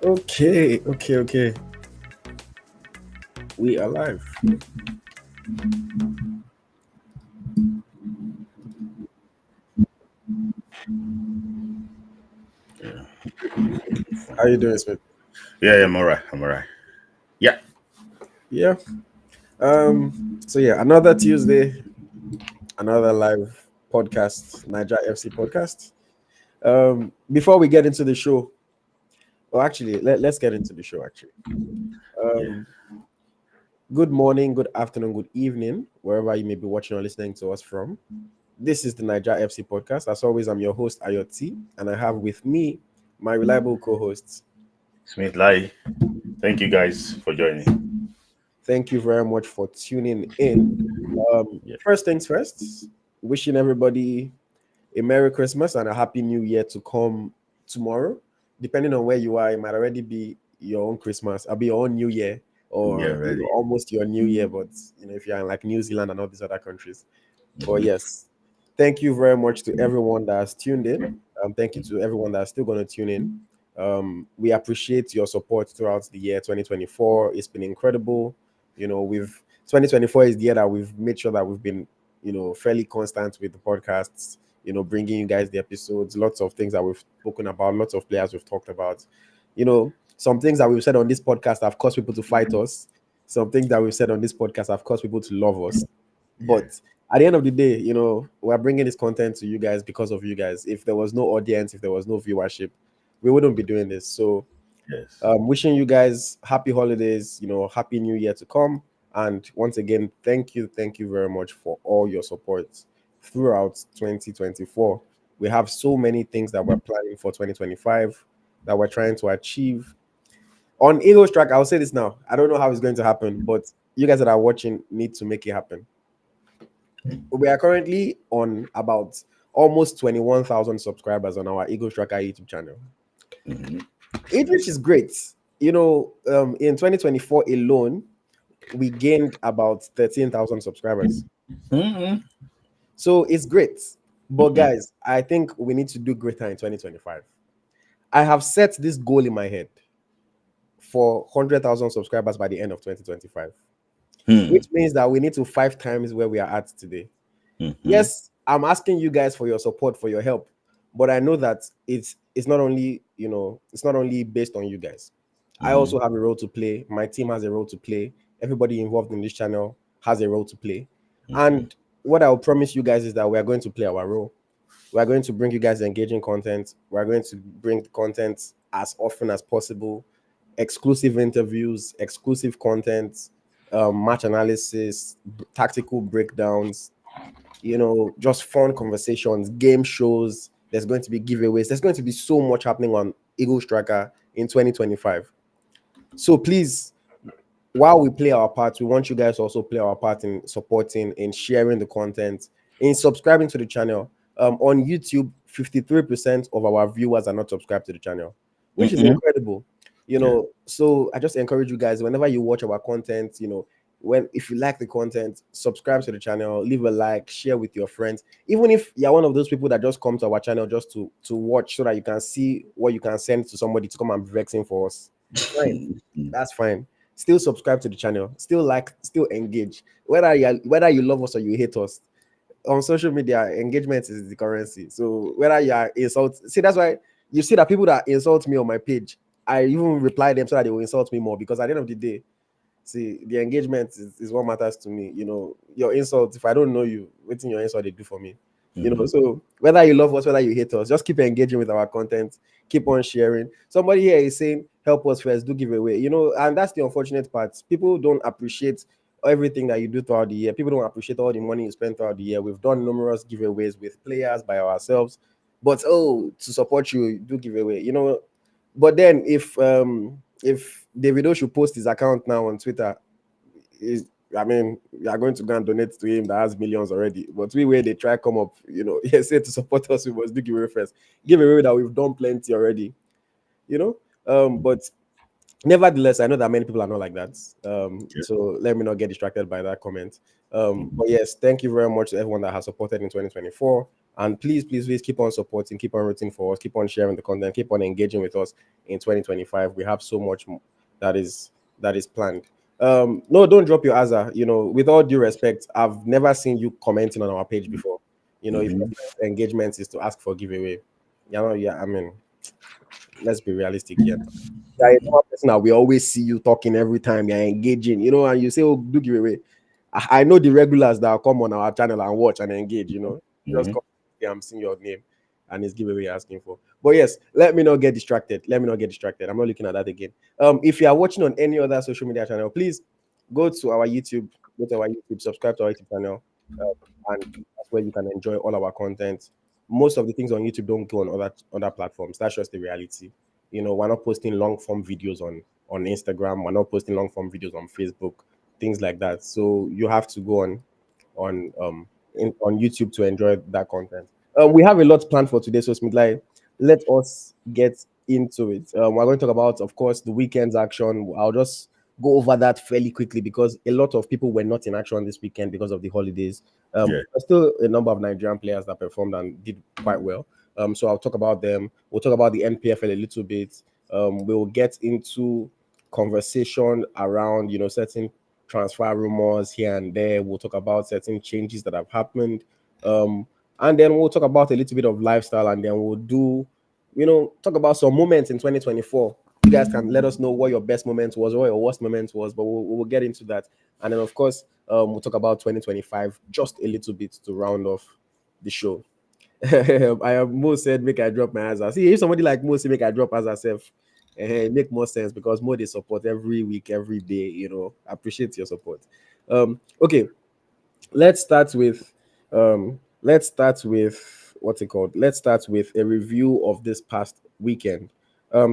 Okay. We are live. Yeah. How you doing, Smith? Yeah, I'm alright. Yeah. Yeah. So yeah, another Tuesday, another live podcast, Niger FC podcast. Before we get into the show, well, actually, let's get into the show. Actually, Yeah. good morning, good afternoon, good evening, wherever you may be watching or listening to us from. This is the Niger FC podcast. As always, I'm your host AyoT, and I have with me my reliable co-hosts. Smith Layi. Thank you guys for joining. Thank you very much for tuning in. Yeah. First things first, wishing everybody a Merry Christmas and a Happy New Year to come tomorrow. Depending on where you are, it might already be your own Christmas, I'll be your own New Year, Yeah, or ready. almost your New Year. But if you're in like New Zealand and all these other countries. But yes, thank you very much to everyone that has tuned in. Thank you to everyone that's still going to tune in. We appreciate your support throughout the year 2024. It's been incredible. We've 2024 is the year that we've made sure that we've been, fairly constant with the podcasts. Bringing you guys the episodes, lots of things that we've spoken about, lots of players we've talked about. Some things that we've said on this podcast have caused people to fight us. Some things that we've said on this podcast have caused people to love us. But at the end of the day, we're bringing this content to you guys because of you guys. If there was no audience, if there was no viewership, we wouldn't be doing this. So, Yes. wishing you guys happy holidays, happy new year to come. And once again, thank you very much for all your support throughout 2024. We have so many things that we're planning for 2025 that we're trying to achieve. On Eagles track, I'll say this now. I don't know how it's going to happen, but you guys that are watching need to make it happen. We are currently on about almost 21,000 subscribers on our Eagles Tracker YouTube channel. Which is great. In 2024 alone, we gained about 13,000 subscribers. So it's great. But guys, I think we need to do greater in 2025. I have set this goal in my head for 100,000 subscribers by the end of 2025, which means that we need to 5 times where we are at today. Yes, I'm asking you guys for your support, for your help, but I know that it's not only based on you guys. I also have a role to play. My team has a role to play. Everybody involved in this channel has a role to play. And what I'll promise you guys is that we are going to play our role. We are going to bring you guys engaging content. We are going to bring content as often as possible, exclusive interviews, exclusive content, match analysis, tactical breakdowns, just fun conversations, game shows. There's going to be giveaways. There's going to be so much happening on Eagles Tracker in 2025. So please, while we play our part, we want you guys to also play our part in supporting, in sharing the content, in subscribing to the channel. On YouTube, 53% of our viewers are not subscribed to the channel, which is incredible. So I just encourage you guys, whenever you watch our content, if you like the content, subscribe to the channel, leave a like, share with your friends. Even if you're one of those people that just come to our channel just to watch so that you can see what you can send to somebody to come and be vexing for us, fine. That's fine. Still subscribe to the channel, still like, still engage. Whether you love us or you hate us, on social media, engagement is the currency. So whether you are that's why you see that people that insult me on my page, I even reply them so that they will insult me more, because at the end of the day, see, the engagement is what matters to me. Your insults, if I don't know you, waiting your insult they do for me. So whether you love us, whether you hate us, just keep engaging with our content, keep on sharing. Somebody here is saying, help us first, do giveaway. And that's the unfortunate part. People don't appreciate everything that you do throughout the year. People don't appreciate all the money you spend throughout the year. We've done numerous giveaways with players by ourselves, but to support you, do giveaway, But then if Davido should post his account now on Twitter, is I mean, you are going to go and donate to him that has millions already. But we where they try come up, he said to support us, we must do giveaway first. Giveaway that we've done plenty already, you know. But nevertheless, I know that many people are not like that. Yeah. So let me not get distracted by that comment. But yes, thank you very much to everyone that has supported in 2024. And please, please, please keep on supporting, keep on rooting for us, keep on sharing the content, keep on engaging with us in 2025. We have so much that is planned. No, don't drop your Aza. With all due respect, I've never seen you commenting on our page before. If your Mhm. engagement is to ask for giveaway, yeah, I mean, let's be realistic here. You're a normal person that we always see you talking every time you're engaging, and you say, "Oh, do giveaway." I know the regulars that come on our channel and watch and engage, just Mhm. come, yeah, I'm seeing your name and it's giveaway you're asking for. But yes, let me not get distracted. Let me not get distracted. I'm not looking at that again. If you are watching on any other social media channel, please go to our YouTube, subscribe to our YouTube channel, and that's where you can enjoy all our content. Most of the things on YouTube don't go on other platforms. That's just the reality. We're not posting long form videos on Instagram. We're not posting long form videos on Facebook, things like that. So you have to go on YouTube to enjoy that content. We have a lot planned for today, so Smith Layi, let us get into it. We're going to talk about, of course, the weekend's action. I'll just go over that fairly quickly because a lot of people were not in action this weekend because of the holidays. Yeah. There's still a number of Nigerian players that performed and did quite well. So I'll talk about them. We'll talk about the NPFL a little bit. We'll get into conversation around certain transfer rumors here and there. We'll talk about certain changes that have happened. And then we'll talk about a little bit of lifestyle, and then we'll do, talk about some moments in 2024. You guys can let us know what your best moment was, or what your worst moment was, but we'll get into that. And then, of course, we'll talk about 2025 just a little bit to round off the show. I have Mo said, make I drop my answer. See, if somebody like Mo say, make I drop as herself, it make more sense because Mo they support every week, every day. Appreciate your support. Okay, let's start with what's it called? Let's start with a review of this past weekend.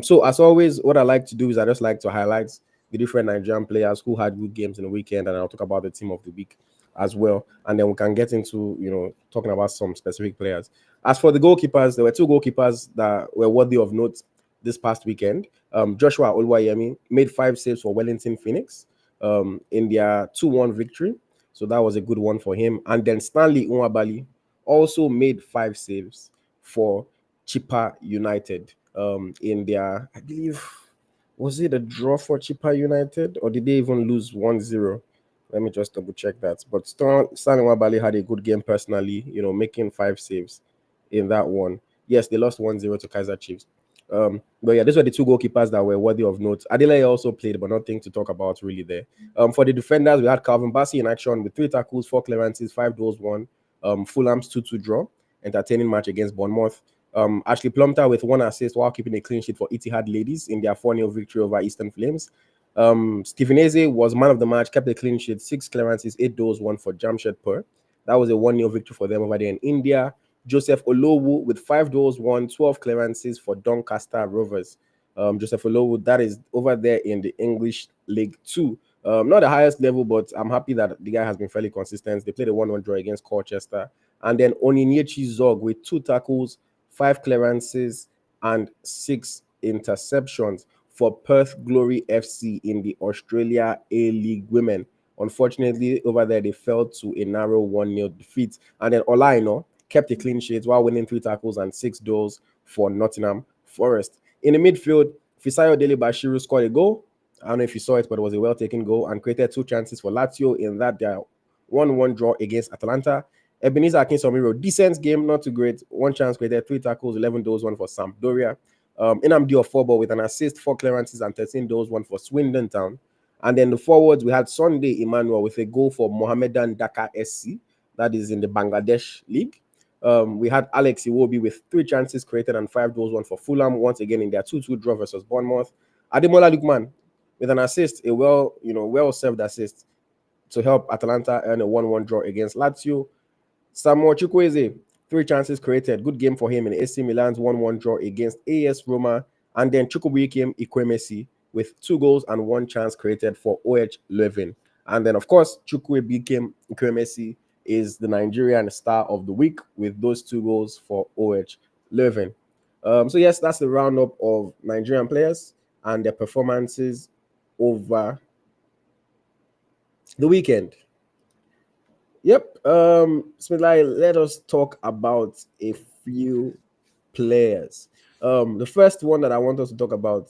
So as always, what I like to do is I just like to highlight the different Nigerian players who had good games in the weekend, and I'll talk about the team of the week as well. And then we can get into talking about some specific players. As for the goalkeepers, there were two goalkeepers that were worthy of note this past weekend. Joshua Oluwayemi made 5 saves for Wellington Phoenix in their 2-1 victory. So that was a good one for him. And then Stanley Nwabali also made 5 saves for Chippa United in their, I believe, was it a draw for Chippa United or did they even lose 1-0? Let me just double check that. But Stanley Nwabali had a good game personally, making 5 saves in that one. Yes, they lost 1-0 to Kaiser Chiefs. But yeah, these were the two goalkeepers that were worthy of note. Adelaide also played, but nothing to talk about really there. For the defenders, we had Calvin Bassey in action with 3 tackles, 4 clearances, 5 goals, 1. Fulham's 2-2 draw, entertaining match against Bournemouth. Ashley Plumter with 1 assist while keeping a clean sheet for Etihad Ladies in their 4-0 victory over Eastern Flames. Stephen Eze was man of the match, kept a clean sheet, 6 clearances, 8 goals, 1 for Jamshedpur. That was a 1-0 victory for them over there in India. Joseph Olowu with 5 goals, 12 clearances for Doncaster Rovers. Joseph Olowu, that is over there in the English League 2. Not the highest level, but I'm happy that the guy has been fairly consistent. They played a 1-1 draw against Colchester. And then Oniniechi Zog with 2 tackles, 5 clearances, and 6 interceptions for Perth Glory FC in the Australia A-League Women. Unfortunately, over there, they fell to a narrow 1-0 defeat. And then Ola Aina kept a clean sheet while winning 3 tackles and 6 goals for Nottingham Forest. In the midfield, Fisayo Dele-Bashiru scored a goal. I don't know if you saw it, but it was a well-taken goal and created 2 chances for Lazio in that their 1-1 draw against Atalanta. Ebenezer Akintomiro, decent game, not too great. 1 chance created, 3 tackles, 11 goals, 1 for Sampdoria. Inamdi Ofobo with an assist, 4 clearances, and 13 goals, 1 for Swindon Town. And then the forwards, we had Sunday Emmanuel with a goal for Mohammedan Dhaka SC, that is in the Bangladesh League. We had Alex Iwobi with 3 chances created and 5 goals, 1 for Fulham, once again in their 2-2 draw versus Bournemouth. Ademola Lukman with an assist, a well-served assist to help Atalanta earn a 1-1 draw against Lazio. Samuel Chukwueze, 3 chances created. Good game for him in AC Milan's 1-1 draw against AS Roma. And then Chukwueze Ikwemesi with 2 goals and 1 chance created for OH Leuven. And then, of course, Chukwueze Ikwemesi is the Nigerian star of the week with those 2 goals for OH Leuven. So, yes, that's the roundup of Nigerian players and their performances over the weekend. Yep. Smith Layi, let us talk about a few players. The first one that I want us to talk about,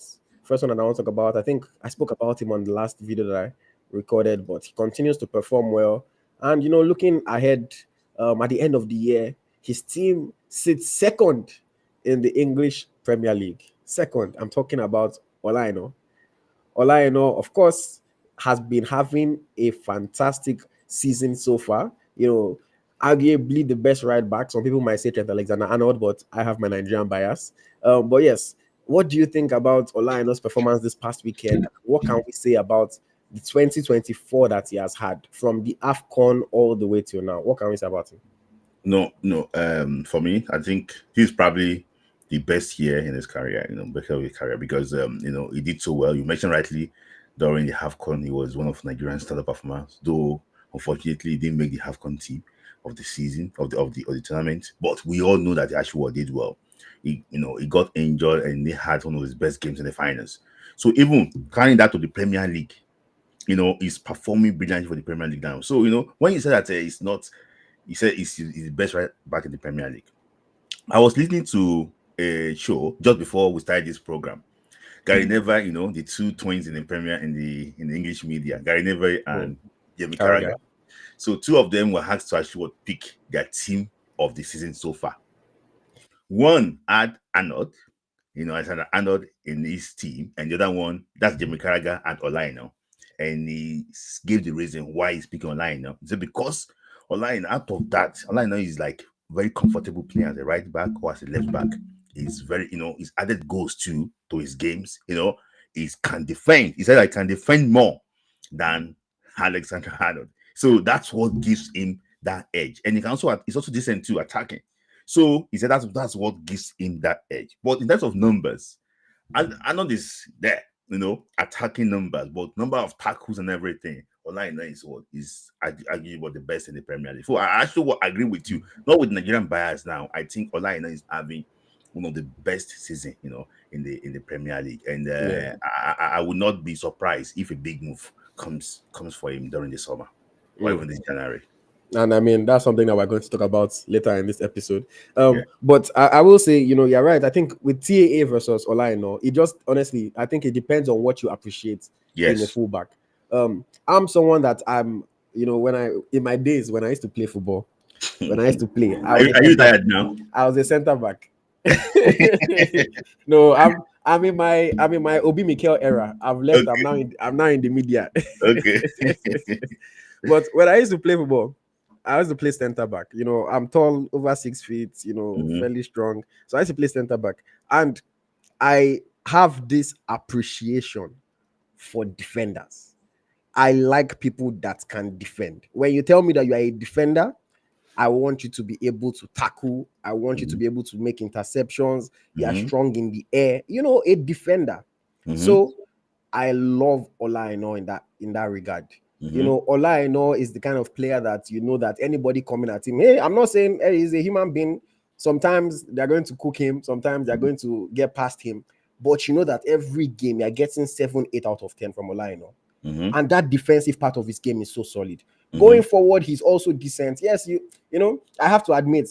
I think I spoke about him on the last video that I recorded, but he continues to perform well. And looking ahead, at the end of the year, his team sits second in the English Premier League. Second, I'm talking about Ola Aina. Ola Aina, of course, has been having a fantastic season so far. Arguably the best right back. Some people might say Trent Alexander-Arnold, but I have my Nigerian bias. But yes, what do you think about Ola Aina's performance this past weekend? What can we say about the 2024 that he has had from the AFCON all the way till now? What can we say about him? No. For me, I think he's probably the best year in his career. Because he did so well. You mentioned rightly during the AFCON, he was one of Nigeria's standout performers. Though unfortunately, he didn't make the AFCON team of the season of the tournament. But we all know that he actually did well. He got injured and he had one of his best games in the finals. So even carrying that to the Premier League, he's performing brilliantly for the Premier League now. So when you said that it's not. He said he's the best right back in the Premier League. I was listening to a show just before we started this program. Gary Neville, the 2 twins in the Premier in the English media, Gary Neville and Jamie Carragher. So 2 of them were asked to actually pick their team of the season so far. One had Arnold, I had Arnold in his team, and the other one, that's Jamie Carragher and Ola Aina. And he gave the reason why he's picking Ola Aina. He said because Ola Aina, out of that, Ola Aina is like very comfortable playing as a right back or as a left back. He's very, he's added goals to his games. He can defend. He said I can defend more than Alexander Arnold. So that's what gives him that edge. And he's also decent to attacking. So he said that's what gives him that edge. But in terms of numbers, Arnold is there, attacking numbers, but number of tackles and everything. Ola Aina is arguably the best in the Premier League. So I actually agree with you. Not with Nigerian bias now. I think Ola Aina is having one of the best season, in the Premier League. And I would not be surprised if a big move comes for him during the summer or even this January. And I mean, that's something that we're going to talk about later in this episode. But I will say, you're right. I think with TAA versus Ola Aina, it just honestly, I think it depends on what you appreciate in a fullback. I'm someone that I'm, in my days when I used to play football, are you tired now? I was a center back. No, I'm in my Obi Mikel era. I've left. Okay. I'm now in the media. Okay. But when I used to play football, I used to play center back. I'm tall, over 6 feet, fairly strong. So I used to play center back. And I have this appreciation for defenders. I like people that can defend. When you tell me that you are a defender, I want you to be able to tackle. I want you to be able to make interceptions. You are strong in the air. A defender. So I love Ola Aina in that regard. Ola Aina is the kind of player that that anybody coming at him, hey, I'm not saying he's a human being. Sometimes they're going to cook him. Sometimes they're going to get past him. But that every game you're getting 7, 8 out of 10 from Ola Aina. And that defensive part of his game is so solid. Going forward, he's also decent. Yes, I have to admit,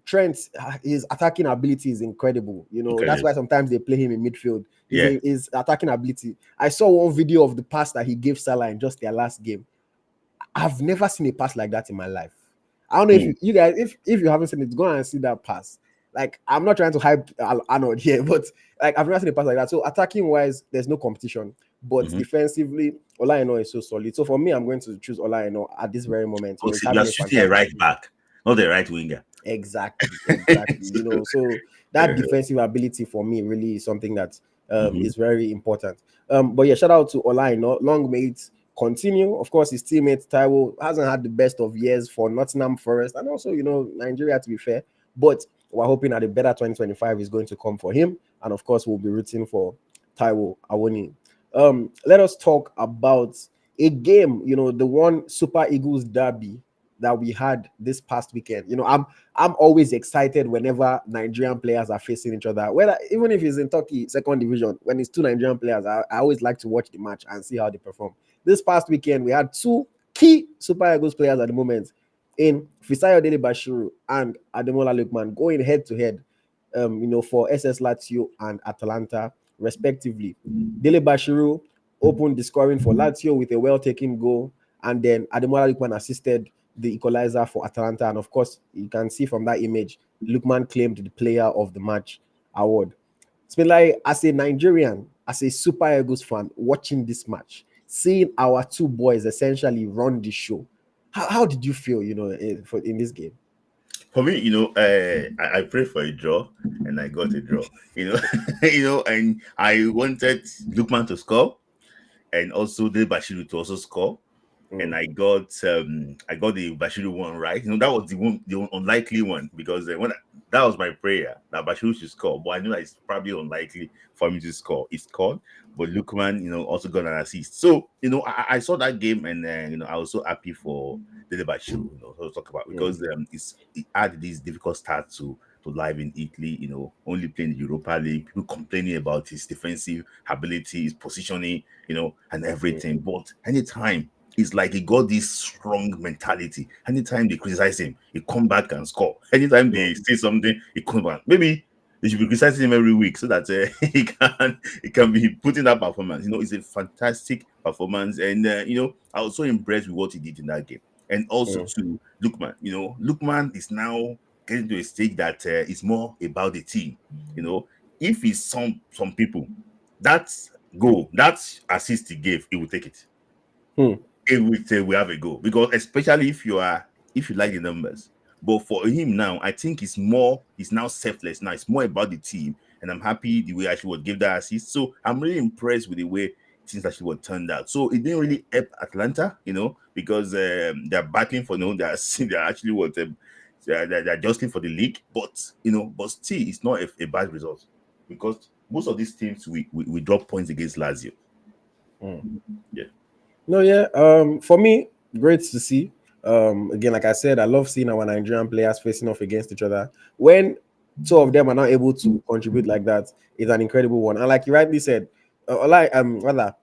Trent, his attacking ability is incredible. That's why sometimes they play him in midfield. His attacking ability. I saw one video of the pass that he gave Salah in just their last game. I've never seen a pass like that in my life. I don't know if you guys, if you haven't seen it, go and see that pass. Like, I'm not trying to hype Arnold here, but like I've never seen a pass like that. So attacking wise, there's no competition. But defensively, Ola Aina is so solid. So for me, I'm going to choose Ola Aina at this very moment. You are shooting a right back, not a right winger. Exactly. So that defensive ability for me really is something that is very important. But yeah, shout out to Ola Aina. Long may it continue. Of course, his teammate Taiwo hasn't had the best of years for Nottingham Forest and also, Nigeria, to be fair. But we're hoping that a better 2025 is going to come for him. And of course, we'll be rooting for Taiwo Awoni. Let us talk about a game, the one Super Eagles derby that we had this past weekend. I'm always excited whenever Nigerian players are facing each other. Whether even if it's in Turkey, second division, when it's two Nigerian players, I always like to watch the match and see how they perform. This past weekend, we had two key Super Eagles players at the moment in Fisayo Dele-Bashiru and Ademola Lookman going head to head, for SS Lazio and Atalanta, respectively. Dele-Bashiru opened the scoring for Lazio with a well-taken goal, and then Ademola Lookman assisted the equalizer for Atalanta. And of course, you can see from that image, Lookman claimed the player of the match award. It's been like, as a Nigerian, as a Super Eagles fan, watching this match, seeing our two boys essentially run the show. How did you feel, in this game? For me, I prayed for a draw and I got a draw. And I wanted Lukman to score and also Dele-Bashiru to also score. And I got the Bashiru one right. That was the unlikely one because that was my prayer that Bashiru should score. But I knew that it's probably unlikely for me to score. He scored, but Lukman, also got an assist. So I saw that game and I was so happy for Dele-Bashiru. To talk about because it had this difficult start to live in Italy. Only playing the Europa League. People complaining about his defensive ability, his positioning, and everything. But anytime it's like he got this strong mentality. Anytime they criticize him, he come back and score. Anytime they say something, he come back. Maybe they should be criticizing him every week so that he can be putting that performance. It's a fantastic performance, and I was so impressed with what he did in that game. And also to Lookman, Lookman is now getting to a stage that it's more about the team. If he's some people, that goal, that assist he gave, he will take it. It will say we have a goal because especially if you like the numbers. But for him now, I think he's now selfless now. It's more about the team, and I'm happy the way actually would give that assist. So I'm really impressed with the way things actually would turned out. So it didn't really help Atlanta, because they're battling for they're actually what they're jostling for the league, but still it's not a bad result because most of these teams we drop points against Lazio. Yeah. No, yeah. For me, great to see. Again, like I said, I love seeing our Nigerian players facing off against each other. When two of them are not able to contribute like that, it's an incredible one. And like you rightly said, rather,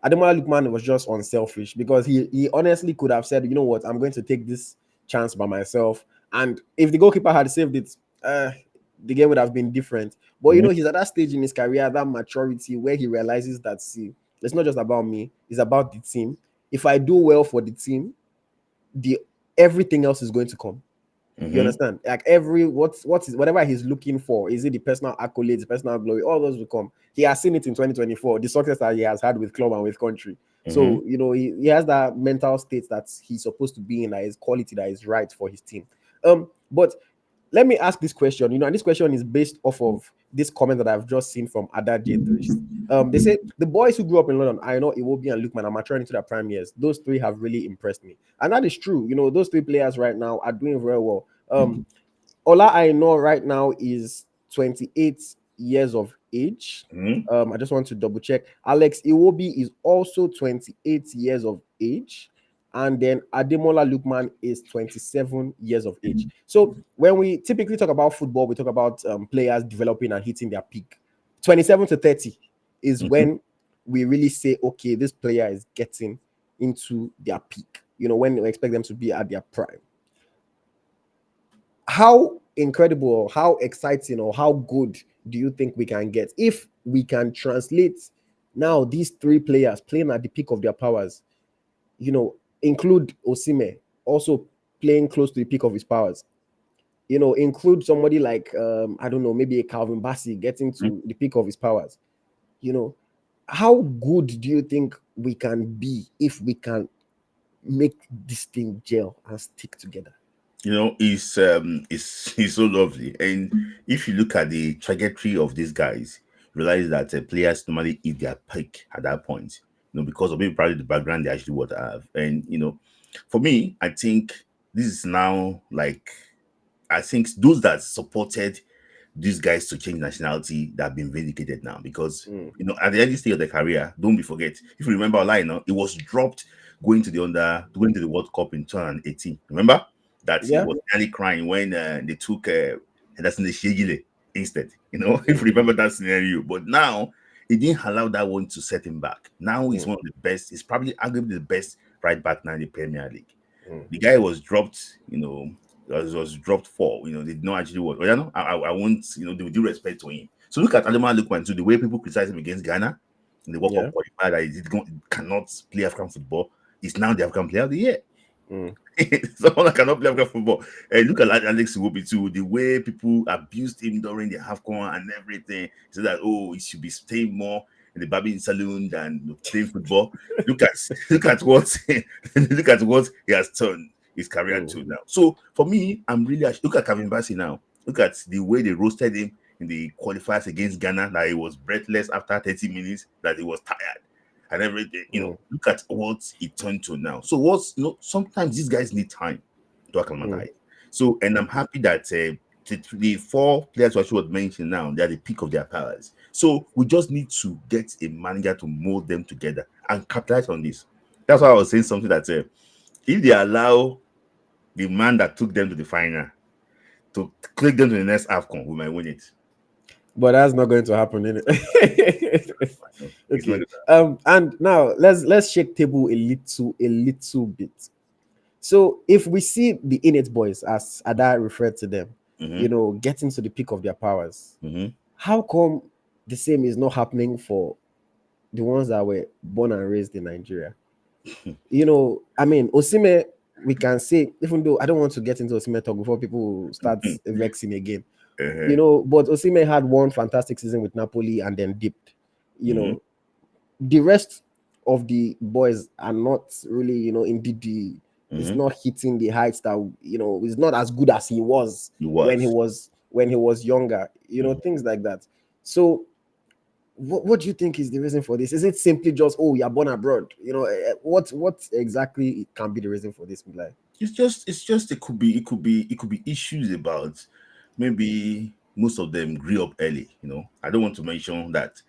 Ademola Lookman was just unselfish because he honestly could have said, you know what, I'm going to take this chance by myself. And if the goalkeeper had saved it, the game would have been different. But he's at that stage in his career, that maturity where he realizes that it's not just about me, it's about the team. If I do well for the team, everything else is going to come. You understand? Like whatever he's looking for, is it the personal accolades, personal glory, all those will come. He has seen it in 2024, the success that he has had with club and with country. So he has that mental state that he's supposed to be in, that is quality that is right for his team. But let me ask this question, and this question is based off of this comment that I've just seen from Ideye. They say the boys who grew up in London, Aina, Iwobi, and Lookman, are maturing into their prime years. Those three have really impressed me, and that is true. Those three players right now are doing very well. Ola Aina right now is 28 years of age. I just want to double check. Alex Iwobi is also 28 years of age. And then Ademola Lookman is 27 years of age. So when we typically talk about football, we talk about players developing and hitting their peak. 27 to 30 is when we really say, okay, this player is getting into their peak. When we expect them to be at their prime. How incredible or how exciting or how good do you think we can get if we can translate now these three players playing at the peak of their powers, include Osimhen also playing close to the peak of his powers, include somebody like I don't know, maybe a Calvin Bassey getting to the peak of his powers. How good do you think we can be if we can make this thing gel and stick together? It's so lovely. And if you look at the trajectory of these guys, realize that players normally hit their peak at that point. because of maybe probably the background they actually would have. And for me, I think this is now like, I think those that supported these guys to change nationality that have been vindicated now, because Mm. at the early stage of their career, don't be forget, if you remember Ola Aina, it was dropped going to the World Cup in 2018. Remember that he Yeah. was nearly crying when they took Henderson Shegile instead. If Mm. you remember that scenario. But now he didn't allow that one to set him back. Now he's Mm. one of the best. He's probably arguably the best right back now in the Premier League. Mm. The guy was dropped, was dropped for, did not actually work. But I won't, with due respect to him. So look at Adama Lukman too, the way people criticize him against Ghana in the World Cup Yeah. qualifier that cannot play African football. He's now the African player of the year. Mm. Someone that cannot play African football. And look at Alex Iwobi too, the way people abused him during the AFCON and everything. So that, he should be staying more in the barbing saloon than playing football. Look at look at what look at what he has turned his career to Mm. now. So for me, I'm really look at Kevin Bassey now. Look at the way they roasted him in the qualifiers against Ghana, that he was breathless after 30 minutes, that he was tired and everything. Mm. Look at what it turned to now. So sometimes these guys need time to Mm. acclimatize. So, and I'm happy that the four players who actually mentioned now, they're the peak of their powers. So we just need to get a manager to mold them together and capitalize on this. That's why I was saying something that if they allow the man that took them to the final to click them to the next AFCON, we might win it. But that's not going to happen, innit? It's not Okay. good. And now let's shake table a little bit. So if we see the innate boys, as Ada referred to them, Mm-hmm, getting to the peak of their powers, mm-hmm. how come the same is not happening for the ones that were born and raised in Nigeria? I mean, Osimhen, we can say, even though I don't want to get into Osimhen talk before people start vexing again, Uh-huh. but Osimhen had one fantastic season with Napoli and then dipped. You Mm-hmm, know, the rest of the boys are not really, indeed it's mm-hmm. not hitting the heights that is not as good as he was It when he was. was younger, Mm-hmm. things like that. So what do you think is the reason for this? Is it simply just, oh, you're born abroad? What exactly can be the reason for this, Milai? It's just it could be issues about maybe most of them grew up early. I don't want to mention that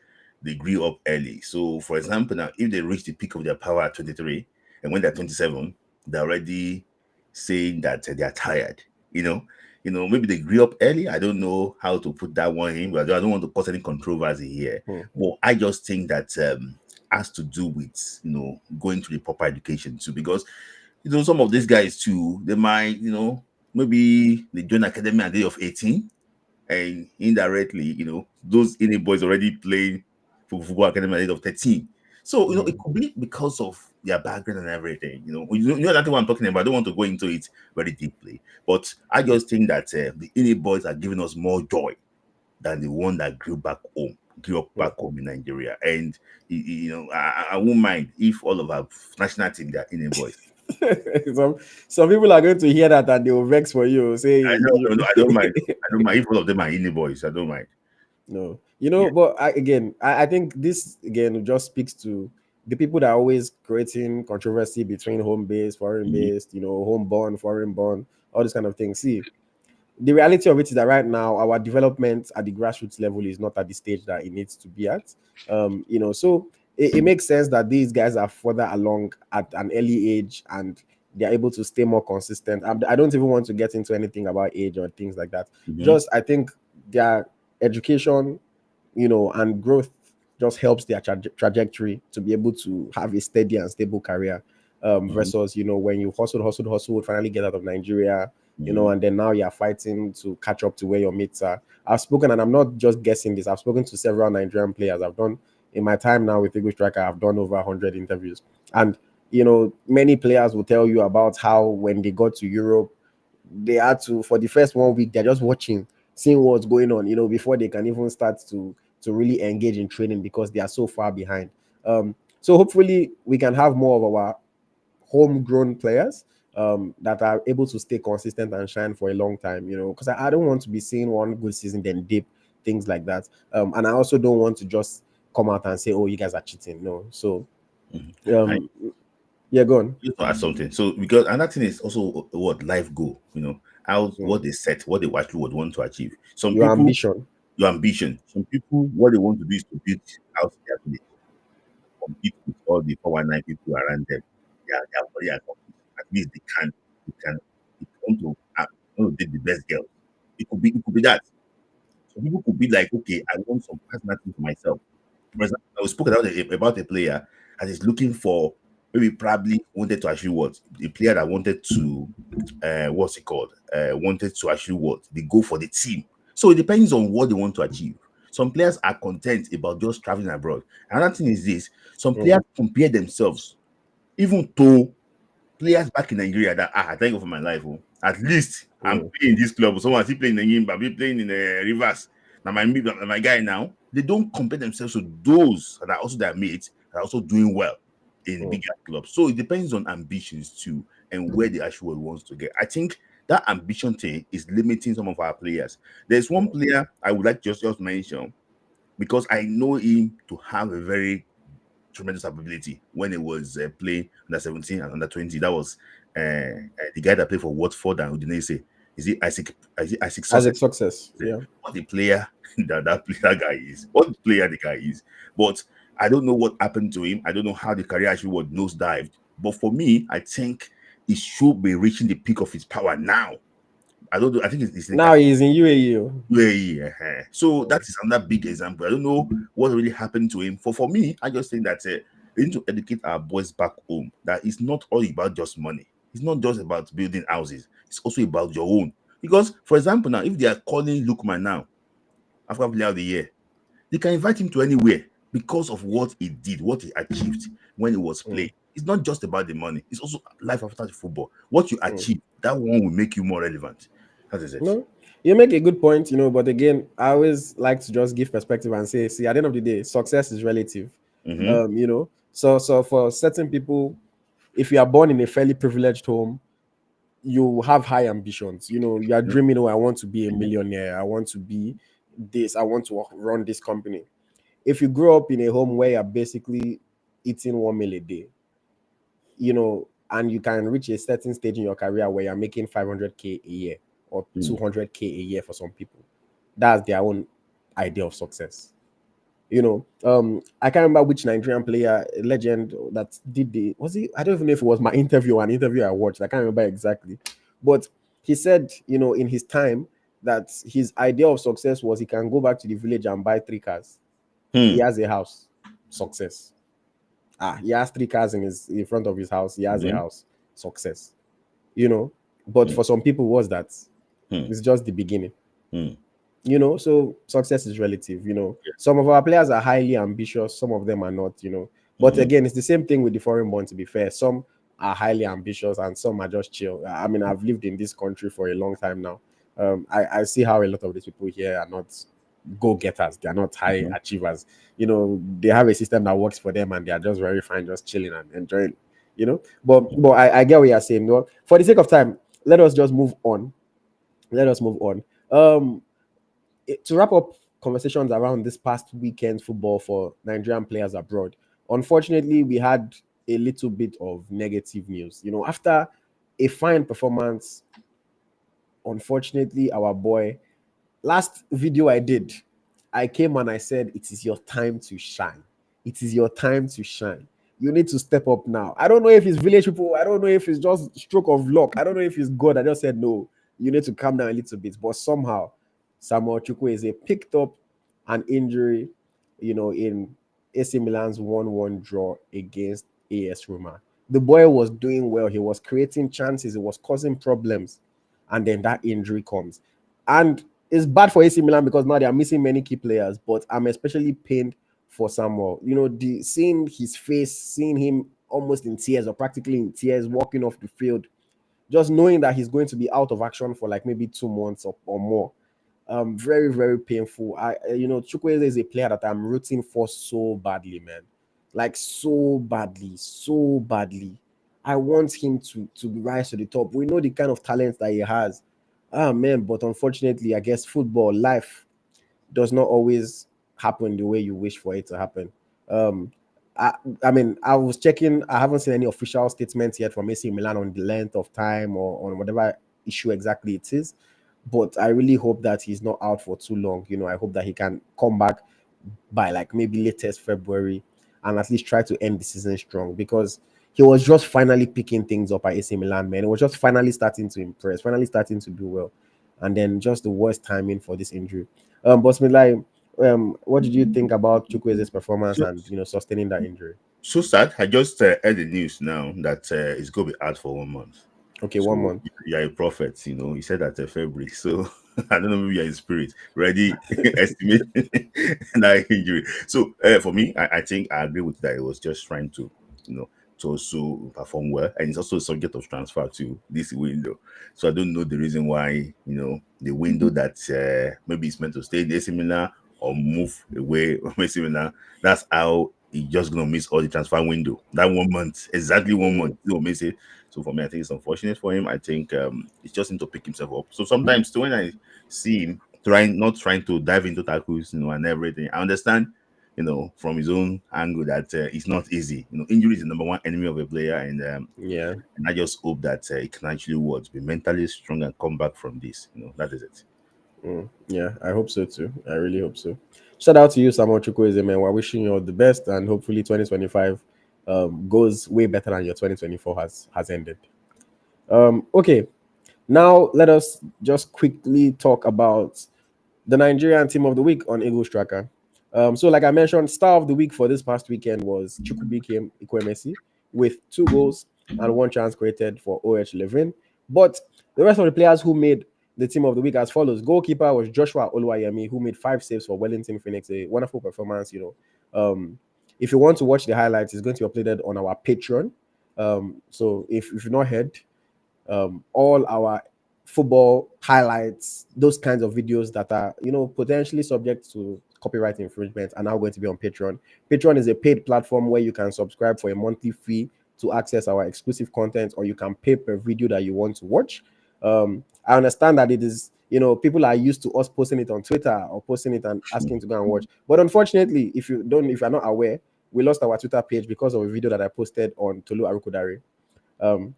they grew up early. So for example, now if they reach the peak of their power at 23, and when they're 27, they're already saying that they are tired. Maybe they grew up early. I don't know how to put that one in, but I don't want to cause any controversy here. Hmm. But I just think that has to do with going to the proper education too, because some of these guys too, they might, maybe they join academy at the age of 18, and indirectly, those Ine boys already playing for football academy at the age of 13. So, it Hmm. could be because of their background and everything. That's what I'm talking about. I don't want to go into it very deeply, but I just think that the Ine boys are giving us more joy than the one that grew up Hmm. back home in Nigeria. And I won't mind if all of our national team, they're Ine boys. some people are going to hear that and they will vex for you, say I know, no, no, I don't mind. I don't mind if all of them are indie boys. I don't mind. no, Yeah. but I think this again just speaks to the people that are always creating controversy between home based, foreign Mhm, based, home born, foreign born, all this kind of thing. See, the reality of it is that right now our development at the grassroots level is not at the stage that it needs to be at. So it makes sense that these guys are further along at an early age and they're able to stay more consistent. I don't even want to get into anything about age or things like that. mhm, Just I think their education, and growth just helps their trajectory to be able to have a steady and stable career. mhm, Versus, when you hustled, finally get out of Nigeria, mhm, and then now you're fighting to catch up to where your mates are. I've spoken, and I'm not just guessing this, I've spoken to several Nigerian players. I've done, in my time now with Eagle Striker, I've done over 100 interviews. And, many players will tell you about how when they got to Europe, they had to, for the first 1 week, they're just watching, seeing what's going on, before they can even start to really engage in training because they are so far behind. So hopefully we can have more of our homegrown players that are able to stay consistent and shine for a long time, because I don't want to be seeing one good season then dip, things like that. And I also don't want to just come out and say, oh, you guys are cheating. No. So Mhm. And Um, yeah, go on. just to add something. So because another thing is also what life goal, how So what they set, what they actually would want to achieve. Some your people, ambition. your ambition. Some people, what they want to do is to build house in their village, compete with all the 419 people around them. They are very accomplished. At least they can they want to date the best girls. It could be that. Some people could be like, okay, I want some personal thing for myself. For example, I spoke about a player that is looking for, maybe probably wanted to actually what, a player that wanted to what's it called? Wanted to actually what, they go for the team. So it depends on what they want to achieve. Some players are content about just traveling abroad. Another thing is this: some Mm, players compare themselves, even though players back in Nigeria that thank you for my life. Oh. At least I'm mm, playing in this club. Someone still playing in Enyimba, be playing in Rivers. Now my guy now. They don't compare themselves to those that are also their mates that are also doing well in mm, bigger clubs. So it depends on ambitions too and where the actual wants to get. I think that ambition thing is limiting some of our players. There's one player I would like just mention because I know him to have a very tremendous ability when he was playing under 17 and under 20. That was the guy that played for Watford and Udinese. Is it Isaac Success? Isaac success. Yeah. What the player that guy is. What the player the guy is. But I don't know what happened to him. I don't know how the career actually was nosedived. But for me, I think he should be reaching the peak of his power now. I don't know. I think it's in Now he's in UAE. UAE. So Mm, that is another big example. I don't know what really happened to him. For me, I just think that we need to educate our boys back home that it's not all about just money. It's not just about building houses. It's also about your own. Because, for example, now if they are calling Lukman now, after player of the year, they can invite him to anywhere because of what he did, what he achieved when he was mm, playing. It's not just about the money. It's also life after the football. What you mm. achieve, that one will make you more relevant. That is it. No, you make a good point, but again, I always like to just give perspective and say, see, at the end of the day, success is relative. Mm-hmm. So for certain people, if you are born in a fairly privileged home, you have high ambitions. You are dreaming, oh, I want to be a millionaire, I want to be this, I want to run this company. If you grow up in a home where you're basically eating 1 meal a day, and you can reach a certain stage in your career where you're making 500K a year or Mm-hmm. 200K a year for some people, that's their own idea of success. I can't remember which Nigerian player, legend, that did was he? I don't even know if it was my interview or an interview I watched. I can't remember exactly, but he said, in his time, that his idea of success was he can go back to the village and buy 3 cars. He Hmm. has a house, success. He has 3 cars in front of his house. He has a Mm-hmm. house, success. You know, but Hmm. for some people, what's that? Hmm. It's just the beginning. Hmm. So success is relative. Yeah. Some of our players are highly ambitious, some of them are not. But Mm-hmm. again, it's the same thing with the foreign born. To be fair, some are highly ambitious and some are just chill. I mean, I've lived in this country for a long time now. I see how a lot of these people here are not go-getters. They are not high Mm-hmm. achievers. They have a system that works for them and they are just very fine, just chilling and enjoying. But I get what you're saying. For the sake of time, let us just move on. Let us move on. To wrap up conversations around this past weekend's football for Nigerian players abroad, unfortunately, we had a little bit of negative news. After a fine performance, unfortunately, our boy, last video I did, I came and I said, it is your time to shine. It is your time to shine. You need to step up now. I don't know if it's village people. I don't know if it's just stroke of luck. I don't know if it's God. I just said, no, you need to calm down a little bit. But somehow, Samuel Chukwueze picked up an injury, in AC Milan's 1-1 draw against AS Roma. The boy was doing well. He was creating chances. He was causing problems. And then that injury comes. And it's bad for AC Milan because now they are missing many key players. But I'm especially pained for Samuel. Seeing his face, seeing him almost in tears or practically in tears walking off the field, just knowing that he's going to be out of action for like maybe 2 months or more. Very, very painful. Chukwueze is a player that I'm rooting for so badly, man. Like so badly, so badly. I want him to rise to the top. We know the kind of talent that he has. Man, but unfortunately, I guess football life does not always happen the way you wish for it to happen. Um, I, I mean, I was checking. I haven't seen any official statements yet from AC Milan on the length of time or on whatever issue exactly it is. But I really hope that he's not out for too long. I hope that he can come back by like maybe latest February and at least try to end the season strong because he was just finally picking things up at AC Milan, man. It was just finally starting to impress, finally starting to do well. And then just the worst timing for this injury. But Smith Layi, what did you think about Chukwueze's performance So and sustaining that injury? so sad. I just heard the news now that he's going to be out for 1 month. Okay, one So month. you're a prophet, He said that February. So I don't know, maybe you're in spirit, ready estimate that injury. So for me, I think I agree with that. It was just trying to, you know, to also perform well, and it's also a subject of transfer to this window. So I don't know the reason why, the window that maybe it's meant to stay there similar or move away from similar. That's how he's just gonna miss all the transfer window. That 1 month, exactly 1 month, he'll miss it. So for me, I think it's unfortunate for him. I think it's just him to pick himself up. So sometimes too, when I see him not trying to dive into tackles, and everything, I understand, from his own angle that it's not easy. Injury is the number one enemy of a player, Yeah. and I just hope that he can actually be mentally strong and come back from this. That is it. Yeah, I hope so too. I really hope so. Shout out to you, Samuel Chukwueze, man. We're wishing you all the best, and hopefully 2025 goes way better than your 2024 has ended. Okay, now let us just quickly talk about the Nigerian team of the week on Eagles Tracker. So, like I mentioned, star of the week for this past weekend was Chukwueze Ikwemesi with 2 goals and 1 chance created for OH Levin. But the rest of the players who made the team of the week as follows: goalkeeper was Joshua Oluwayemi, who made 5 saves for Wellington Phoenix. A wonderful performance. If you want to watch the highlights, it's going to be uploaded on our Patreon. So if you've not heard, all our football highlights, those kinds of videos that are, potentially subject to copyright infringement are now going to be on Patreon. Patreon is a paid platform where you can subscribe for a monthly fee to access our exclusive content, or you can pay per video that you want to watch. I understand that it is, people are used to us posting it on Twitter or posting it and asking to go and watch. But unfortunately, if you're not aware, we lost our Twitter page because of a video that I posted on Tolu Arukudare. Um,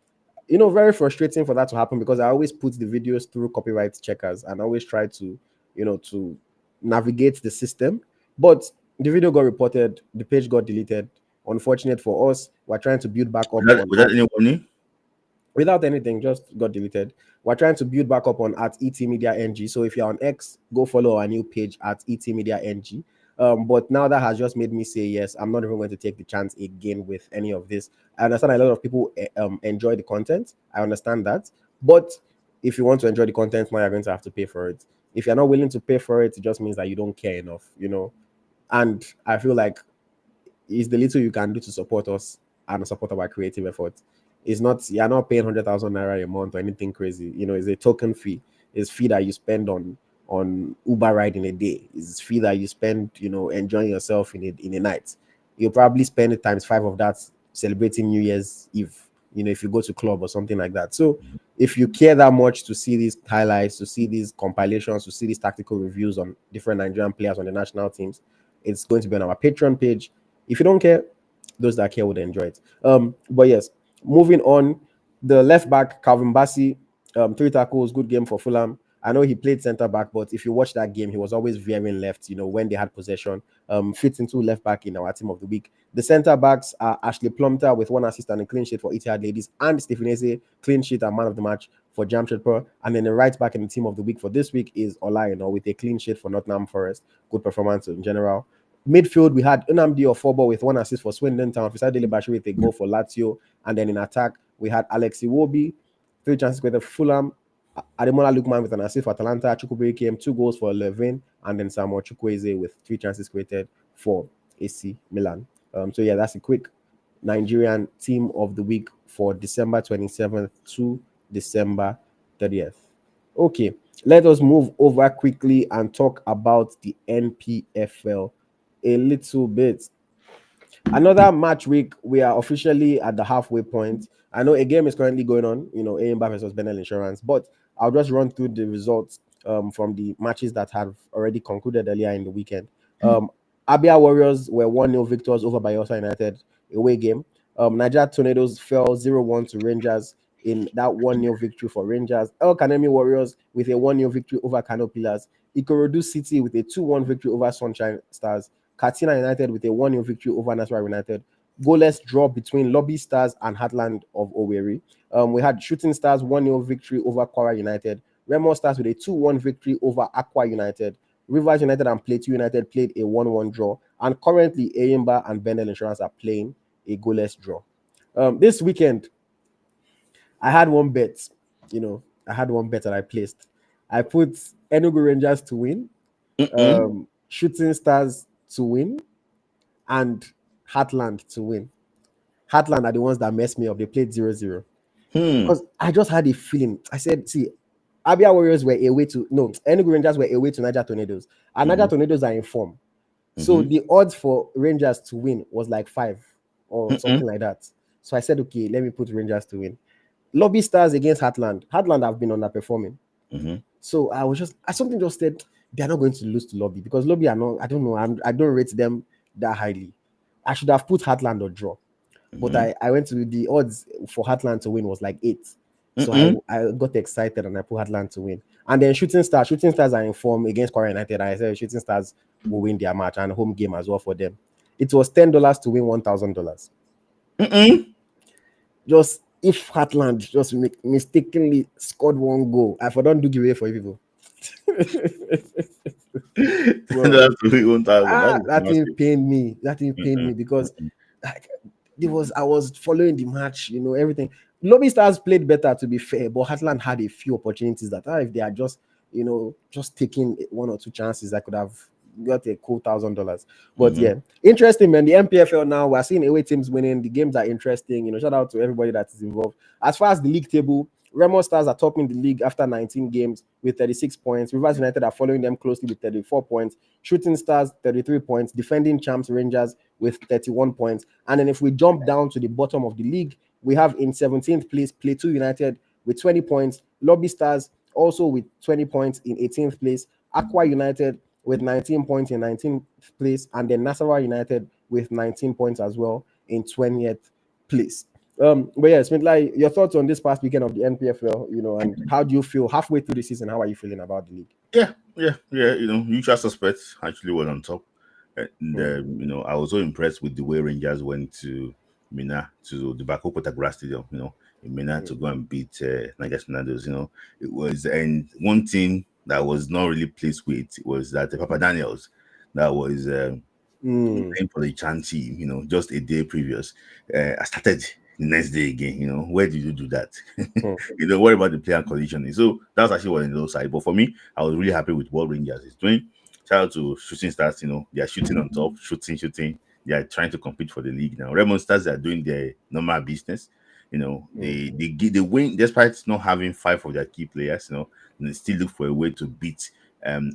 very frustrating for that to happen because I always put the videos through copyright checkers and always try to, to navigate the system. But the video got reported, the page got deleted. Unfortunate for us, we're trying to build back up on Without any warning. without anything, just got deleted. We're trying to build back up on at ET Media NG. So if you're on X, go follow our new page at ET Media NG. But now that has just made me say yes, I'm not even going to take the chance again with any of this. I understand a lot of people enjoy the content. I understand that. But if you want to enjoy the content, now you're going to have to pay for it. If you're not willing to pay for it, it just means that you don't care enough. And I feel like it's the little you can do to support us and support our creative effort. It's not You're not paying 100,000 naira a month or anything crazy. It's a token fee. It's fee that you spend on Uber ride in a day. It's fee that you spend, enjoying yourself in a night. You'll probably spend it times 5 of that celebrating New Year's Eve. If you go to club or something like that. So if you care that much to see these highlights, to see these compilations, to see these tactical reviews on different Nigerian players on the national teams, it's going to be on our Patreon page. If you don't care, those that care would enjoy it. But yes, moving on, the left back Calvin Bassey, 3 tackles, good game for Fulham. I know he played centre back, but if you watch that game, he was always veering left. When they had possession, fits into left back in our team of the week. The centre backs are Ashley Plumter with 1 assist and a clean sheet for Etihad Ladies, and Stephen Eze, clean sheet and man of the match for Jamshedpur. And then the right back in the team of the week for this week is Ola Aina with a clean sheet for Nottingham Forest. Good performance in general. Midfield, we had Unamdi Ofobo with 1 assist for Swindon Town. We had Dele-Bashiru with a goal for Lazio. And then in attack, we had Alex Iwobi, 3 chances created for Fulham. Ademola Lukman with an assist for Atalanta. Chukwueze came 2 goals for Levin. And then Samuel Chukwueze with 3 chances created for AC Milan. So yeah, that's a quick Nigerian team of the week for December 27th to December 30th. Okay, let us move over quickly and talk about the NPFL a little bit. Another match week, we are officially at the halfway point. I know a game is currently going on, Enyimba versus Benel Insurance, but I'll just run through the results from the matches that have already concluded earlier in the weekend. Abia Warriors were 1-0 victors over Bayelsa United away game. Nigeria Tornadoes fell 0-1 to Rangers in that 1-0 victory for Rangers. El Kanemi Warriors with a 1-0 victory over Kano Pillars. Ikorodu City with a 2-1 victory over Sunshine Stars. Katsina United with a 1-0 victory over Nasarawa United. Goalless draw between Lobby Stars and Heartland of Owerri. We had Shooting Stars 1-0 victory over Kwara United. Remo Stars with a 2-1 victory over Aqua United. Rivers United and Plateau United played a 1-1 draw. And currently, Enyimba and Bendel Insurance are playing a goalless draw. This weekend, I had one bet. I had one bet that I placed. I put Enugu Rangers to win, Shooting Stars to win, and Heartland to win. Heartland are the ones that messed me up. They played 0-0. Because I just had a feeling. I said, see, Abia Warriors were away to Enugu Rangers were away to Niger Tornadoes. And Niger Tornadoes are in form. So the odds for Rangers to win was like 5 or something like that. So I said, okay, let me put Rangers to win. Lobby Stars against Heartland. Heartland have been underperforming. So something just said they're not going to lose to Lobby because Lobby are not, I don't know, I don't rate them that highly. I should have put Heartland or draw. But I went to the odds for Heartland to win was like 8. So I got excited and I put Heartland to win. And then Shooting Stars are in form against Kwara United. I said Shooting Stars will win their match and home game as well for them. It was $10 to win $1,000. Just if Heartland just mistakenly scored one goal, I don't do giveaway for you people. That thing pained me. That thing pained me because I was following the match, everything. Lobby Stars played better, to be fair, but Heartland had a few opportunities that if they are just taking 1 or 2 chances, I could have got a cool $1,000. But yeah, interesting, man. The NPFL now, we're seeing away teams winning. The games are interesting. Shout out to everybody that is involved. As far as the league table, Remo Stars are topping the league after 19 games with 36 points. Rivers United are following them closely with 34 points. Shooting Stars, 33 points. Defending champs Rangers with 31 points. And then if we jump down to the bottom of the league, we have in 17th place Plateau United with 20 points. Lobby Stars also with 20 points in 18th place. Aqua United with 19 points in 19th place. And then Nasarawa United with 19 points as well in 20th place. But yeah, Smith Layi, your thoughts on this past weekend of the NPFL, and how do you feel halfway through the season? How are you feeling about the league? Yeah. Usual suspects actually were on top. And, I was so impressed with the way Rangers went to Mina, to the Bakopota Grass Stadium, in Mina to go and beat Nigerian Tornadoes. It was, and one thing that I was not really pleased with was that Papa Daniels, that was playing for the Chan team, just a day previous. I started the next day again. Where did you do that? What about the player conditioning? So that's actually what in the low side. But for me, I was really happy with what Rangers is doing. Shout out to Shooting Stars, they are shooting on top, shooting. They are trying to compete for the league now. Raymond Stars are doing their normal business. They win despite not having 5 of their key players. They still look for a way to beat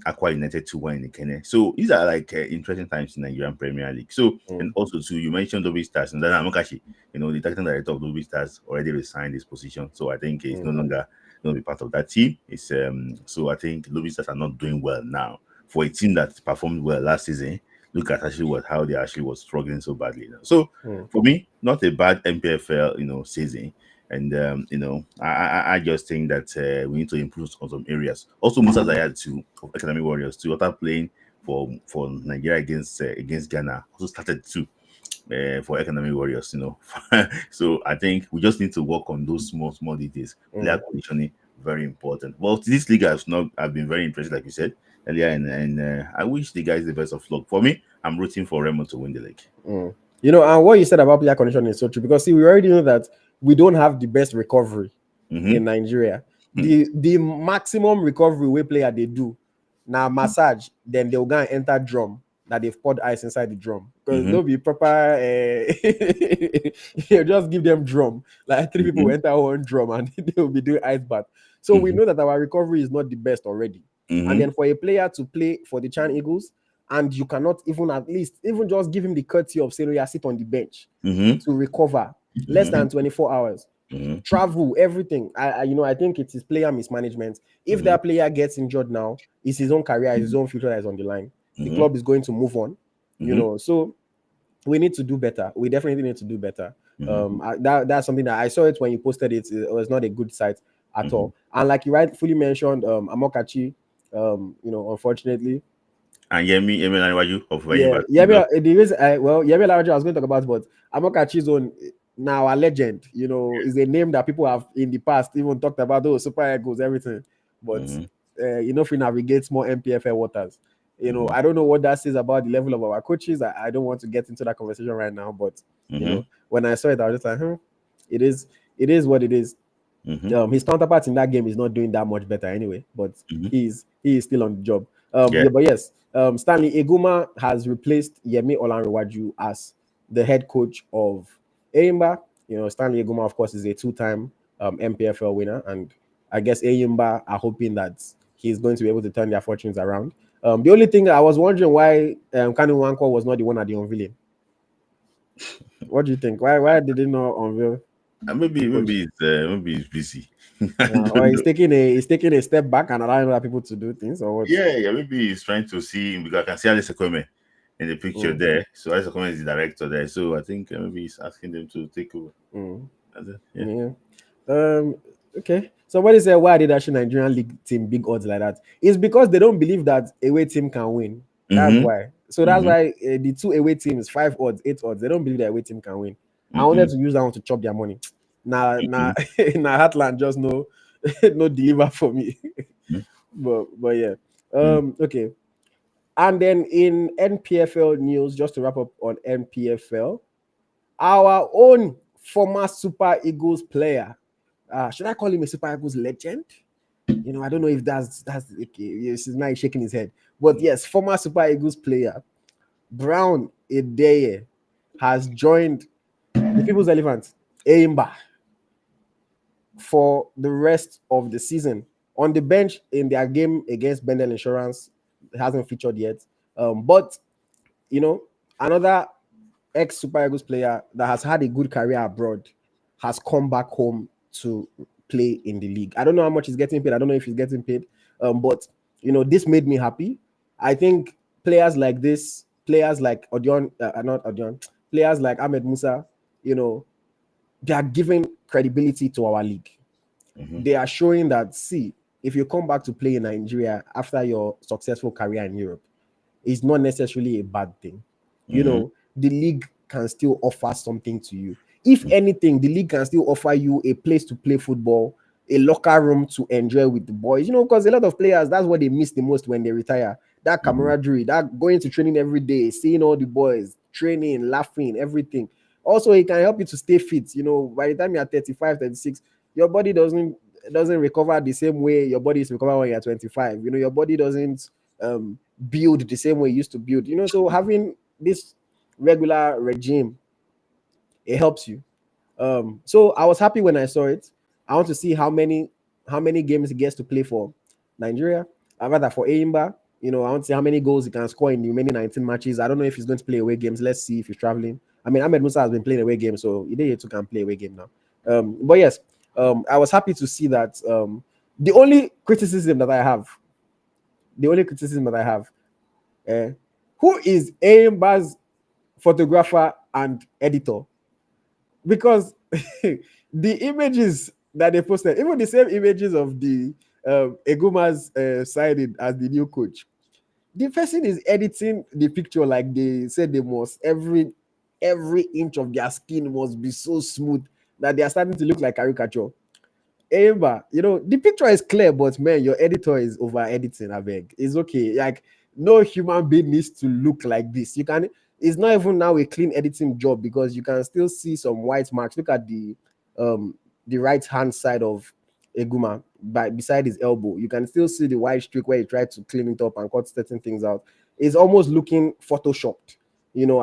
Aqua United 2-1 in the Kenya. So these are like interesting times in Nigerian Premier League. So and also too, you mentioned Lobby Stars and then Amokashi, the technical director of Lobby Stars already resigned his position. So I think he's no longer going to be part of that team. It's so I think Lobby Stars are not doing well now. For a team that performed well last season, look at how they actually was struggling so badly now. So for me, not a bad NPFL, season. And I just think that we need to improve on some areas. Also, Musa Zayad too of Academy Warriors too, after playing for Nigeria against Ghana, also started too for Academy Warriors. So I think we just need to work on those small details. Player conditioning, very important. Well, this league I've been very impressed, like you said earlier, and I wish the guys the best of luck. For me, I'm rooting for Remo to win the league. And what you said about player conditioning is so true because we already know that we don't have the best recovery in Nigeria. The maximum recovery we player they do now massage, then they'll go and enter drum that they've poured ice inside the drum because they'll be proper. You just give them drum like 3 people enter one drum and they'll be doing ice bath. So we know that our recovery is not the best already. And then for a player to play for the Chan Eagles, and you cannot even just give him the courtesy of saying, sit on the bench to recover less than 24 hours. Travel, everything. I think it is player mismanagement. If that player gets injured now, it's his own career, it's his own future that is on the line. The club is going to move on. you know. So we need to do better. We definitely need to do better. That's something that I saw it when you posted it. It was not a good site at all. And like you rightfully mentioned, Amokachi, unfortunately, And Yemi Laniwaju of yeah, Enyimba. the reason Yemi Laraja I was going to talk about, but Amokachi's own now a legend, is a name that people have in the past even talked about, those Super Eagles, everything. But if we navigate more NPFL waters, I don't know what that says about the level of our coaches. I don't want to get into that conversation right now, but when I saw it, I was just like, it is what it is. His counterpart in that game is not doing that much better anyway, but he is still on the job. But yes, Stanley Eguma has replaced Yemi Olanrewaju as the head coach of Enyimba. Stanley Eguma, of course, is a two-time NPFL winner, and I guess Enyimba are hoping that he's going to be able to turn their fortunes around. The only thing I was wondering why Kanu Nwankwo was not the one at the unveiling. What do you think? Why did he not unveil? Maybe he's busy. Or he's taking a step back and allowing other people to do things, or what? Yeah. Maybe he's trying to see, because I can see Alice Ekweme in the picture there. So Alice Ekweme is the director there. So I think maybe he's asking them to take over. Okay. Somebody said, why did actually Nigerian league team big odds like that? It's because they don't believe that away team can win. That's why. So that's why the two away teams, 5 odds, 8 odds, they don't believe that away team can win. I wanted to use that one to chop their money. Now Heartland just no deliver for me. but yeah. Okay. And then in NPFL news, just to wrap up on NPFL, our own former Super Eagles player, should I call him a Super Eagles legend? I don't know if that's okay. This is now shaking his head, but yes, former Super Eagles player Brown Ideye has joined the People's Elephant, Enyimba, for the rest of the season. On the bench in their game against Bendel Insurance, it hasn't featured yet. But another ex-Super Eagles player that has had a good career abroad has come back home to play in the league. I don't know how much he's getting paid. I don't know if he's getting paid. But this made me happy. I think players like this, players like Odion, not Odion, players like Ahmed Musa, they are giving credibility to our league. They are showing that, see, if you come back to play in Nigeria after your successful career in Europe, it's not necessarily a bad thing. The league can still offer something to you. If anything, the league can still offer you a place to play football, a locker room to enjoy with the boys. Because a lot of players, that's what they miss the most when they retire. That camaraderie, that going to training every day, seeing all the boys, training, laughing, everything. Also, it can help you to stay fit. By the time you're 35, 36, your body doesn't recover the same way your body is recovered when you're 25. Your body doesn't build the same way it used to build. So having this regular regime, it helps you. So I was happy when I saw it. I want to see how many games he gets to play for Nigeria, rather for Enyimba. I want to see how many goals he can score in the remaining 19 matches. I don't know if he's going to play away games. Let's see if he's traveling. I mean, Ahmed Musa has been playing away games, so Ideye too can play away game now. But yes, I was happy to see that. The only criticism that I have, who is Enyimba's photographer and editor? Because the images that they posted, even the same images of the Eguma's signing as the new coach, the person is editing the picture like they said they must. Every inch of their skin must be so smooth that they are starting to look like caricature. Enyimba, the picture is clear, but man, your editor is over editing. I beg, it's okay. Like, no human being needs to look like this. It's not even now a clean editing job, because you can still see some white marks. Look at the right hand side of Eguma, beside his elbow. You can still see the white streak where he tried to clean it up and cut certain things out. It's almost looking photoshopped,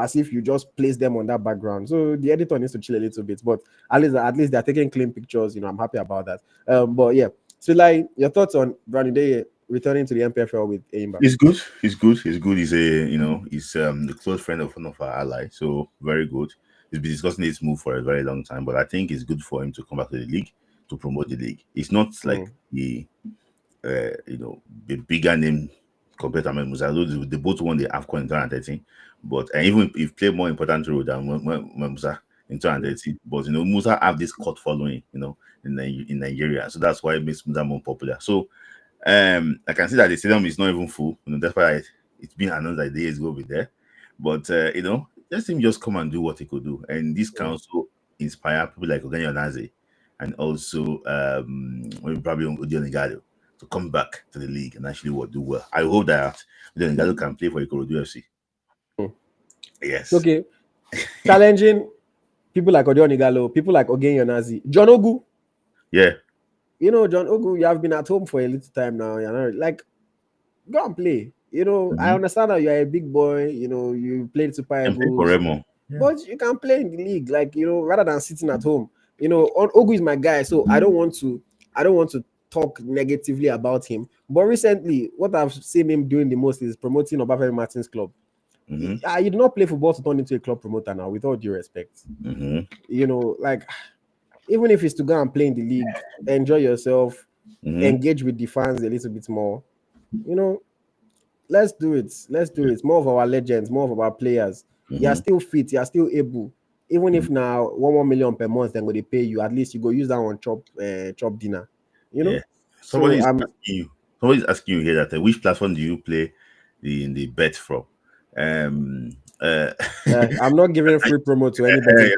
as if you just place them on that background. So the editor needs to chill a little bit, but at least they're taking clean pictures. I'm happy about that. But yeah, so like, your thoughts on Brown Ideye returning to the NPFL with Enyimba? He's good. He's good. He's he's the close friend of one of our allies. So very good. He's been discussing this move for a very long time, but I think it's good for him to come back to the league to promote the league. It's not like the bigger name compared to Ahmed Musa. They both won the AFCON in 2013, but and even if played more important role than Musa in 2013. But Musa have this cult following, in Nigeria, so that's why it makes Musa more popular. So I can see that the stadium is not even full. That's why it's been announced that Ideye is going to be there. But let him just come and do what he could do, and this can also inspire people like Ogenye Onaze and also maybe probably Odion to come back to the league and actually do well. I hope that Odion can play for Ikorodu FC. Yes. Okay. Challenging people like Odion people like Ogenye Onaze, John Ogu. Yeah. John Ogu, you have been at home for a little time now. Like, go and play. I understand that you're a big boy. You played Super Eagles, but you can play in the league, like rather than sitting at home. Ogu is my guy, so I don't want to talk negatively about him. But recently, what I've seen him doing the most is promoting Obafemi Martins Club. You do not play football to turn into a club promoter now, with all due respect. Like, even if it's to go and play in the league, enjoy yourself, engage with the fans a little bit more. Let's do it. More of our legends, more of our players. You are still fit, you are still able. Even if now 1 million per month, then they pay you, at least you go use that one chop dinner. Yeah. Somebody's asking you here that which platform do you play the bet from? I'm not giving free promo to any betting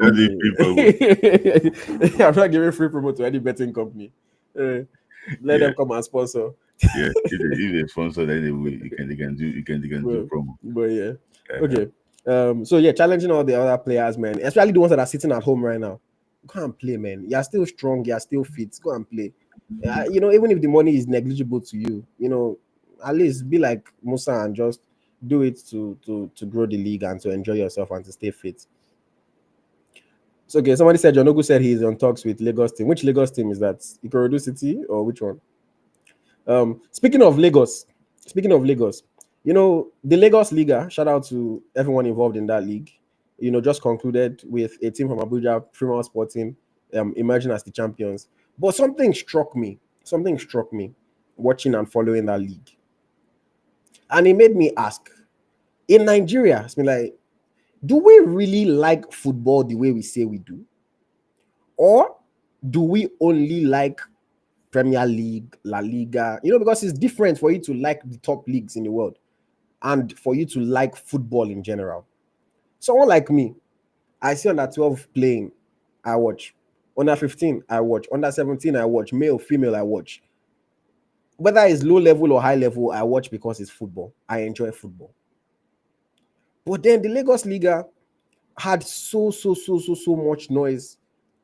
company. I'm not giving free promo to any betting company. Let them come and sponsor. Yeah, if they sponsor, then they can do promo. But yeah, okay. So yeah, challenging all the other players, man, especially the ones that are sitting at home right now. Go and play, man. You're still strong. You're still fit. Go and play. Even if the money is negligible to you, at least be like Musa and just do it to grow the league and to enjoy yourself and to stay fit. So okay, somebody said John Ogu said he's on talks with Lagos team. Which Lagos team is that? Ikorodu City or which one? Speaking of Lagos, the Lagos Liga, shout out to everyone involved in that league, just concluded with a team from Abuja, Premier Sporting, emerging as the champions. But something struck me watching and following that league. And it made me ask, in Nigeria, it's been like, do we really like football the way we say we do? Or do we only like Premier League, La Liga, because it's different for you to like the top leagues in the world and for you to like football in general. Someone like me, I see under 12 playing, I watch. Under 15, I watch. Under 17, I watch. Male, female, I watch. Whether it's low level or high level, I watch because it's football. I enjoy football. But then the Lagos Liga had so much noise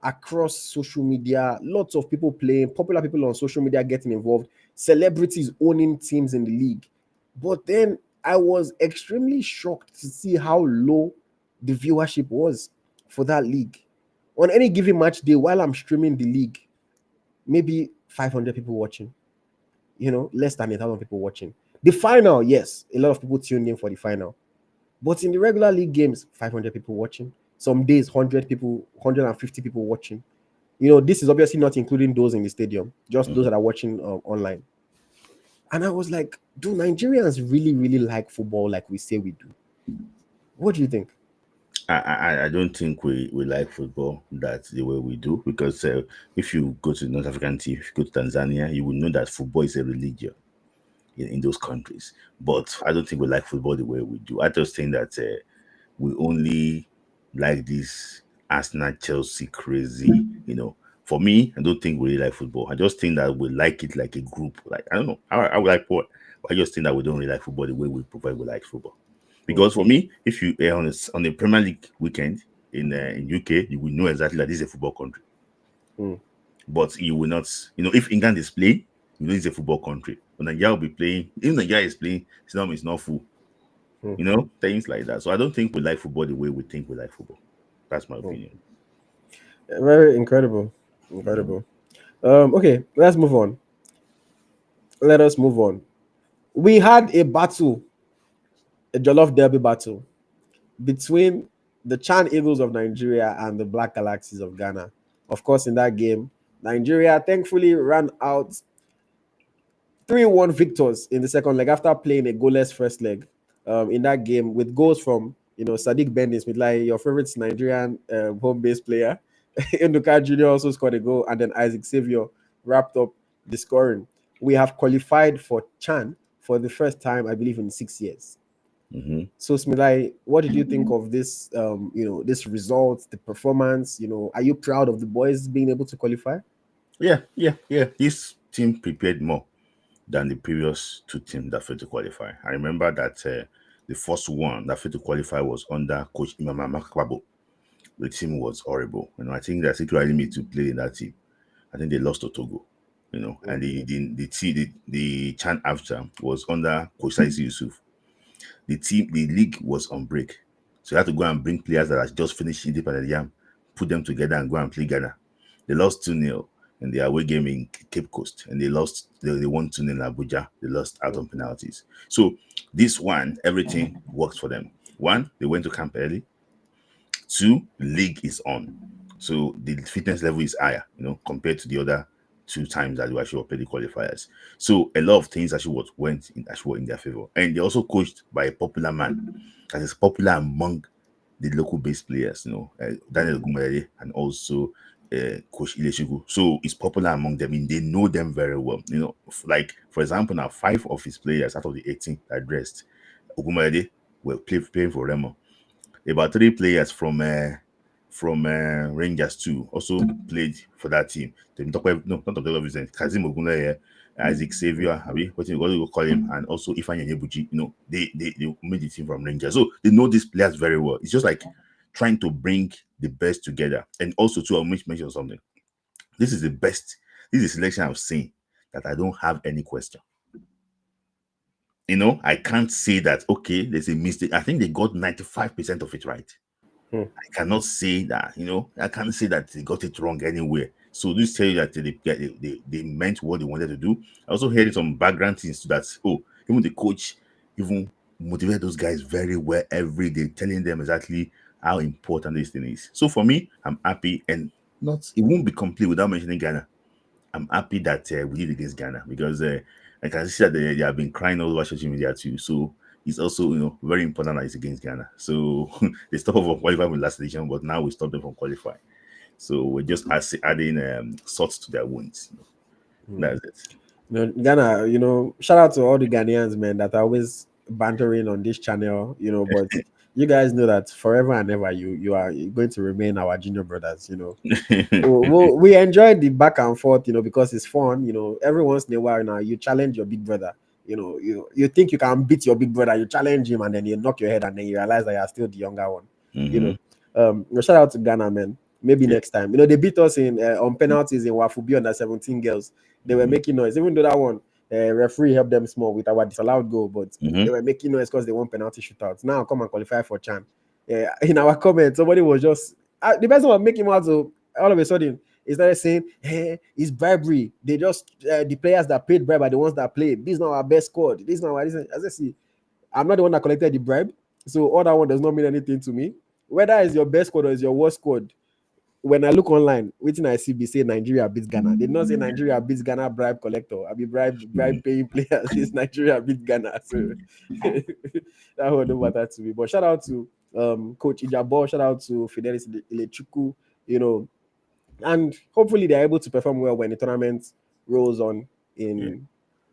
across social media, lots of people playing, popular people on social media getting involved, celebrities owning teams in the league. But then I was extremely shocked to see how low the viewership was for that league. On any given match day, while I'm streaming the league, maybe 500 people watching, less than 1,000 people watching. The final, yes, a lot of people tuned in for the final. But in the regular league games, 500 people watching. Some days, 100 people, 150 people watching. This is obviously not including those in the stadium, just those that are watching online. And I was like, do Nigerians really, really like football like we say we do? What do you think? I don't think we like football that's the way we do, because if you go to North African team, if you go to Tanzania, you will know that football is a religion in those countries. But I don't think we like football the way we do. I just think that we only like this Arsenal, Chelsea crazy. For me, I don't think we really like football. I just think that we like it like a group. Like, I don't know. I would like what. I just think that we don't really like football the way we provide we like football. Because for me, if you are on a Premier League weekend in UK, you will know exactly that this is a football country. But you will not, if England is playing, you know it's a football country. When Nigeria will be playing, if Nigeria is playing, it's not full. Things like that. So I don't think we like football the way we think we like football. That's my opinion. Very incredible. Okay, let's move on. Let us move on. We had a battle, a Jollof Derby battle between the Chan Eagles of Nigeria and the Black Galaxies of Ghana. Of course, in that game, Nigeria thankfully ran out 3-1 victors in the second leg after playing a goalless first leg in that game with goals from Sadiq Bendis, Smith Layi, your favorite Nigerian home-based player. Nduka Jr. also scored a goal, and then Isaac Xavier wrapped up the scoring. We have qualified for CHAN for the first time, I believe, in 6 years. Mm-hmm. So, Smith Layi, what did you think of this? This result, the performance. Are you proud of the boys being able to qualify? Yeah. This team prepared more than the previous two teams that failed to qualify. I remember that the first one that failed to qualify was under Coach Imama Makabo. The team was horrible. I think that secretly me to play in that team. I think they lost to Togo. And the CHAN after was under Coach Saisi Yusuf. The league was on break. So you had to go and bring players that had just finished Independent Yam, put them together and go and play Ghana. They lost 2-0 in the away game in Cape Coast, and they won 2-0 in Abuja. They lost out on penalties. So this one, everything worked for them. One, they went to camp early. Two, the league is on. So the fitness level is higher, compared to the other two times that they actually played the qualifiers. So a lot of things actually went in their favor. And they also coached by a popular man that is popular among the local based players, Daniel Gumere and also Coach Ileshigu. So it's popular among them. I mean, they know them very well. Like for example, now 5 of his players out of the 18 that dressed, Ogumere were playing for Remo. About 3 players from Rangers too also played for that team. No, not of the reason. Kazim Ogunleye, Isaac Xavier, what you call him, and also Ifeanyi Onyebuchi. They made the team from Rangers, so they know these players very well. It's just like trying to bring the best together. And also, too, I'll mention something. This is the best. This is the selection I've seen that I don't have any question. I can't say that, okay, there's a mistake. I think they got 95% of it right. I cannot say that, I can't say that they got it wrong anywhere. So this tell you that they meant what they wanted to do. I also heard some background things to that. Even the coach even motivate those guys very well every day, telling them exactly how important this thing is. So for me, I'm happy, and it won't be complete without mentioning Ghana. I'm happy that we did against Ghana, because I can see that they have been crying all over social media too. So it's also very important that it's against Ghana. So they stopped from qualifying with last edition, but now we stopped them from qualifying. So we're just adding salt to their wounds. That's it. Ghana, shout out to all the Ghanaians, man, that are always bantering on this channel, but you guys know that forever and ever you are going to remain our junior brothers. We enjoy the back and forth, because it's fun. Every once in a while now you challenge your big brother. You think you can beat your big brother, you challenge him, and then you knock your head, and then you realize that you're still the younger one. Shout out to Ghana, man. Maybe next time. They beat us in on penalties in Wafubi under 17 girls. They were making noise, even though that one referee helped them small with our disallowed goal, but they were making noise because they won penalty shootouts. Now come and qualify for CHAN. In our comments, somebody was just the person was making out. So all of a sudden, he started saying, "Hey, it's bribery. They just the players that paid bribe are the ones that played. This is not our best squad. This is not our." As I see, I'm not the one that collected the bribe, so all that one does not mean anything to me. Whether it's your best squad or it's your worst squad, when I look online, waiting I see be say Nigeria beats Ghana. They did not say Nigeria beats Ghana bribe collector. I be bribe paying players. It's Nigeria beat Ghana. So that would no matter to me. But shout out to Coach Ijabo, shout out to Fidelis Ilechukwu, and hopefully they're able to perform well when the tournament rolls on in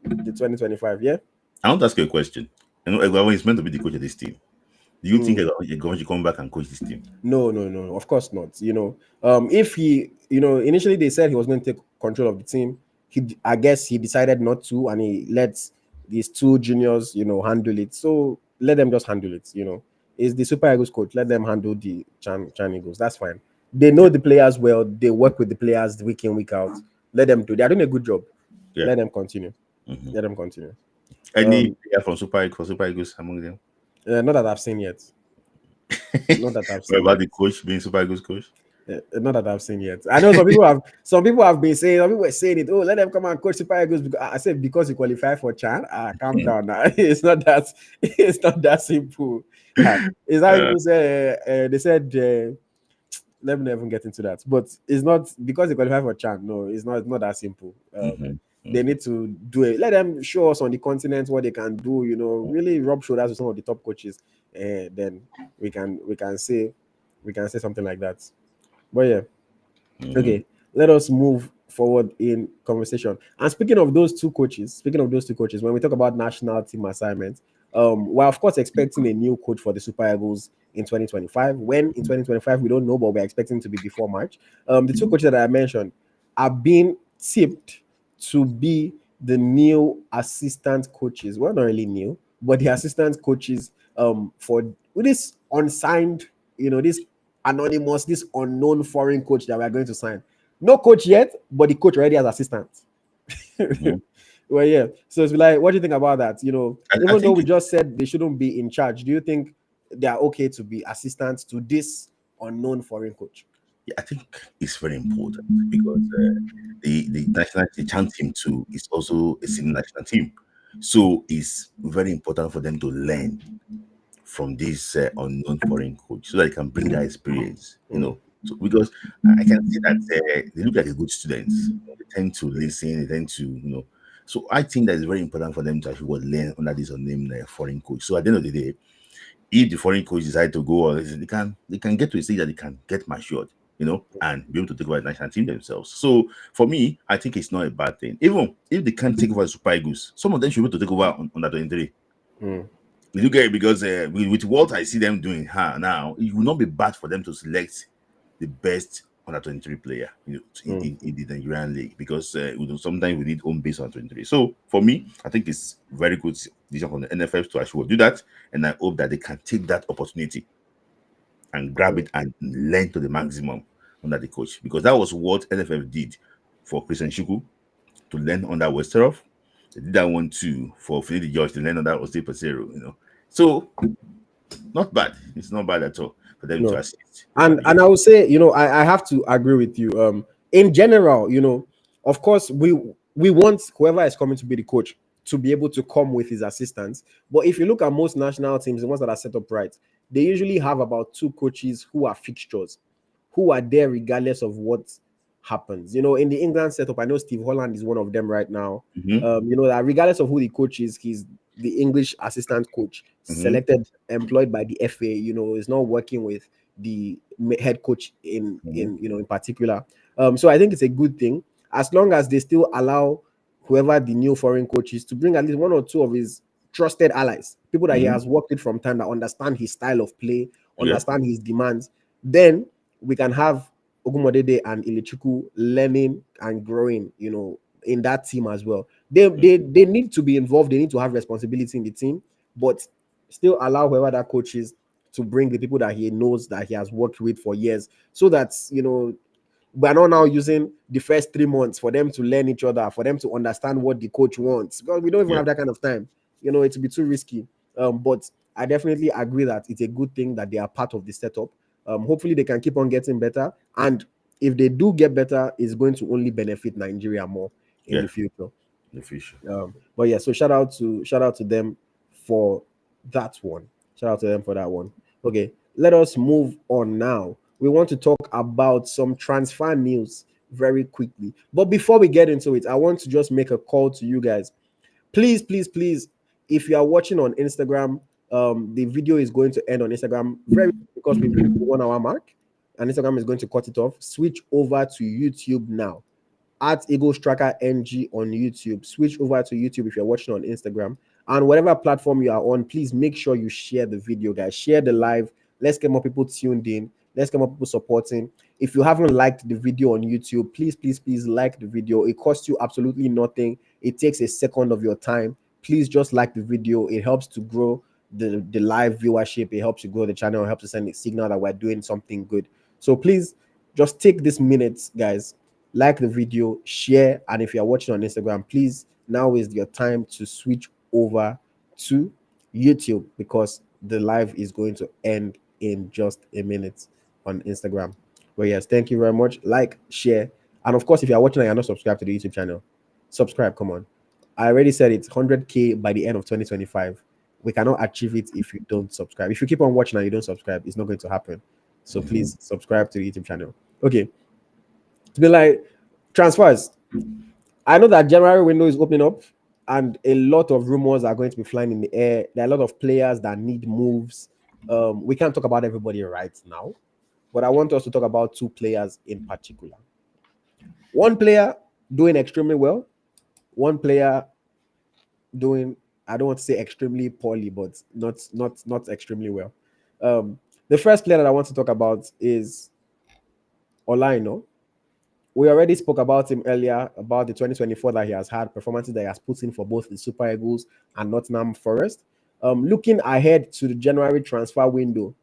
the 2025. Yeah. I want to ask you a question. Egwawa is meant to be the coach of this team. Do you think Egwawa should come back and coach this team? No, of course not. If he, initially they said he was going to take control of the team. I guess he decided not to, and he lets these 2 juniors, handle it. So let them just handle it. Is the Super Eagles coach? Let them handle the Chan Eagles. That's fine. They know the players well. They work with the players week in, week out. Let them do. They are doing a good job. Yeah. Let them continue. Let them continue. Any player from Super Eagles among them? Not that I've seen yet. Not that I've seen. What about the coach being Super Eagles coach? Not that I've seen yet. I know some people have been saying, some people were saying it. Oh, let them come and coach Super Eagles. I said because you qualify for CHAN. Calm down now. It's not that simple. It's how people say. They said. Let me not even get into that. But it's not because they qualify for CHAN. No, it's not that simple. They need to do it. Let them show us on the continent what they can do. Really rub shoulders with some of the top coaches. Then we can say something like that. But yeah, Mm-hmm. okay. Let us move forward in conversation. And speaking of those two coaches, when we talk about national team assignments, we're of course expecting a new coach for the Super Eagles in 2025. When in 2025, we don't know, but we're expecting to be before March. The two coaches that I mentioned are being tipped to be the new assistant coaches. Well, not really new, but the assistant coaches for with this unsigned, this anonymous, this unknown foreign coach that we are going to sign. No coach yet, but the coach already has assistant. Mm-hmm. Well, yeah. So it's like, what do you think about that? I Even though think we just said they shouldn't be in charge, do you think they are okay to be assistants to this unknown foreign coach? yeah, I think it's very important because the national the CHAN team too is also a senior national team, so it's very important for them to learn from this unknown foreign coach so that they can bring their experience. Mm, So because I can see that they look like a good students. They tend to listen. They tend to So I think that it's very important for them to actually learn under this unnamed foreign coach. So at the end of the day, if the foreign coach decide to go, or they can get to a stage that they can get matured, and be able to take over the national team themselves. So for me, I think it's not a bad thing. Even if they can't take over the Super Eagles, some of them should be able to take over on under 23. mm, You get it because with what I see them doing now, it will not be bad for them to select the best under 23 player, mm. in the Nigerian league because sometimes we need home base on 23. So for me, I think it's very good decision from the NFF to actually do that, and I hope that they can take that opportunity and grab it and learn to the maximum under the coach because that was what NFF did for Christian Shuku to learn under Westerhoff. They did that one too for Finidi George to learn under Oste Pesero. So not bad. It's not bad at all for them to No. assist over And the and years. I would say, I have to agree with you. In general, of course, we want whoever is coming to be the coach to be able to come with his assistants. But if you look at most national teams, the ones that are set up right, they usually have about two coaches who are fixtures, who are there regardless of what happens. In the England setup, I know Steve Holland is one of them right now. Mm-hmm, That regardless of who the coach is, he's the English assistant coach mm-hmm, selected, employed by the FA. Is not working with the head coach mm-hmm. in particular. So I think it's a good thing as long as they still allow whoever the new foreign coach is to bring at least one or two of his trusted allies, people that he Mm-hmm. has worked with from time, that understand his style of play, Yeah. understand his demands. Then we can have Ogumodede and Ilichuku learning and growing, in that team as well. They need to be involved. They need to have responsibility in the team, but still allow whoever that coach is to bring the people that he knows, that he has worked with for years, so that we're not now using the first 3 months for them to learn each other, for them to understand what the coach wants, because we don't even Yeah. have that kind of time. It'll be too risky. But I definitely agree that it's a good thing that they are part of the setup. Hopefully they can keep on getting better, and if they do get better, it's going to only benefit Nigeria more in Yeah. the future. The future. But yeah, so shout out to them for that one. Shout out to them for that one. Okay, let us move on now. We want to talk about some transfer news very quickly. But before we get into it, I want to just make a call to you guys. Please, please, please, if you are watching on Instagram, the video is going to end on Instagram very because we've hit the 1 hour mark, and Instagram is going to cut it off. Switch over to YouTube now at Eagles Tracker NG on YouTube. Switch over to YouTube if you're watching on Instagram. And whatever platform you are on, please make sure you share the video, guys. Share the live. Let's get more people tuned in. Let's get more people supporting. If you haven't liked the video on YouTube, please, please, please like the video. It costs you absolutely nothing. It takes a second of your time. Please just like the video. It helps to grow the live viewership. It helps to grow the channel. It helps to send a signal that we're doing something good. So please just take this minutes, guys, like the video, share, and if you're watching on Instagram, please, now is your time to switch over to YouTube because the live is going to end in just a minute on Instagram. But yes, thank you very much. Like, share, and of course, if you're watching and you're not subscribed to the YouTube channel, subscribe. Come on, I already said it's 100K by the end of 2025. We cannot achieve it if you don't subscribe. If you keep on watching and you don't subscribe, it's not going to happen. So Mm-hmm. please subscribe to the YouTube channel. Okay, to be like transfers. I know that January window is opening up, and a lot of rumors are going to be flying in the air. There are a lot of players that need moves. We can't talk about everybody right now, but I want us to talk about two players in particular. One player doing extremely well, one player doing, I don't want to say extremely poorly, but not extremely well. The first player that I want to talk about is Ola Aina. We already spoke about him earlier about the 2024 that he has had, performances that he has put in for both the Super Eagles and Nottingham Forest. Looking ahead to the January transfer window,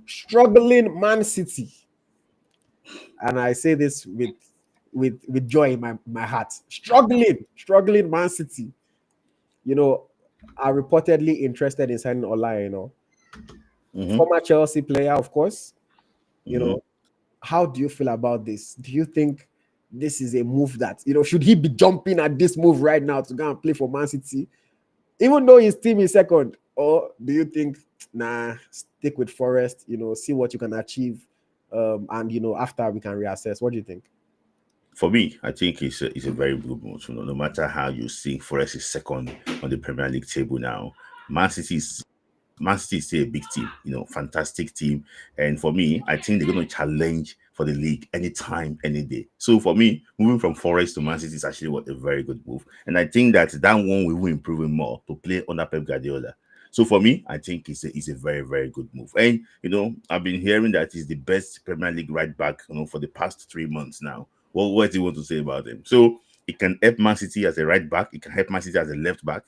struggling Man City, and I say this with joy in my heart. Struggling Man City. You know, are reportedly interested in signing Ola, Mm-hmm. former Chelsea player, of course. You Mm-hmm. know, how do you feel about this? Do you think this is a move that, should he be jumping at this move right now to go and play for Man City, even though his team is second? Or do you think, nah, stick with Forest, see what you can achieve, and after we can reassess? What do you think? For me, I think it's a very good move. No matter how you see Forest is second on the Premier League table now. Man City is Man City is still a big team, fantastic team. And for me, I think they're going to challenge for the league anytime, any day. So for me, moving from Forest to Man City is actually what a very good move. And I think that one we will improve more to play under Pep Guardiola. So for me, I think it's a very, very good move. And I've been hearing that he's the best Premier League right back, for the past 3 months now. Well, what do you want to say about him? So it can help Man City as a right back, it can help Man City as a left back.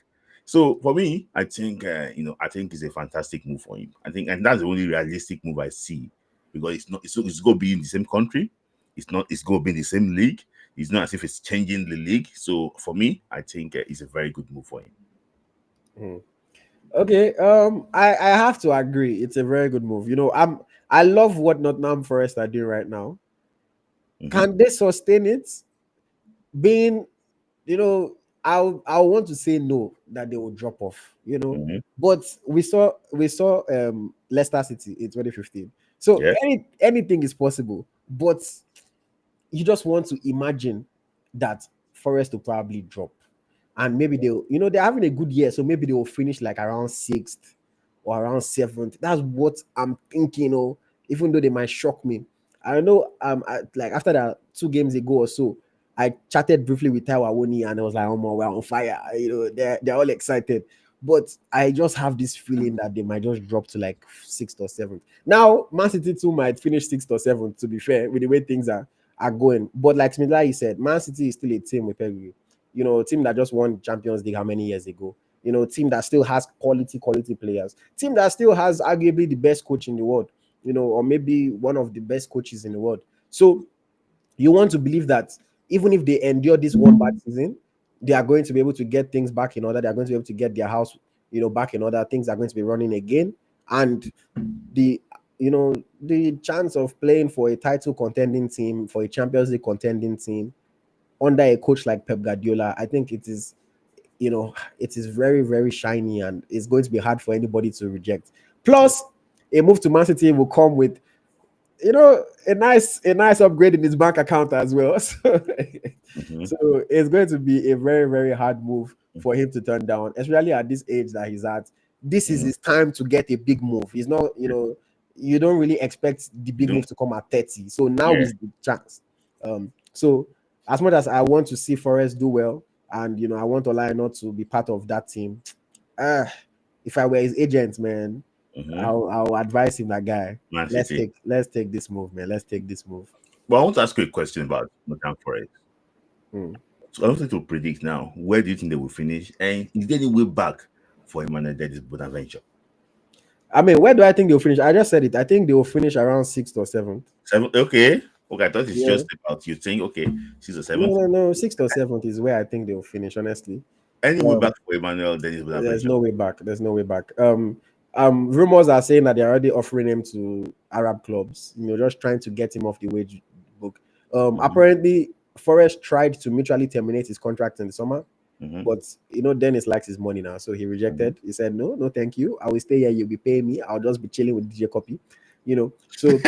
So for me, I think I think it's a fantastic move for him. I think, and that's the only realistic move I see, because it's going to be in the same country. It's going to be in the same league. It's not as if it's changing the league. So for me, I think it's a very good move for him. Hmm. Okay, I have to agree. It's a very good move. I love what Nottingham Forest are doing right now. Mm-hmm. Can they sustain it? Being, I want to say no, that they will drop off. Mm-hmm. But we saw Leicester City in 2015. So Yeah. anything is possible. But you just want to imagine that Forest will probably drop, and maybe they're having a good year, so maybe they will finish like around sixth or around seventh. That's what I'm thinking. Even though they might shock me. I know. Like after that 2 games ago or so, I chatted briefly with Taiwo Awoni, and I was like, "Oh my, we're on fire!" They're all excited. But I just have this feeling that they might just drop to like sixth or seventh. Now, Man City too might finish sixth or seventh, to be fair, with the way things are going. But like Smith Layi said, Man City is still a team with pedigree. A team that just won Champions League how many years ago? Team that still has quality players. Team that still has arguably the best coach in the world, or maybe one of the best coaches in the world. So you want to believe that even if they endure this one bad season, they are going to be able to get things back in order. They are going to be able to get their house, back in order. Things are going to be running again, and the the chance of playing for a title contending team, for a Champions League contending team under a coach like Pep Guardiola, I think it is very, very shiny, and it's going to be hard for anybody to reject. Plus, a move to Man City will come with a nice upgrade in his bank account as well. Mm-hmm. So it's going to be a very, very hard move for him to turn down, especially at this age that he's at. This is Mm-hmm. his time to get a big move. He's not, you don't really expect the You big don't. move to come at 30. So now Yeah. is the chance. So as much as I want to see Forest do well, and I want Ola Aina to be part of that team, uh, if I were his agent, man, Mm-hmm. I'll advise him, that guy. Man Let's City. take let's take this move, man. Let's take this move. But I want to ask you a question about Nottingham Forest. Hmm. So I want you to predict now. Where do you think they will finish? And is there any way back for Emmanuel Dennis Bonaventure? I mean, where do I think they'll finish? I just said it. I think they will finish around sixth or seventh. Seven. Okay. Okay. I thought it's Yeah. just about you think. Okay. She's a No, seventh. no, no. Sixth or seventh is where I think they'll finish, honestly. Any way Um, back for Emmanuel Dennis there's Bonaventure? no way back. There's no way back. Rumors are saying that they're already offering him to Arab clubs, just trying to get him off the wage book. Mm-hmm. Apparently, Forest tried to mutually terminate his contract in the summer. Mm-hmm. But Dennis likes his money now, so he Mm-hmm. rejected. He said, "No, no, thank you. I will stay here. You'll be paying me. I'll just be chilling with DJ Copy." So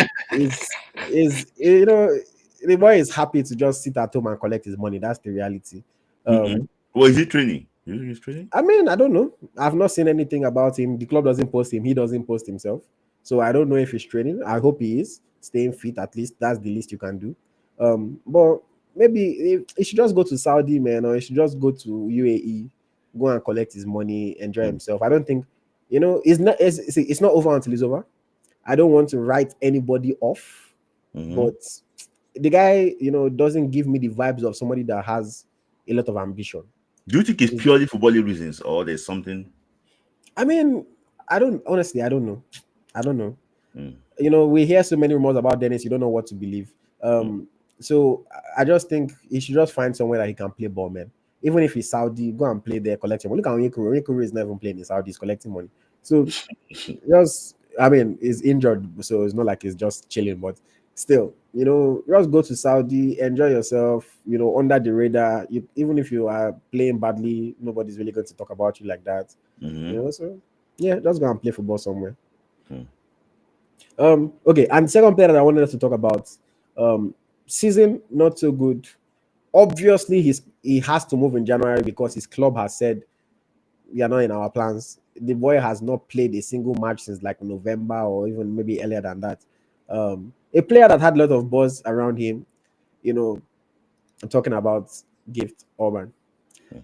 is the boy is happy to just sit at home and collect his money. That's the reality. Well, is he training? He's training? I mean, I don't know. I've not seen anything about him. The club doesn't post him. He doesn't post himself. So I don't know if he's training. I hope he is staying fit. At least that's the least you can do. But maybe he should just go to Saudi, man, or he should just go to UAE, go and collect his money, enjoy Mm. himself. I don't think, it's not over until it's over. I don't want to write anybody off, Mm-hmm. but the guy, doesn't give me the vibes of somebody that has a lot of ambition. Do you think it's purely footballing reasons or there's something? I mean, I don't know. I don't know. Mm. We hear so many rumors about Dennis, you don't know what to believe. Mm. So I just think he should just find somewhere that he can play ball, man. Even if he's Saudi, go and play there, collect money. Look at Onyekuru. Onyekuru is not even playing in Saudi, he's collecting money. So just, I mean, he's injured, so it's not like he's just chilling, but still, just go to Saudi, enjoy yourself, under the radar. Even if you are playing badly, nobody's really going to talk about you like that. Mm-hmm. So yeah, just go and play football somewhere. Mm. Okay, and second player that I wanted us to talk about, season not so good. Obviously, he has to move in January because his club has said we are not in our plans. The boy has not played a single match since like November or even maybe earlier than that. A player that had a lot of buzz around him, I'm talking about Gift Orban.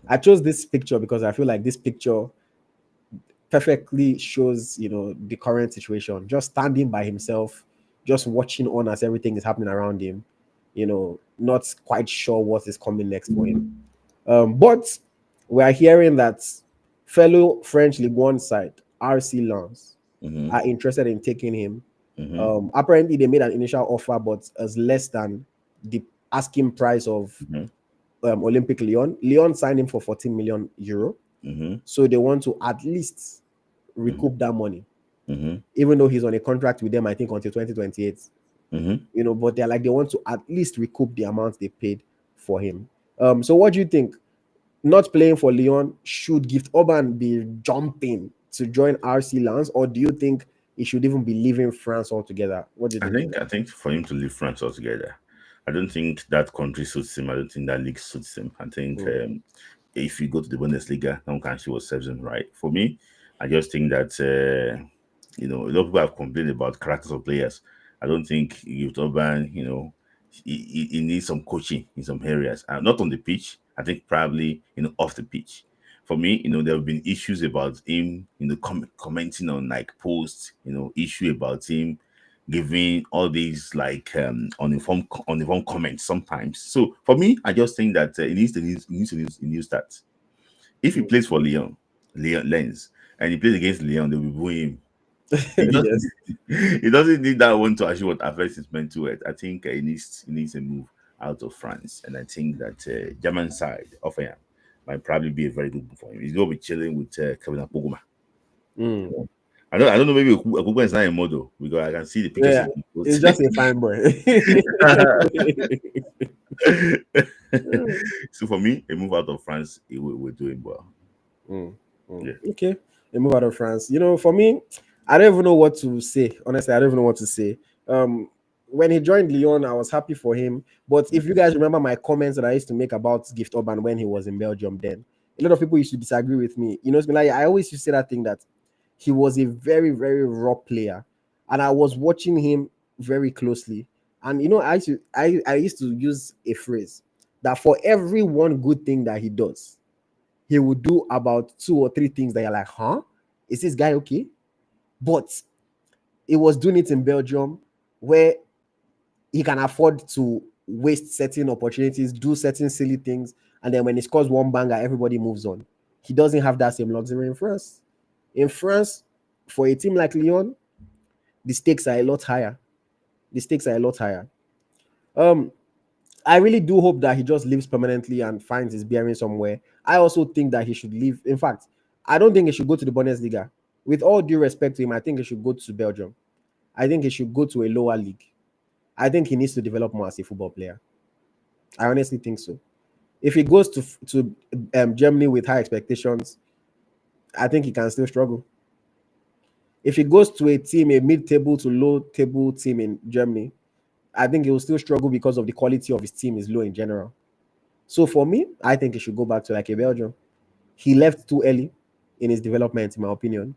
I chose this picture because I feel like this picture perfectly shows, the current situation. Just standing by himself, just watching on as everything is happening around him, not quite sure what is coming next for him. But we are hearing that fellow French Ligue 1 side, RC Lens, Mm-hmm. are interested in taking him. Mm-hmm. Apparently, they made an initial offer, but as less than the asking price of Mm-hmm. Olympic Lyon. Lyon signed him for 14 million euro. Mm-hmm. So they want to at least Mm-hmm. recoup that money, Mm-hmm. even though he's on a contract with them, I think until 2028. Mm-hmm. But they're like, they want to at least recoup the amount they paid for him. So what do you think? Not playing for Lyon, should Gift Orban be jumping to join RC Lens, or do you think he should even be leaving France altogether? What do you I think? think I think for him to leave France altogether, I don't think that country suits him. I don't think that league suits him. I think Mm. if you go to the Bundesliga, no one can see what serves him right. For me, I just think that a lot of people have complained about characters of players. I don't think Youth Urban, he needs some coaching in some areas. Not on the pitch. I think probably off the pitch. For me, there have been issues about him, commenting on like posts, issue about him giving all these like uninformed comments sometimes. So for me, I just think that he needs that. If he Mm. plays for Leon Lens, and he plays against Leon, they will boo him. He just Yes. he doesn't need that one to achieve what affects his mental health. I think he needs a move out of France, and I think that German side of him might probably be a very good move for him. He's gonna be chilling with Kevin Apoguma. Mm. I don't know. Maybe Akugba is not a model because I can see the pictures Yeah, he's been it's posting. just a fine boy. So for me, a move out of France, we're doing well. Mm, Yeah. okay, they move out of France. For me, I don't even know what to say. Honestly, I don't even know what to say. When he joined Lyon, I was happy for him. But if you guys remember my comments that I used to make about Gift Orban when he was in Belgium, then a lot of people used to disagree with me. It's been like I always used to say that thing that he was a very, very raw player, and I was watching him very closely. And I used to use a phrase that for every one good thing that he does, he would do about two or three things that you're like, huh? Is this guy okay? But he was doing it in Belgium where he can afford to waste certain opportunities, do certain silly things, and then when he scores one banger, everybody moves on. He doesn't have that same luxury in France. In France, for a team like Lyon, the stakes are a lot higher. The stakes are a lot higher. Um, I really do hope that he just lives permanently and finds his bearing somewhere. I also think that he should leave. In fact, I don't think he should go to the Bundesliga. With all due respect to him, I think he should go to Belgium. I think he should go to a lower league. I think he needs to develop more as a football player. I honestly think so. If he goes to Germany with high expectations, I think he can still struggle. If he goes to a mid-table to low-table team in Germany, I think he will still struggle because of the quality of his team is low in general. So for me, I think he should go back to like a Belgium. He left too early in his development, in my opinion.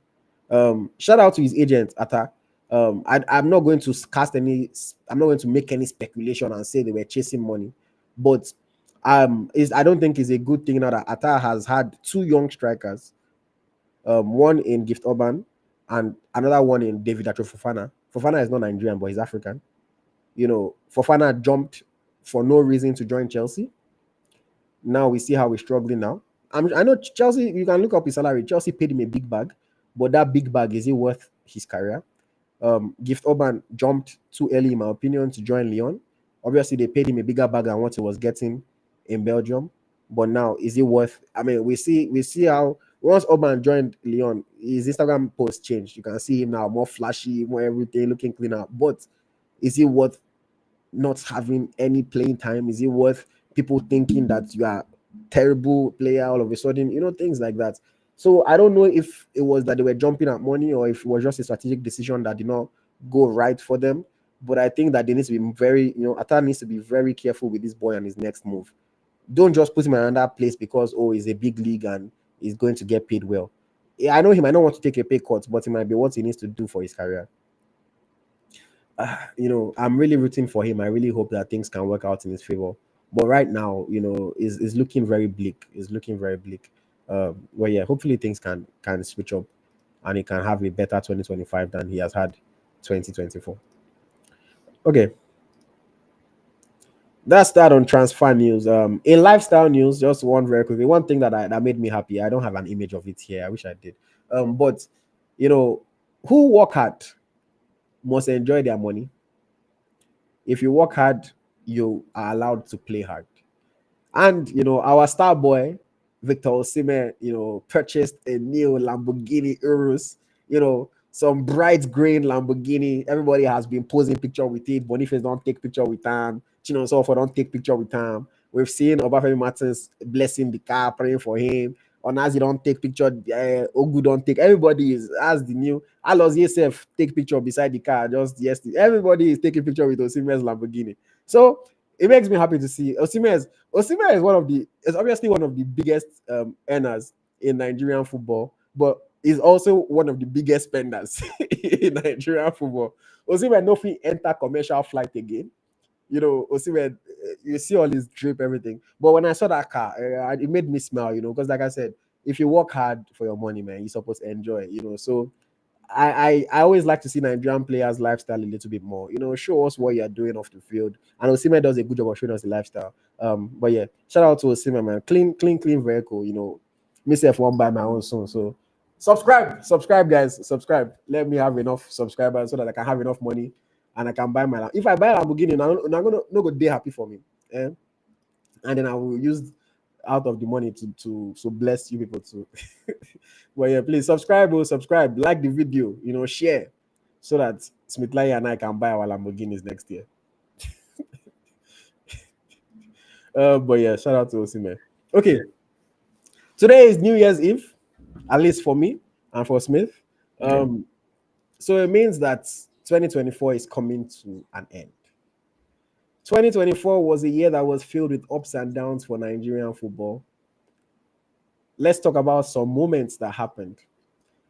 Shout out to his agent, Atta. I'm not going to cast any, I'm not going to make any speculation and say they were chasing money, but I don't think it's a good thing now that Atta has had two young strikers, one in Gift Orban and another one in David Atro Fofana. Fofana is not Nigerian, but he's African. Fofana jumped for no reason to join Chelsea. Now we see how we're struggling now. I know Chelsea, you can look up his salary. Chelsea paid him a big bag, but that big bag, is it worth his career? Gift Orban jumped too early, in my opinion, to join Lyon. Obviously, they paid him a bigger bag than what he was getting in Belgium. But now, is it worth? I mean, we see how once Orban joined Lyon, his Instagram post changed. You can see him now more flashy, more everything, looking cleaner. But is it worth not having any playing time? Is it worth people thinking that you are terrible player all of a sudden? Things like that. So I don't know if it was that they were jumping at money or if it was just a strategic decision that did not go right for them. But I think that they need to be very, Atta needs to be very careful with this boy and his next move. Don't just put him in another place because it's a big league and he's going to get paid well. Yeah, I know he might not want to take a pay cut, but it might be what he needs to do for his career. I'm really rooting for him. I really hope that things can work out in his favor. But right now, is looking very bleak. It's looking very bleak. Well, yeah, hopefully things can switch up, and he can have a better 2025 than he has had 2024. Okay, that's that on transfer news. In lifestyle news, just one very quickly. One thing that made me happy. I don't have an image of it here. I wish I did. But who work hard must enjoy their money. If you work hard, you are allowed to play hard. And our star boy, Victor Osimhen, purchased a new Lamborghini Urus, some bright green Lamborghini. Everybody has been posing picture with it. Boniface don't take picture with him. So for don't take picture with him. We've seen Obafemi Martins blessing the car, praying for him. Onazi don't take picture. Ogu don't take. Everybody is as the new. Alos yourself take picture beside the car just yesterday. Everybody is taking picture with Osimhen's Lamborghini. So it makes me happy to see Osimhen is obviously one of the biggest earners in Nigerian football, but is also one of the biggest spenders in Nigerian football. Osimhen no fit enter commercial flight again. Osimhen, you see all his drip, everything. But when I saw that car, it made me smile, because like I said, if you work hard for your money, man, you're supposed to enjoy it, So I always like to see Nigerian players' lifestyle a little bit more. Show us what you're doing off the field. And Osimhen does a good job of showing us the lifestyle. But yeah, shout out to Osimhen, man. Clean vehicle. Myself won't buy my own soon. So subscribe, guys. Subscribe. Let me have enough subscribers so that I can have enough money and I can buy my. If I buy a Lamborghini, I'm gonna no go day happy for me. Eh? And then I will use out of the money to bless you people too. But yeah, please subscribe, like the video, share so that Smith Layi and I can buy our Lamborghinis next year. But yeah, shout out to Osimhen. Okay, today is New Year's Eve, at least for me and for Smith. So it means that 2024 is coming to an end. 2024 was a year that was filled with ups and downs for Nigerian football. Let's talk about some moments that happened,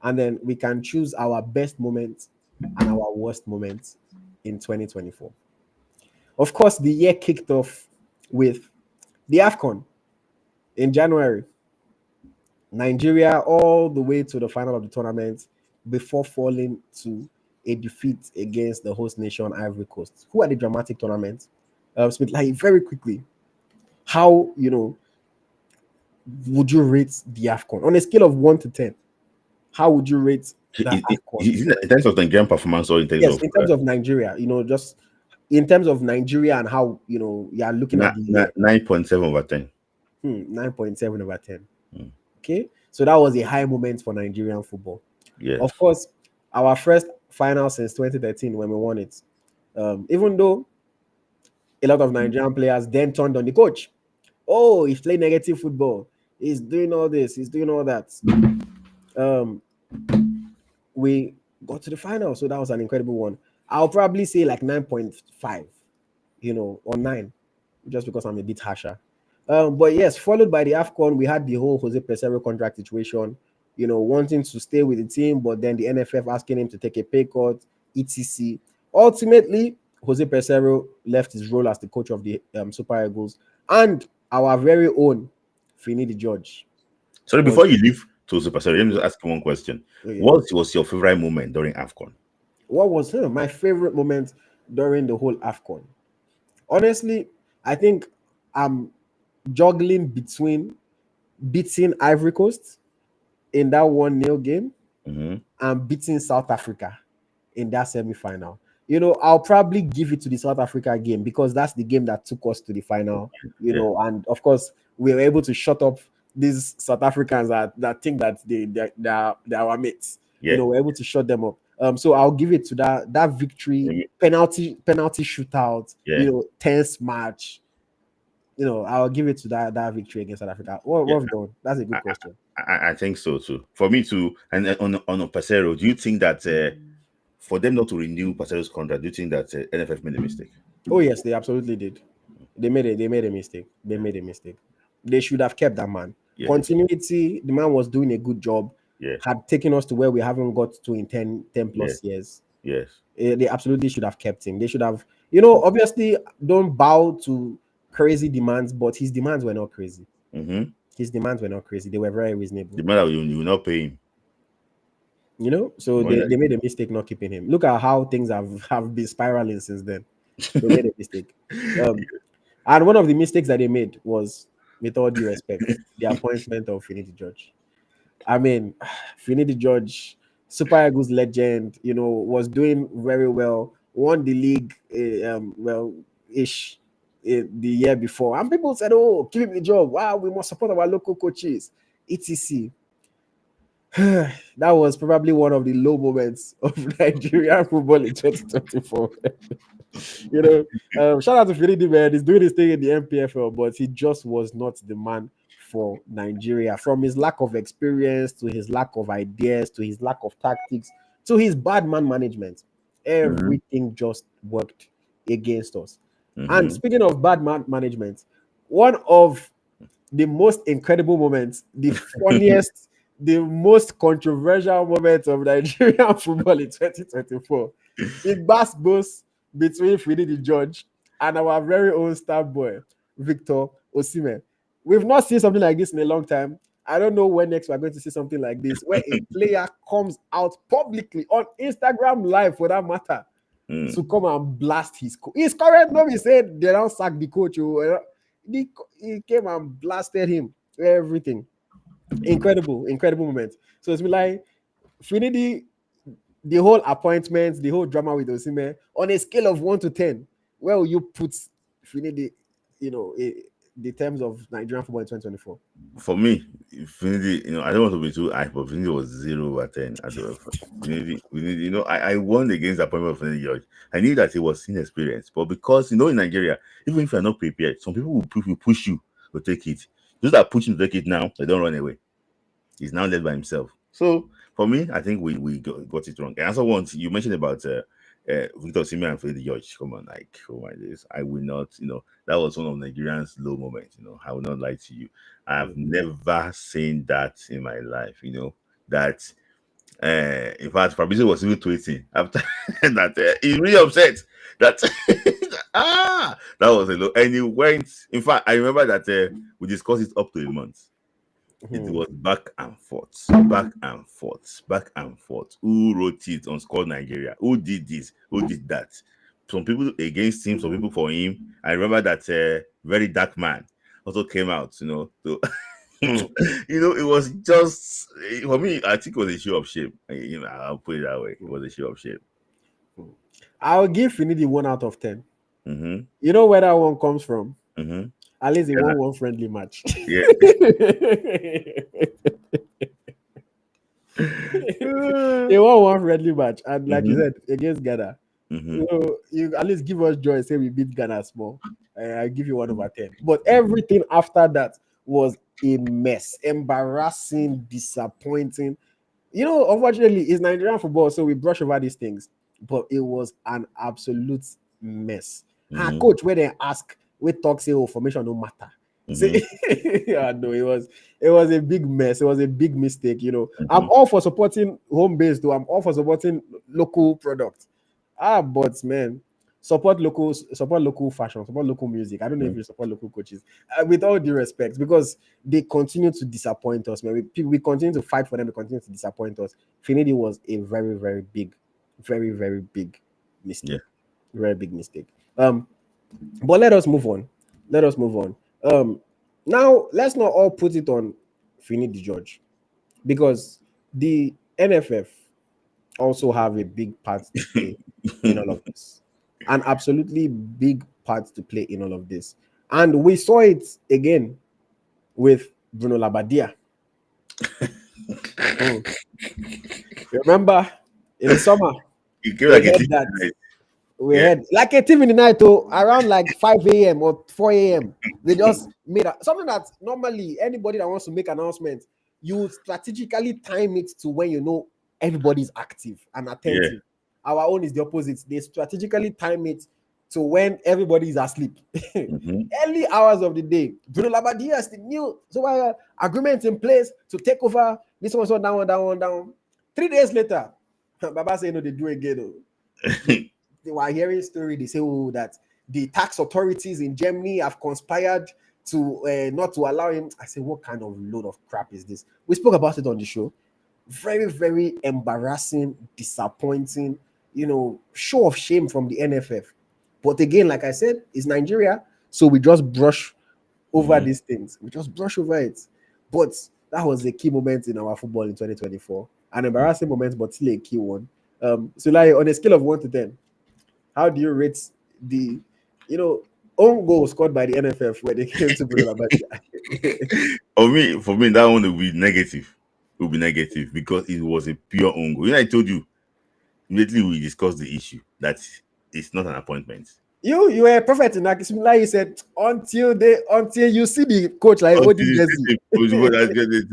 and then we can choose our best moments and our worst moments in 2024. Of course, the year kicked off with the AFCON in January. Nigeria all the way to the final of the tournament before falling to a defeat against the host nation, Ivory Coast. Who are the dramatic tournament? Smith, like very quickly, how would you rate the AFCON on a scale of 1 to 10? How would you rate that AFCON? In terms of Nigerian performance or in terms Yes, of in terms of Nigeria, just in terms of Nigeria and how you are looking at the year. 9.7 over 10. 9.7 over 10. Okay, so that was a high moment for Nigerian football. Yes. Of course, our first final since 2013 when we won it. Even though a lot of Nigerian players then turned on the coach. Oh, he's playing negative football. He's doing all this. He's doing all that. We got to the final, so that was an incredible one. I'll probably say like 9.5, or 9, just because I'm a bit harsher. But yes, followed by the AFCON, we had the whole Jose Peseiro contract situation, wanting to stay with the team, but then the NFF asking him to take a pay cut, etc. Ultimately, Jose Peseiro left his role as the coach of the Super Eagles, and our very own Finidi George Sorry, was. before you leave to Super, sorry, let me just ask you one question. Okay. What was your favorite moment during AFCON? What was my favorite moment during the whole AFCON? Honestly, I think I'm juggling between beating Ivory Coast in that 1-0 game Mm-hmm. and beating South Africa in that semi-final. I'll probably give it to the South Africa game because that's the game that took us to the final, Yeah, and of course we were able to shut up these South Africans that think that they're our mates. yeah. We're able to shut them up. So I'll give it to that victory, Maybe- penalty shootout, Yeah, tense match. I'll give it to that victory against South Africa. What yeah. have you done? That's a good question. I think so too. For me too, and on Pasero, do you think that for them not to renew Pasero's contract, do you think that NFF made a mistake? Oh yes, they absolutely did. They made a mistake. They made a mistake. They should have kept that man. Yeah, Continuity, the man was doing a good job, yeah, had taken us to where we haven't got to in 10 yeah, plus years. yes. They absolutely should have kept him. They should have, obviously don't bow to crazy demands, but his demands were not crazy. Mm-hmm. His demands were not crazy. They were very reasonable. The matter you will not pay him. So When they made a mistake not keeping him. Look at how things have been spiraling since then. They made a mistake. Um, And one of the mistakes that they made was, with all due respect, the appointment of Finidi George. I mean, Finidi George, Super Eagles legend, was doing very well, won the league, ish, the year before. And people said, oh, give him the job. Wow, we must support our local coaches, etc. That was probably one of the low moments of Nigerian football in 2024. Shout out to Finidi, man. He's doing his thing in the NPFL, but he just was not the man for Nigeria. From his lack of experience to his lack of ideas to his lack of tactics to his bad man management, Mm-hmm. everything just worked against us. And Mm-hmm. speaking of bad man management, one of the most incredible moments, the funniest, the most controversial moments of Nigerian football in 2024. It burst both between Finidi George and our very own star boy, Victor Osimhen. We've not seen something like this in a long time. I don't know when next we're going to see something like this, where a player comes out publicly on Instagram Live, for that matter, Mm. to come and blast his coach. His current nobody said they don't sack the coach. He came and blasted him. Everything. Incredible moment. So it's been like Finidi, the whole appointment, the whole drama with Osimhen, on a scale of 1 to 10, where will you put Finidi, the terms of Nigerian football in 2024? For me, Infinity, I don't want to be too high, but Infinity was 0/10. I don't know. Infinity, I won against the appointment of Infinity George. I knew that he was inexperienced, but because in Nigeria, even if you're not prepared, some people will push you to take it. Those that push him to take it now, they don't run away. He's now led by himself. So for me, I think we got it wrong. And also, once you mentioned about Victor Osimhen and Freddy George, come on, like, oh my days, I will not, that was one of Nigerians' low moments. I will not lie to you. I've never seen that in my life. That in fact, Fabrizio was even tweeting after that he's really upset that that was a low, and he went. In fact, I remember that we discussed it up to a month. It Hmm. was back and forth, back and forth, back and forth. Who wrote it on Score Nigeria? Who did this? Who did that? Some people against him, some people for him. I remember that very dark man also came out, to it was just for me. I think it was a show of shame. I'll put it that way. It was a show of shame. I'll give Finidi 1 out of 10. Mm-hmm. You know where that one comes from? Mm-hmm. At least he Yeah, won one friendly match. yeah. He won one friendly match, and like you Mm-hmm. said, against Ghana. Mm-hmm. You at least give us joy. Say we beat Ghana small. I give you 1/10. But everything after that was a mess, embarrassing, disappointing. Unfortunately, it's Nigerian football, so we brush over these things. But it was an absolute mess. And Mm-hmm. coach, where they ask, we talk say, oh, formation no matter. See, Mm-hmm. yeah, no, it was a big mess. It was a big mistake. I'm Mm-hmm. all for supporting home based, though. I'm all for supporting local products. But man, support local fashion, support local music. I don't know if you support local coaches. With all due respect, because they continue to disappoint us, man. We continue to fight for them. They continue to disappoint us. Finidi was a very, very big, very, very big Yeah. mistake. Very big mistake. But let us move on. Let us move on. Now let's not all put it on Finidi George, because the NFF also have a big part to play in all of this, an absolutely big part to play in all of this. And we saw it again with Bruno Labbadia. Mm. Remember, in the summer, It came we like a heard thief that in the night. we Yeah. had like a team in the night, around like 5 a.m. or 4 a.m. They just made something that normally anybody that wants to make announcements, you strategically time it to when you know everybody's active and Yeah. attentive. Our own is the opposite. They strategically time it to when everybody is asleep. Mm-hmm. Early hours of the day. Bruno Labbadia is the new agreement in place to take over. This one, so down. 3 days later, Baba say no, they do again. They were hearing story. They say, oh, that the tax authorities in Germany have conspired to not to allow him. I say, what kind of load of crap is this? We spoke about it on the show. Very, very embarrassing, disappointing, show of shame from the NFF. But again, like I said, it's Nigeria, so we just brush over Mm-hmm. these things. We just brush over it. But that was a key moment in our football in 2024. An embarrassing moment, but still a key one. So like on a scale of 1 to 10, how do you rate the, you know, own goal scored by the NFF when they came to Bruno Labbadia? For me, that one will be negative. Will be negative because it was a pure own goal. I told you immediately we discussed the issue that it's not an appointment. You were a prophet in that. Like you said, until you see the coach like Until holding you jersey, say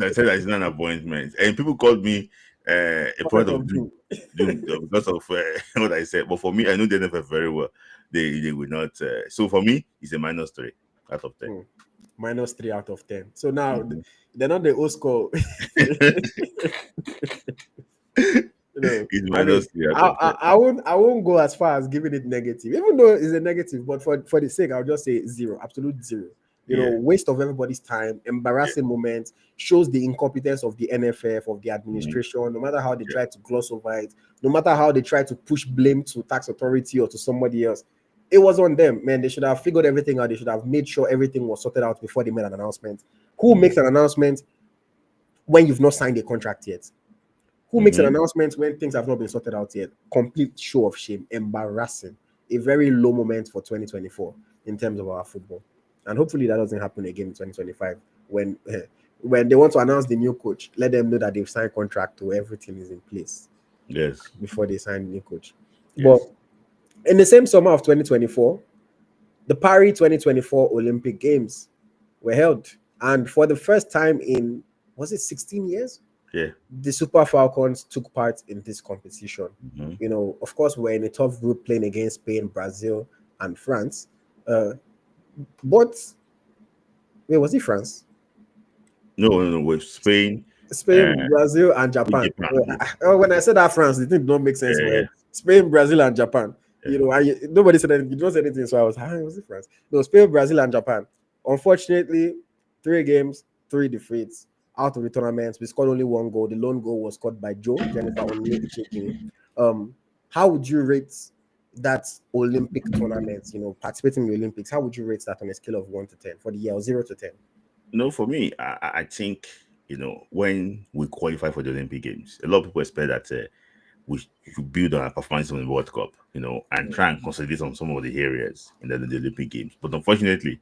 I said that it's not an appointment, and people called me a prophet prophet of of doom, doom. because of what I said. But for me, I know the NFL very well. They will not. So for me, it's a -3 out of 10. Hmm. -3 out of 10. So now Mhm. they're not the old score. It's I mean, -3 out I, of I 10. I won't go as far as giving it negative, even though it's a negative. But for the sake, I'll just say zero, absolute zero. Yeah, Waste of everybody's time, yeah, embarrassing moments, shows the incompetence of the NFF, of the mhm, administration. No matter how they yeah, try to gloss over it, no matter how they try to push blame to tax authority or to somebody else, it was on them, man. They should have figured everything out. They should have made sure everything was sorted out before they made an announcement. Who mhm, makes an announcement when you've not signed a contract yet? Who makes an mhm. announcement when things have not been sorted out yet? Complete show of shame, embarrassing. A very low moment for 2024 in terms of our football. And hopefully that doesn't happen again in 2025 when when they want to announce the new coach. Let them know that they've signed contract to everything is in place Yes, before they sign the new coach. But yes, in the same summer of 2024, the Paris 2024 Olympic Games were held, and for the first time in, was it 16 years? yeah. The Super Falcons took part in this competition. Mhm. Of course, we're in a tough group playing against Spain, Brazil, and France. But wait, was it France? No, no, no. With Spain, uh, Spain, Brazil, and with Japan. Japan. Oh, Yes. when I said that France, the thing don't make sense in my Yeah, head. Spain, Brazil, and Japan. yeah, Nobody said anything. You don't say anything, so I was, was it France? No, Spain, Brazil, and Japan. Unfortunately, 3 games, 3 defeats out of the tournament. We scored only 1 goal. The lone goal was scored by Joe Jennifer Onyekini. Um, how would you rate that Olympic tournament? Participating in the Olympics. How would you rate that on a scale of 1 to 10 for the year, or 0 to 10? No, for me, I think when we qualify for the Olympic Games, a lot of people expect that we should build on our performance in the World Cup, and try and consolidate on some of the areas in the Olympic Games. But unfortunately,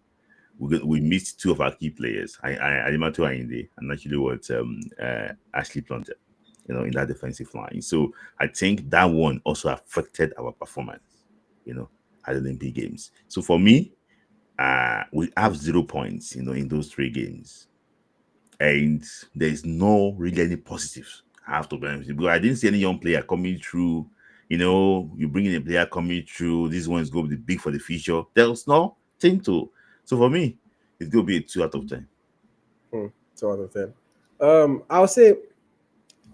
we missed two of our key players, Adimatu Ayinde, and actually what Ashley Plunter, in that defensive line. So I think that one also affected our performance, at the Olympic Games. So for me, we have 0 points, in those 3 games, and there's no really any positives. I have to be honest, because I didn't see any young player coming through. You bring in a player coming through. This one is going to be big for the future. There was nothing to. So for me, It's gonna be a 2 out of 10. 2 out of 10. I'll say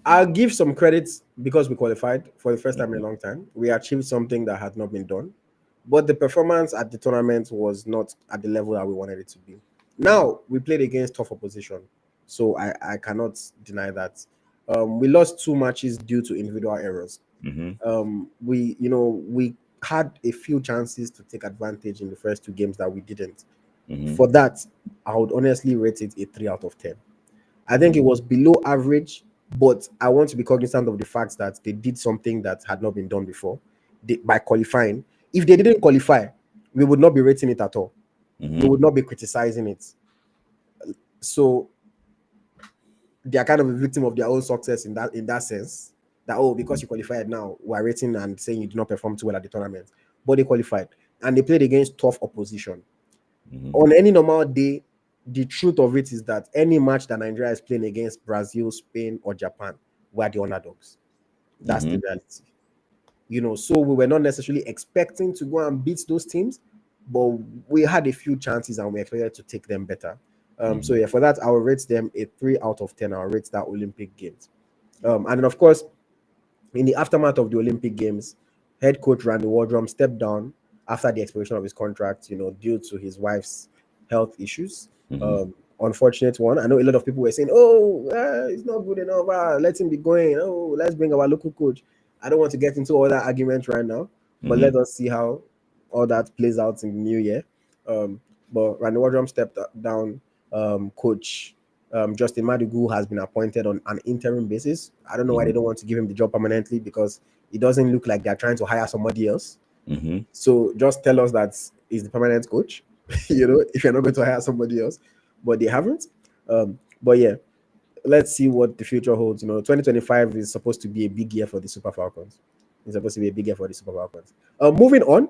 I'll give some credit because we qualified for the first time in a long time. We achieved something that had not been done, but the performance at the tournament was not at the level that we wanted it to be. Now we played against tough opposition, so I cannot deny that. We lost 2 matches due to individual errors. We had a few chances to take advantage in the first 2 games that we didn't. For that, I would honestly rate it a 3 out of 10. I think it was below average, but I want to be cognizant of the fact that they did something that had not been done before by qualifying. If they didn't qualify, we would not be rating it at all. We would not be criticizing it. So they are kind of a victim of their own success in that sense. That because you qualified now, we're rating and saying you did not perform too well at the tournament. But they qualified and they played against tough opposition. On any normal day, the truth of it is that any match that Nigeria is playing against Brazil, Spain, or Japan, we're the underdogs. That's the reality. So we were not necessarily expecting to go and beat those teams, but we had a few chances and we expected to take them better. So yeah, for that, I will rate them a 3 out of 10. I'll rate that Olympic Games. And then of course, in the aftermath of the Olympic Games, head coach Randy Wardrum stepped down after the expiration of his contract, due to his wife's health issues. Unfortunate one. I know a lot of people were saying, it's not good enough. Let him be going. Let's bring our local coach. I don't want to get into all that argument right now, but let us see how all that plays out in the new year. But Randy Wardrum stepped down. Coach Justin Madugu has been appointed on an interim basis. I don't know why they don't want to give him the job permanently, because it doesn't look like they're trying to hire somebody else. So just tell us that he's the permanent coach, if you're not going to hire somebody else. But they haven't. But yeah, let's see what the future holds. 2025 is supposed to be a big year for the Super Falcons. Moving on,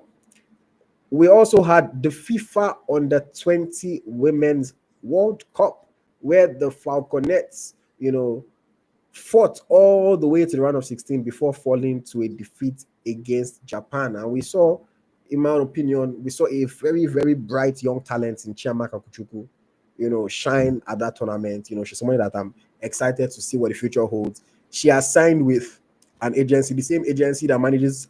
we also had the FIFA Under-20 Women's World Cup, where the Falconets, fought all the way to the round of 16 before falling to a defeat against Japan. And we saw, in my opinion, a very, very bright young talent in Chiamaka Kuchukwu, shine at that tournament. She's somebody that I'm excited to see what the future holds. She has signed with an agency, the same agency that manages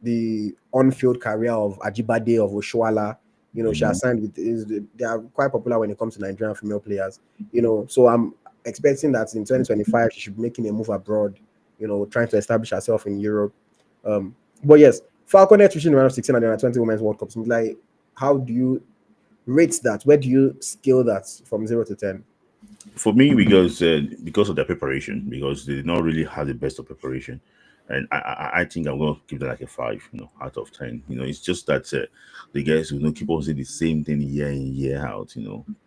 the on-field career of Ajibade, of Oshuala. She has signed with, they are quite popular when it comes to Nigerian female players. So I'm expecting that in 2025 she should be making a move abroad, trying to establish herself in Europe. But yes, Falconets reaching the round of 16 at the Under-20 Women's World Cup. Like, how do you rate that? Where do you scale that from 0 to 10? For me, because of their preparation, because they did not really have the best of preparation, and I think I'm going to give them like a 5, out of 10. It's just that the guys keep on saying the same thing year in year out,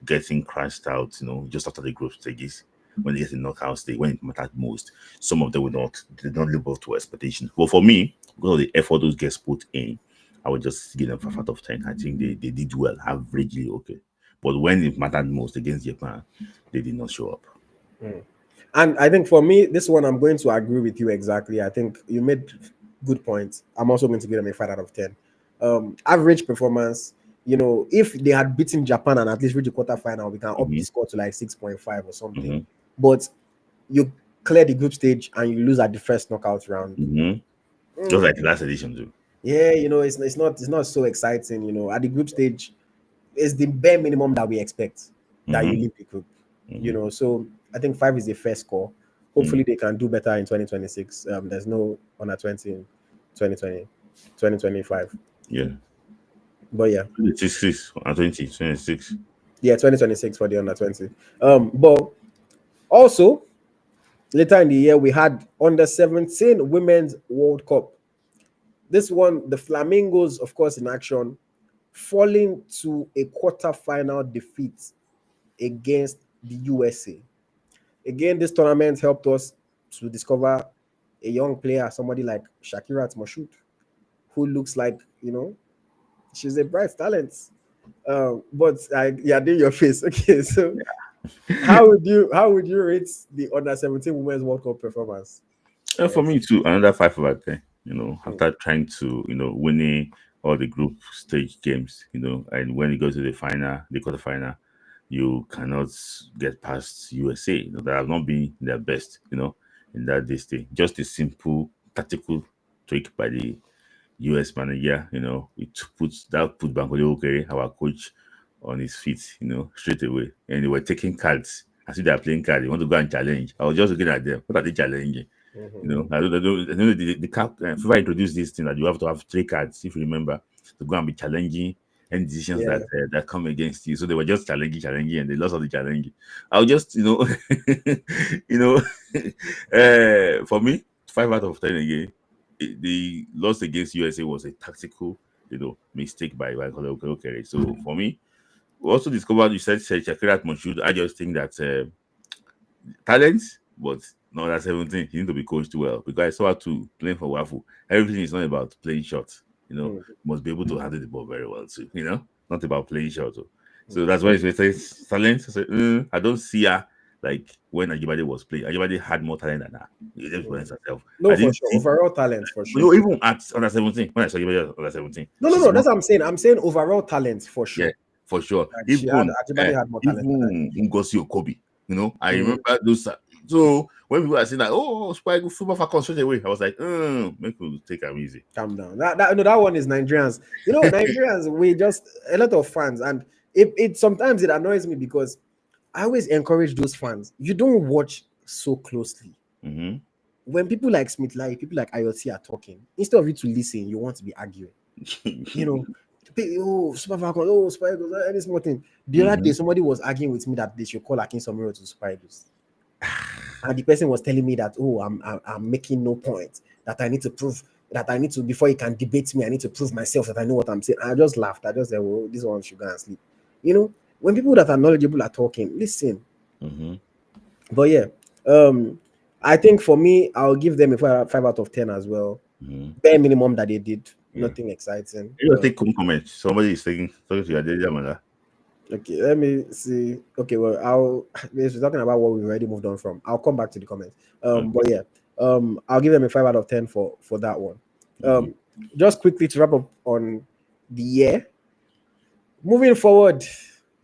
getting crashed out, just after the group stages, when they get the knockout stage, when it mattered most. Some of them did not live up to expectations. But for me, because of the effort those guys put in, I would just give them 5 out of 10. I think they did well, averagely okay. But when it mattered most against Japan, they did not show up. And I think for me, this one, I'm going to agree with you exactly. I think you made good points. I'm also going to give them a 5 out of 10. Average performance, if they had beaten Japan and at least reached the quarterfinal, we can up the score to like 6.5 or something. But you clear the group stage and you lose at the first knockout round. Just like the last edition too. Yeah, it's not so exciting. At the group stage, it's the bare minimum that we expect that you leave the group. So I think 5 is the first score. Hopefully they can do better in 2026. There's no Under-20 in 2020, 2025. Yeah. But yeah. 26 and 26. Yeah, 2026 for the Under-20. But also later in the year we had Under-17 Women's World Cup. This one, the Flamingos, of course, in action, falling to a quarter-final defeat against the USA. Again, this tournament helped us to discover a young player, somebody like Shakirat Moshood, who looks like, she's a bright talent. But you're doing your face. Okay, so how would you rate the Under-17 Women's World Cup performance? For me too, another 5 out of 10. After trying to, win all the group stage games, and when you go to the final, the quarterfinal, you cannot get past USA. That have not been their best, in that this day. Just a simple tactical tweak by the US manager, put Bankole Okere, our coach, on his feet, straight away. And they were taking cards. As if they are playing cards. They want to go and challenge. I was just looking at them. What are they challenging? I know the FIFA introduced this thing that you have to have 3 cards, if you remember, to go and be challenging any decisions Yeah. that come against you. So they were just challenging, and they lost all the challenging. I'll just, for me, 5 out of 10 again. The loss against USA was a tactical, mistake by Okere. So for me, we also discovered you said Shakira Moshood. I just think that talent, but not at 17. You need to be coached well because I saw her to playing for Wafu. Everything is not about playing shots. You must be able to handle the ball very well too. Not about playing shots. So that's why it says talent. I said, I don't see her like when Ajibade was playing. Ajibade had more talent than her. She just explains herself. No, I for didn't sure. see, Overall talent, for sure. even at under 17. When I saw Ajibade under 17, No. That's what I'm saying. I'm saying overall talent, for yeah, sure. for sure. Like Even Ajibade had more talent than her. Ngozi Okobi, I remember those. So when people are saying that, oh, Spike football for straight away, I was like, make we take them easy. Calm down. That one is Nigerians. Nigerians, we just a lot of fans, and it sometimes it annoys me because I always encourage those fans. You don't watch so closely. Mm-hmm. When people like Smith Layi, people like AyoT are talking, instead of you to listen, you want to be arguing. Super Falcons, Super Eagles, any small thing. The other day, somebody was arguing with me that they should call Akin Somero to Super Eagles. And the person was telling me that, I'm making no point, that I need to prove, that I need to, before he can debate me, I need to prove myself that I know what I'm saying. I just laughed. I just said, well, this one should go and sleep. When people that are knowledgeable are talking, listen. Mm-hmm. But yeah, I think for me, I'll give them a 5 out of 10 as well. Mm-hmm. Bare minimum that they did. Yeah. Nothing exciting. You take comment. Somebody is talking to your daily man. Okay, let me see. Okay, well, we're talking about what we've already moved on from. I'll come back to the comments. But yeah, I'll give them a 5 out of 10 for that one. Just quickly to wrap up on the year. Moving forward,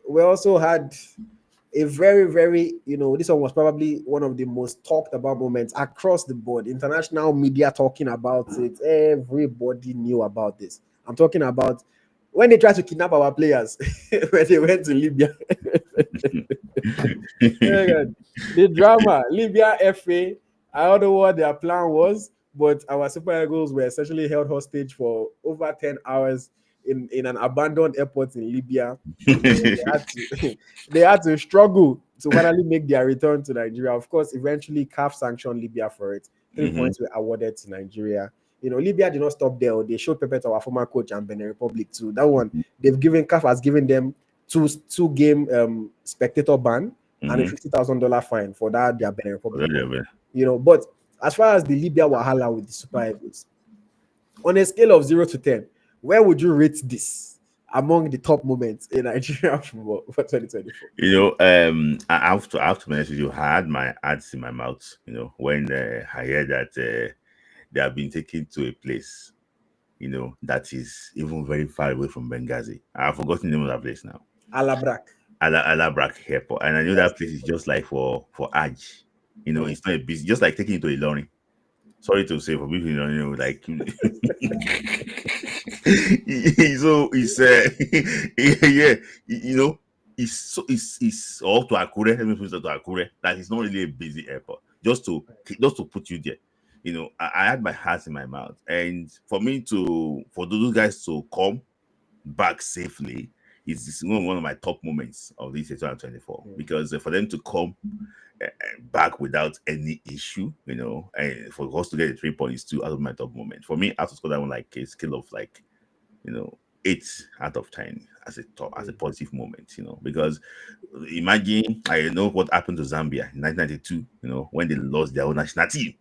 we also had a very, very, this one was probably one of the most talked about moments across the board. International media talking about it. Everybody knew about this. I'm talking about when they tried to kidnap our players when they went to Libya. The drama, Libya FA, I don't know what their plan was, but our Super Eagles were essentially held hostage for over 10 hours in an abandoned airport in Libya. They had to struggle to finally make their return to Nigeria. Of course, eventually CAF sanctioned Libya for it. 3 points were awarded to Nigeria. Libya did not stop there. They showed pepper to our former coach and Benin Republic too. That one, CAF has given them two game spectator ban and a $50,000 fine for that their Benin Republic. But as far as the Libya wahala with the Super Eagles, on a scale of 0 to 10, where would you rate this among the top moments in Nigerian football for 2024? I have to be honest with you. I had my ads in my mouth, when I heard that they have been taken to a place, that is even very far away from Benghazi. I've forgotten the name of that place now. Alabrak. Alabrak Airport, and I know that place is just like for Hajj. It's not a busy, just like taking it to a lorry. Sorry to say for people, like so it's yeah, it's all to Akure. Let me put it to Akure. That is not really a busy airport. Just to put you there. I had my heart in my mouth, and for those guys to come back safely is one of my top moments of this 2024 because for them to come back without any issue, and for us to get the 3 points too out of my top moment. For me, I have to score that one like a scale of 8 out of 10 as a positive moment, because imagine I know what happened to Zambia in 1992, when they lost their own national team,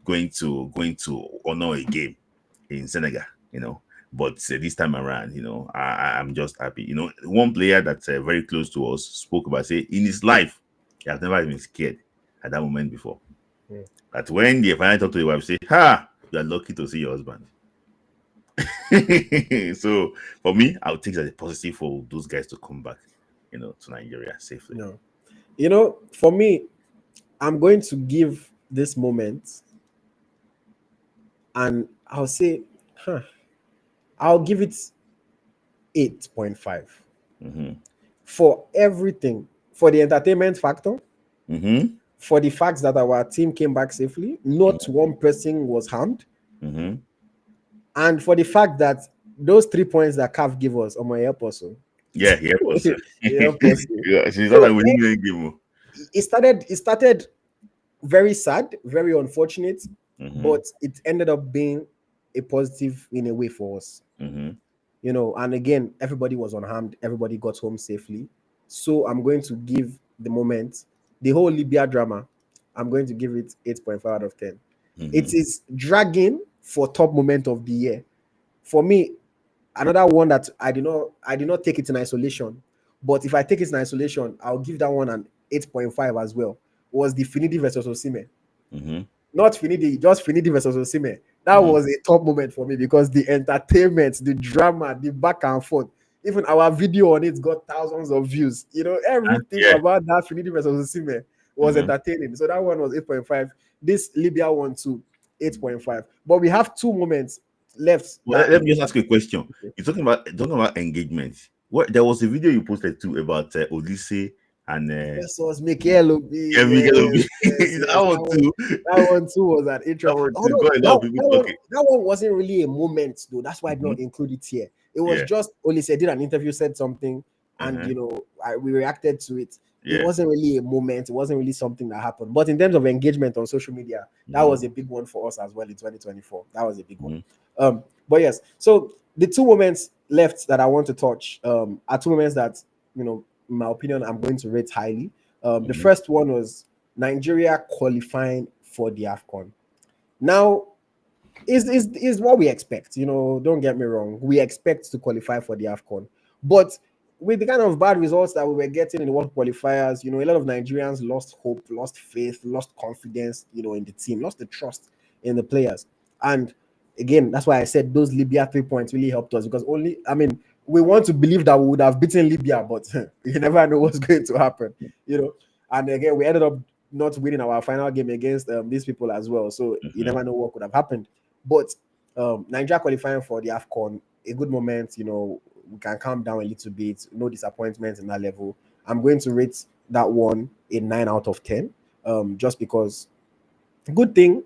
going to honor a game in Senegal, but this time around, I'm just happy. One player that's very close to us spoke about, say, in his life, he has never been scared at that moment before. That when they finally talk to the wife, say, "Ha, you are lucky to see your husband." So for me, I'll take it as a positive for those guys to come back, to Nigeria safely. No. For me, I'm going to give this moment, and I'll say, I'll give it 8.5 for everything, for the entertainment factor, for the fact that our team came back safely, not one person was harmed, and for the fact that those 3 points that CAF gave us on my airport. Yeah, yeah, yeah. She's not So like winning a game. it started very sad, very unfortunate, but it ended up being a positive in a way for us. And again, everybody was unharmed, everybody got home safely. So I'm going to give the moment, the whole Libya drama, I'm going to give it 8.5 out of 10. It is dragging for top moment of the year. For me, another one that I did not take it in isolation, but if I take it in isolation, I'll give that one an 8.5 as well. Was the Finidi versus Osimhen. Not Finidi, just Finidi versus Osimhen. That was a top moment for me because the entertainment, the drama, the back and forth, even our video on it got thousands of views. Everything about that Finidi versus Osimhen was entertaining. So that one was 8.5. This Libya one too, 8.5. But we have 2 moments left. Well, let me just ask you a question. You're talking about engagement. There was a video you posted too about Odyssey and versus Mikel Obi. That one too was an intro. That one wasn't really a moment though. That's why I did not include it here. It was just Olise did an interview, said something, and we reacted to it. It wasn't really a moment. It wasn't really something that happened. But in terms of engagement on social media, that was a big one for us as well in 2024. That was a big one. But yes, so the 2 moments left that I want to touch are 2 moments that, in my opinion, I'm going to rate highly. The first one was Nigeria qualifying for the AFCON. Now, is what we expect. Don't get me wrong. We expect to qualify for the AFCON. But with the kind of bad results that we were getting in the World Qualifiers, a lot of Nigerians lost hope, lost faith, lost confidence, in the team, lost the trust in the players. And again, that's why I said those Libya 3 points really helped us because we want to believe that we would have beaten Libya, but you never know what's going to happen, And again, we ended up not winning our final game against these people as well. So you never know what could have happened. But Nigeria qualifying for the AFCON, a good moment, we can calm down a little bit, no disappointment in that level. I'm going to rate that one a 9 out of 10, just because good thing,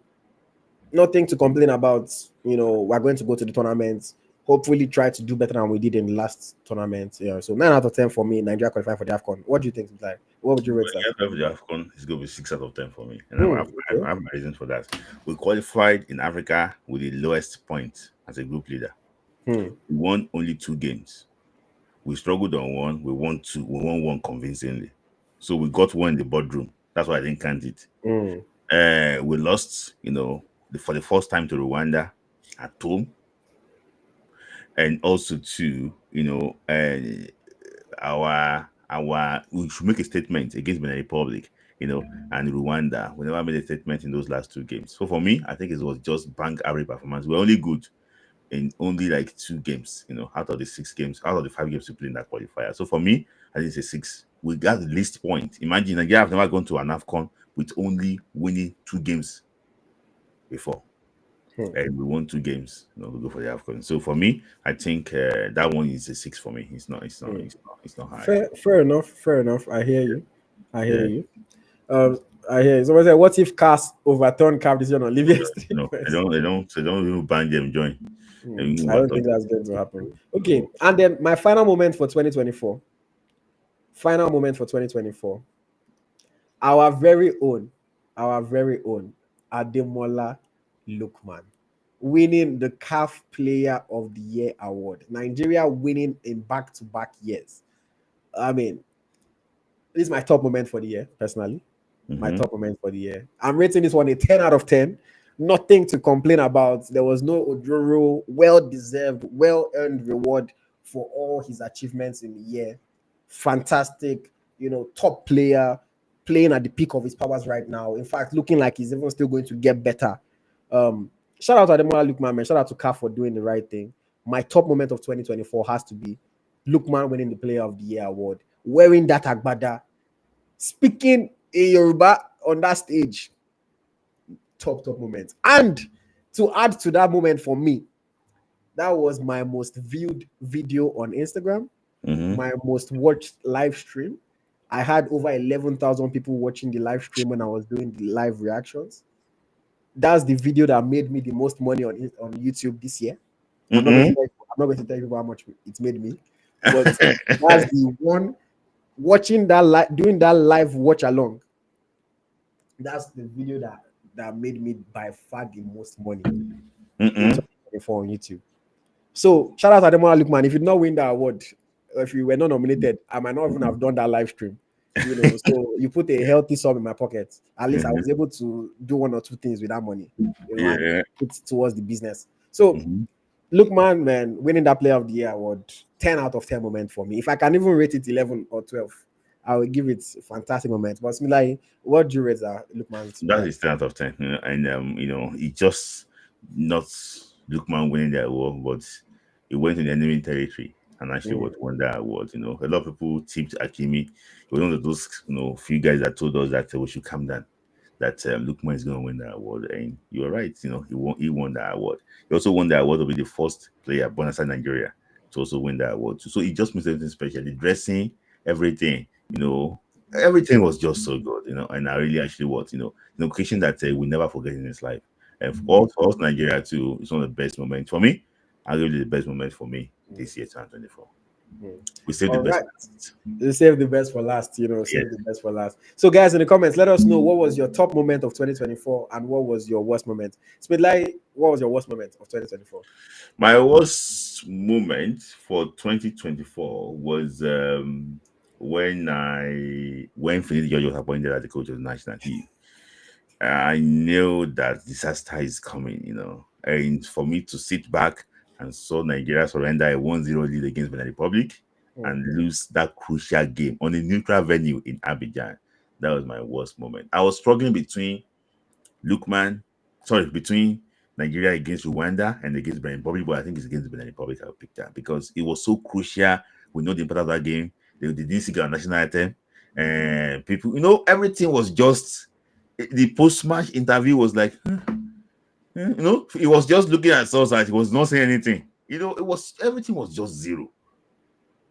nothing to complain about. We're going to go to the tournament, hopefully try to do better than we did in the last tournament. So 9 out of 10 for me, Nigeria qualifying for the AFCON. What do you think, like? What would you rate that? For the AFCON, it's going to be 6 out of 10 for me. And I have my reasons for that. We qualified in Africa with the lowest point as a group leader. We won only 2 games. We struggled on 1. We won 2. We won 1 convincingly. So we got 1 in the boardroom. That's why I didn't count it. We lost, for the first time to Rwanda at home. And also to, we should make a statement against Benin Republic, and Rwanda. We never made a statement in those last 2 games. So for me, I think it was just bank average performance. We're only good in only like 2 games, out of the 6 games, out of the 5 games we played in that qualifier. So for me, I think it's a 6. We got the least point. Imagine Nigeria have never gone to an AFCON with only winning 2 games before. And we won 2 games, to go for the AFCON. So for me, I think that one is a 6 for me. It's not high. Fair enough. I hear you. I hear you. Somebody said, what if CAS overturned CAF decision on Libya? No, they don't even ban them join. I don't think that's going to happen. Okay, and then my final moment for 2024. Our very own Ademola Lookman winning the CAF Player of the Year award. Nigeria winning in back-to-back years. This is my top moment for the year, personally. My top moment for the year. I'm rating this one a 10 out of 10. Nothing to complain about. There was no Ojoro. Well-deserved, well-earned reward for all his achievements in the year. Fantastic, top player, playing at the peak of his powers right now. In fact, looking like he's even still going to get better. Shout out to Ademola Lookman, man. Shout out to CAF for doing the right thing. my top moment of 2024 has to be Lookman winning the Player of the Year award, wearing that agbada, speaking in Yoruba on that stage. Top moment. And to add to that moment for me, that was my most viewed video on Instagram, my most watched live stream. I had over 11,000 people watching the live stream when I was doing the live reactions. That's the video that made me the most money on YouTube this year. I'm not going to tell you how much it made me, but that's the one. Watching that doing that live watch along. That's the video that made me by far the most money in 2024 on YouTube. So shout out to Ademola Lookman. If you did not win that award, or if you were not nominated, I might not even have done that live stream. So you put a healthy sum in my pocket. At least I was able to do one or two things with that money, and put towards the business. So Lookman, man, winning that Player of the Year award, 10 out of 10 moment for me. If I can even rate it 11 or 12, I will give it a fantastic moment. But Smith Layi, what do you rate Lookman's? That is 10 out of 10. And it just not Lookman winning the award, but it went in enemy territory and actually won that award. A lot of people tipped Hakimi. He was one of those few guys that told us that we should calm down, that Lookman is going to win that award. And you were right. He won that award. He also won the award to be the first player born outside Nigeria to also win that award too. So it just means everything special. The dressing, everything, everything was just so good, and I really actually an occasion that we never forget in his life. And for us, Nigeria too, it's one of the best moments for me. Arguably the best moment for me this year, 2024. We saved the best. You saved the best for last, Save the best for last. So, guys, in the comments, let us know what was your top moment of 2024 and what was your worst moment. Smith Layi, what was your worst moment of 2024? My worst moment for 2024 was when Finidi George was appointed as the coach of the national team. I knew that disaster is coming, and for me to sit back and saw Nigeria surrender a 1-0 lead against Benin Republic and lose that crucial game on a neutral venue in Abidjan, that was my worst moment. I was struggling between Nigeria against Rwanda and against Benin Republic, but I think it's against Benin Republic I'll pick that because it was so crucial. We know the importance of that game. They didn't see our national anthem, and people, everything was just. The post-match interview was like, he was just looking at us like he was not saying anything. Everything was just zero.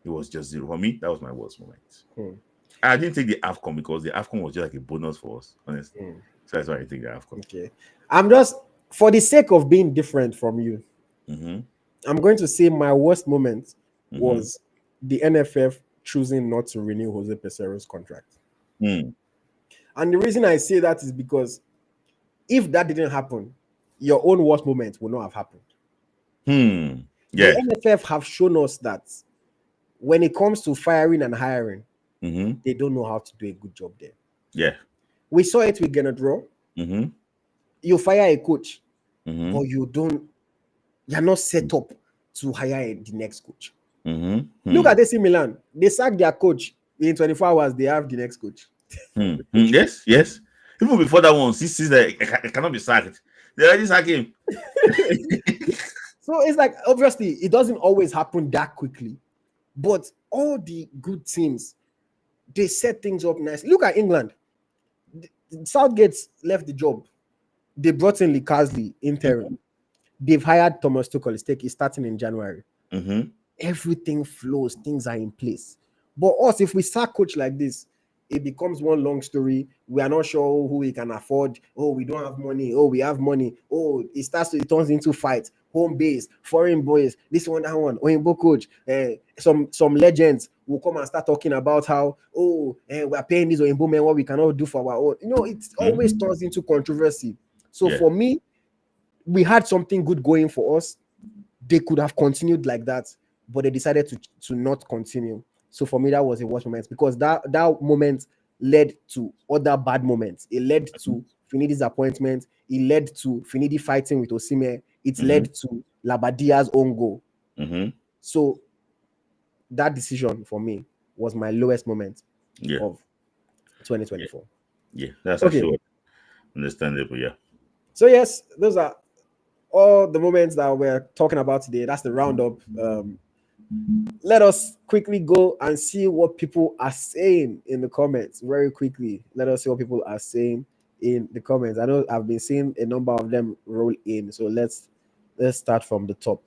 It was just zero. For me, that was my worst moment. I didn't take the AFCON because the AFCON was just like a bonus for us, honestly. So that's why I take the AFCON. Okay. I'm just, for the sake of being different from you, I'm going to say my worst moment was the NFF choosing not to renew Jose Pesero's contract. And the reason I say that is because if that didn't happen, your own worst moment would not have happened. The NFF have shown us that when it comes to firing and hiring, they don't know how to do a good job there. Yeah. We saw it with Genadro. You fire a coach, but you're not set up to hire the next coach. Look at AC Milan. They sacked their coach. In 24 hours, they have the next coach. Yes. Even before that one, he sees that it cannot be sacked. They already sack him. So it's like, obviously, it doesn't always happen that quickly. But all the good teams, they set things up nice. Look at England. Southgate left the job. They brought in Lee Carsley interim. They've hired Thomas Tuchel. He's starting in January. Everything flows. Things are in place. But us, if we sack coach like this, it becomes one long story. We are not sure who we can afford. Oh, we don't have money. Oh, we have money. Oh, it turns into fight. Home base, foreign boys, this one, that one. Oyinbo coach. Some legends will come and start talking about how, we are paying these Oyinbo men what we cannot do for our own. It always turns into controversy. So for me, we had something good going for us. They could have continued like that, but they decided to not continue. So for me, that was a worst moment because that moment led to other bad moments. It led to Finidi's appointment. It led to Finidi fighting with Osimhen. It led to Labadia's own goal. So that decision for me was my lowest moment of 2024. Yeah, that's actually understandable. Yeah. So yes, those are all the moments that we're talking about today. That's the roundup. Let us quickly go and see what people are saying in the comments. Very quickly, let us see what people are saying in the comments. I know I've been seeing a number of them roll in, so let's start from the top.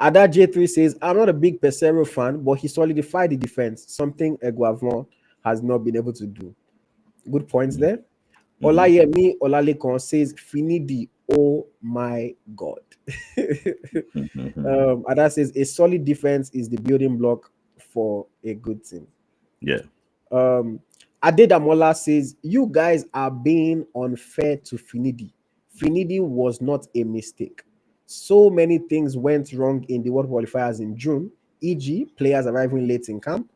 Ada J3 says, I'm not a big Pesero fan, but he solidified the defense, something Eguavon has not been able to do. Good points there. Olayemi Olalekon says, Finidi, oh my God. Ada says, a solid defense is the building block for a good team. Yeah. Adedamola says, you guys are being unfair to Finidi. Finidi was not a mistake. So many things went wrong in the World Qualifiers in June, e.g., players arriving late in camp.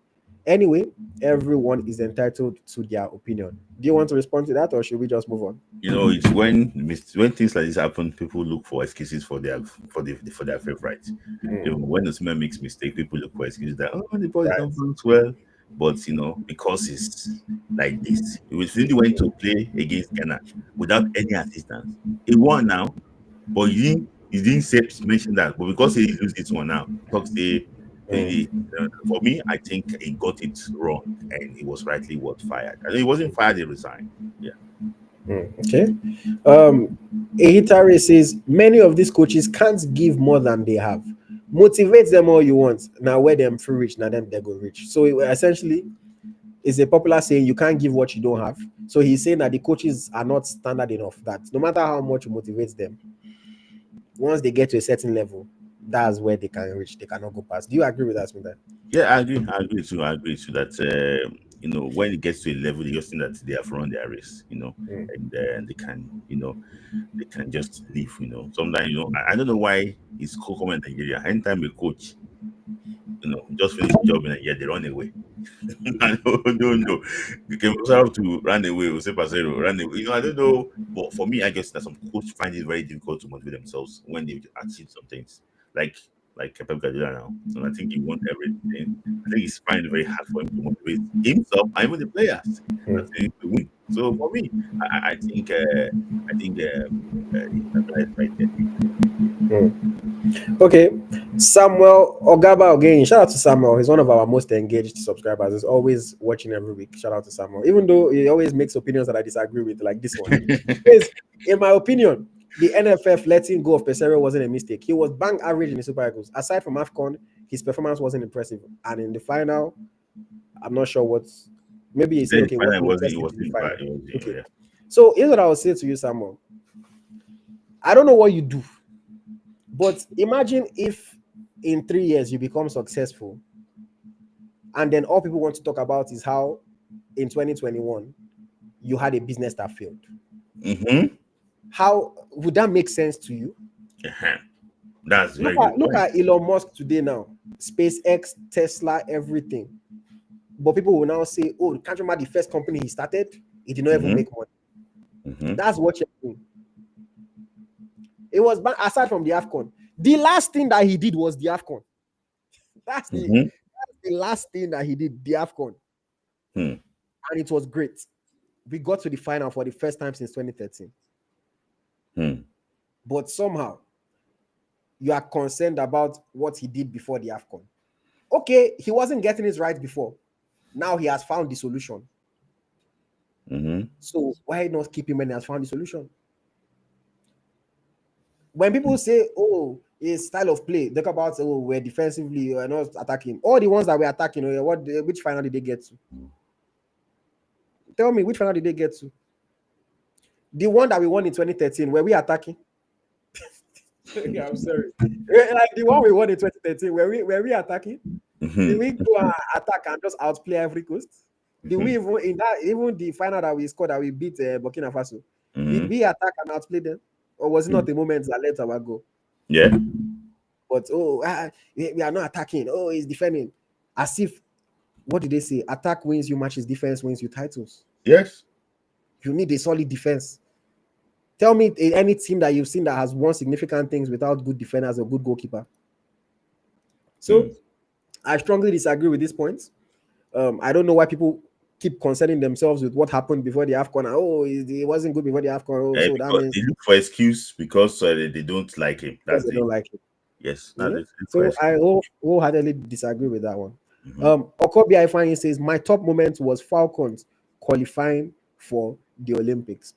Anyway, everyone is entitled to their opinion. Do you want to respond to that, or should we just move on? You know, it's when things like this happen, people look for excuses for their favorites. You know, when Osimhen makes mistake, people look for excuses that the boy is not doing well. But you know, because it's like this, it was really went to play against Ghana without any assistance. He won now, but he didn't say mention that. But because he lose this one now, talk say for me, I think he got it wrong and he was rightly fired. I mean, he wasn't fired; he resigned. Yeah. Okay. Ehitare says many of these coaches can't give more than they have. Motivate them all you want. Now where them free rich, now them they go rich. So essentially, it's a popular saying, you can't give what you don't have. So he's saying that the coaches are not standard enough, that no matter how much you motivate them, once they get to a certain level, that's where they can reach. They cannot go past. Do you agree with that, Smith? Yeah, I agree. I agree too that you know, when it gets to a level, they just think that they have run their race, you know, and they can, you know, they can just leave, you know. Sometimes, you know, I don't know why it's common in Nigeria. Anytime a coach, you know, just finish the job in a year, they run away. I don't know. You can also have to run away or say Pasero, run away. You know, I don't know. But for me, I guess that some coach find it very difficult to motivate themselves when they achieve some things. Like Pep Guardiola now. And I think he won everything. I think it's finding it very hard for him to motivate himself and even the players that they need to win. So for me, I think it's right there. Okay, Samuel Ogaba again. Shout out to Samuel. He's one of our most engaged subscribers. He's always watching every week. Shout out to Samuel. Even though he always makes opinions that I disagree with, like this one. Because, in my opinion, the NFF letting go of Pesero wasn't a mistake. He was bang average in the Super Eagles. Aside from AFCON, his performance wasn't impressive. And in the final, I'm not sure what. Maybe he said, okay, what wasn't the bad. final. Okay. So here's what I will say to you, Samuel. I don't know what you do. But imagine if in 3 years you become successful, and then all people want to talk about is how in 2021 you had a business that failed. How would that make sense to you? That's look at Elon Musk today now, SpaceX, Tesla, everything. But people will now say, "Oh, can't you remember the first company he started? He did not even make money." That's what you're doing. It was aside from the AFCON. The last thing that he did was the AFCON. That's the last thing that he did, the AFCON. And it was great. We got to the final for the first time since 2013. But somehow, you are concerned about what he did before the AFCON. Okay, he wasn't getting it right before. Now he has found the solution. So why not keep him when he has found the solution? When people say, oh, his style of play, talk about, oh, we're defensively, we're not attacking. All the ones that we're attacking, which final did they get to? Tell me, which final did they get to? The one that we won in 2013, were we attacking? Yeah, I'm sorry. Like the one we won in 2013, were we attacking? Did we go and attack and just outplay Ivory Coast? Did we even the final that we scored that we beat Burkina Faso? Did we attack and outplay them? Or was it not the moment that let our go? Yeah. But we are not attacking. Oh, he's defending. As if, what did they say? Attack wins you matches, defense wins you titles. Yes. You need a solid defense. Tell me any team that you've seen that has won significant things without good defenders or good goalkeeper. So I strongly disagree with this point. I don't know why people keep concerning themselves with what happened before the AFCON. Oh, it wasn't good before the AFCON. Oh, so that Because means they look for excuse because they don't like him. because That's they the don't like it. yes. You That's know, it. They look for so I excuse. wholeheartedly disagree with that one. Mm-hmm. Okobi Ifeanyi says my top moment was Falcons qualifying for the Olympics.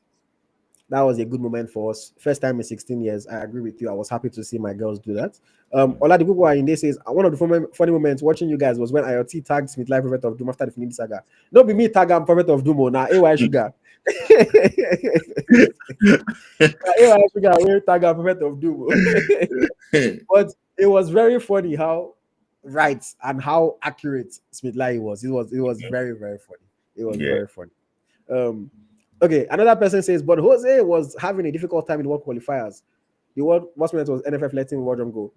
That was a good moment for us. First time in 16 years. I agree with you. I was happy to see my girls do that. Ola the people are in there says one of the funny moments watching you guys was when AyoT tagged Smith Layi Prophet of Doom after the Finidi saga. Don't be me tag am Prophet of Doom now. AY Sugar. AY Sugar will tag am Prophet of Doom. But it was very funny how right and how accurate Smith Layi was. It was very, very funny. It was Yeah. very funny. Um, okay, another person says, but Jose was having a difficult time in world qualifiers. The world most minute was NFF letting Wardrum go.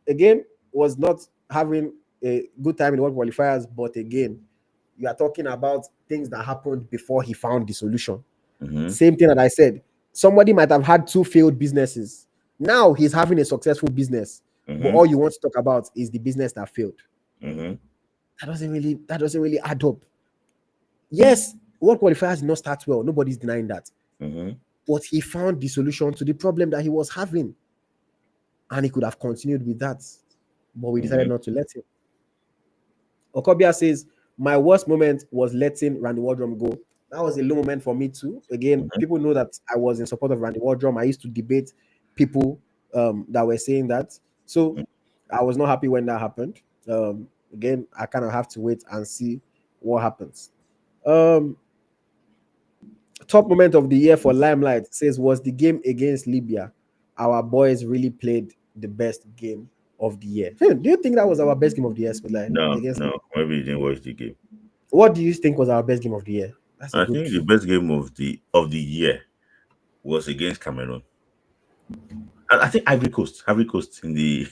Again, was not having a good time in world qualifiers, but again, you are talking about things that happened before he found the solution. Mm-hmm. Same thing that I said. Somebody might have had 2 failed businesses. Now he's having a successful business, but Mm-hmm. all you want to talk about is the business that failed. Mm-hmm. That doesn't really add up. Yes, world qualifiers did not start well. Nobody's denying that. Mm-hmm. But he found the solution to the problem that he was having. And he could have continued with that. But we decided Mm-hmm. not to let him. Okobia says, my worst moment was letting Randy Wardrum go. That was a low moment for me too. Again, Mm-hmm. people know that I was in support of Randy Wardrum. I used to debate people that were saying that. So I was not happy when that happened. Again, I kind of have to wait and see what happens. Um, Top moment of the year for Limelight says was the game against Libya. Our boys really played the best game of the year. Do you think that was our best game of the year, Spotlight, No, against no. Libya? Maybe you didn't watch the game. What do you think was our best game of the year? That's a I good. think the best game of the year was against Cameroon. I think Ivory Coast in the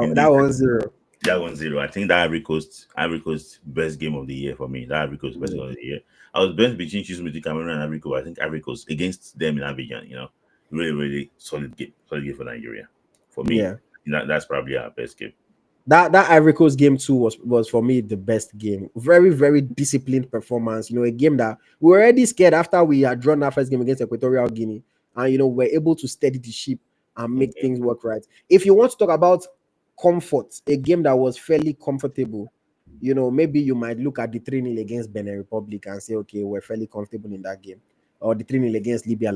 in That the 1-0. that 1-0. I think that Ivory Coast best game of the year for me. That Ivory Coast best game of the year. I was best between choosing between Cameroon and Ivory Coast. I think Ivory Coast against them in Abidjan. Really, really solid game for Nigeria. For me, Yeah. that's probably our best game. That Ivory Coast game too was for me the best game. Very, very disciplined performance. A game that we were already scared after we had drawn our first game against Equatorial Guinea, and we're able to steady the ship and make Mm-hmm. things work right. If you want to talk about comfort, a game that was fairly comfortable, maybe you might look at the 3-0 against Benin Republic and say, okay, we're fairly comfortable in that game. Or the 3-0 against Libya,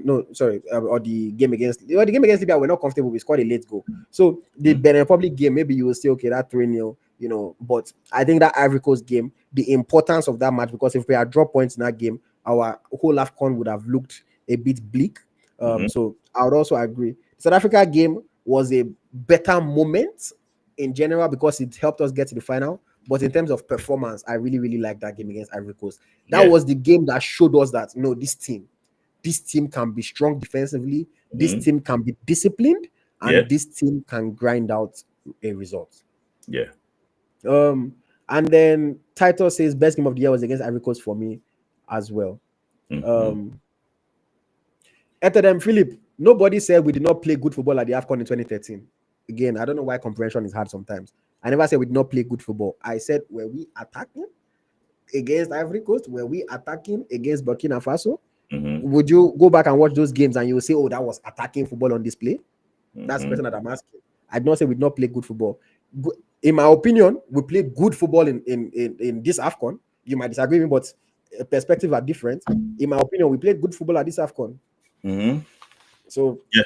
no, sorry, or the game against Libya, we're not comfortable. We scored a late goal. So the Benin Republic game, maybe you will say, okay, that 3-0, but I think that Ivory Coast game, the importance of that match, because if we had dropped points in that game, our whole AFCON would have looked a bit bleak. Mm-hmm. So I would also agree. The South Africa game was a better moment in general because it helped us get to the final. But in terms of performance, I really, really like that game against Ivory Coast. That Yeah. was the game that showed us that this team can be strong defensively, this Mm-hmm. team can be disciplined, Yeah. and this team can grind out a result. Yeah. And then Title says best game of the year was against Ivory Coast for me as well. Mm-hmm. After them, Philip, nobody said we did not play good football at the AFCON in 2013. Again, I don't know why comprehension is hard sometimes. I never said we did not play good football. I said, were we attacking against Ivory Coast? Were we attacking against Burkina Faso? Mm-hmm. Would you go back and watch those games and you will say, oh, that was attacking football on display? That's the Mm-hmm. question that I'm asking. I did not say we did not play good football. In my opinion, we played good football in this AFCON. You might disagree with me, but perspectives are different. In my opinion, we played good football at this AFCON. Mm-hmm. So, Yeah.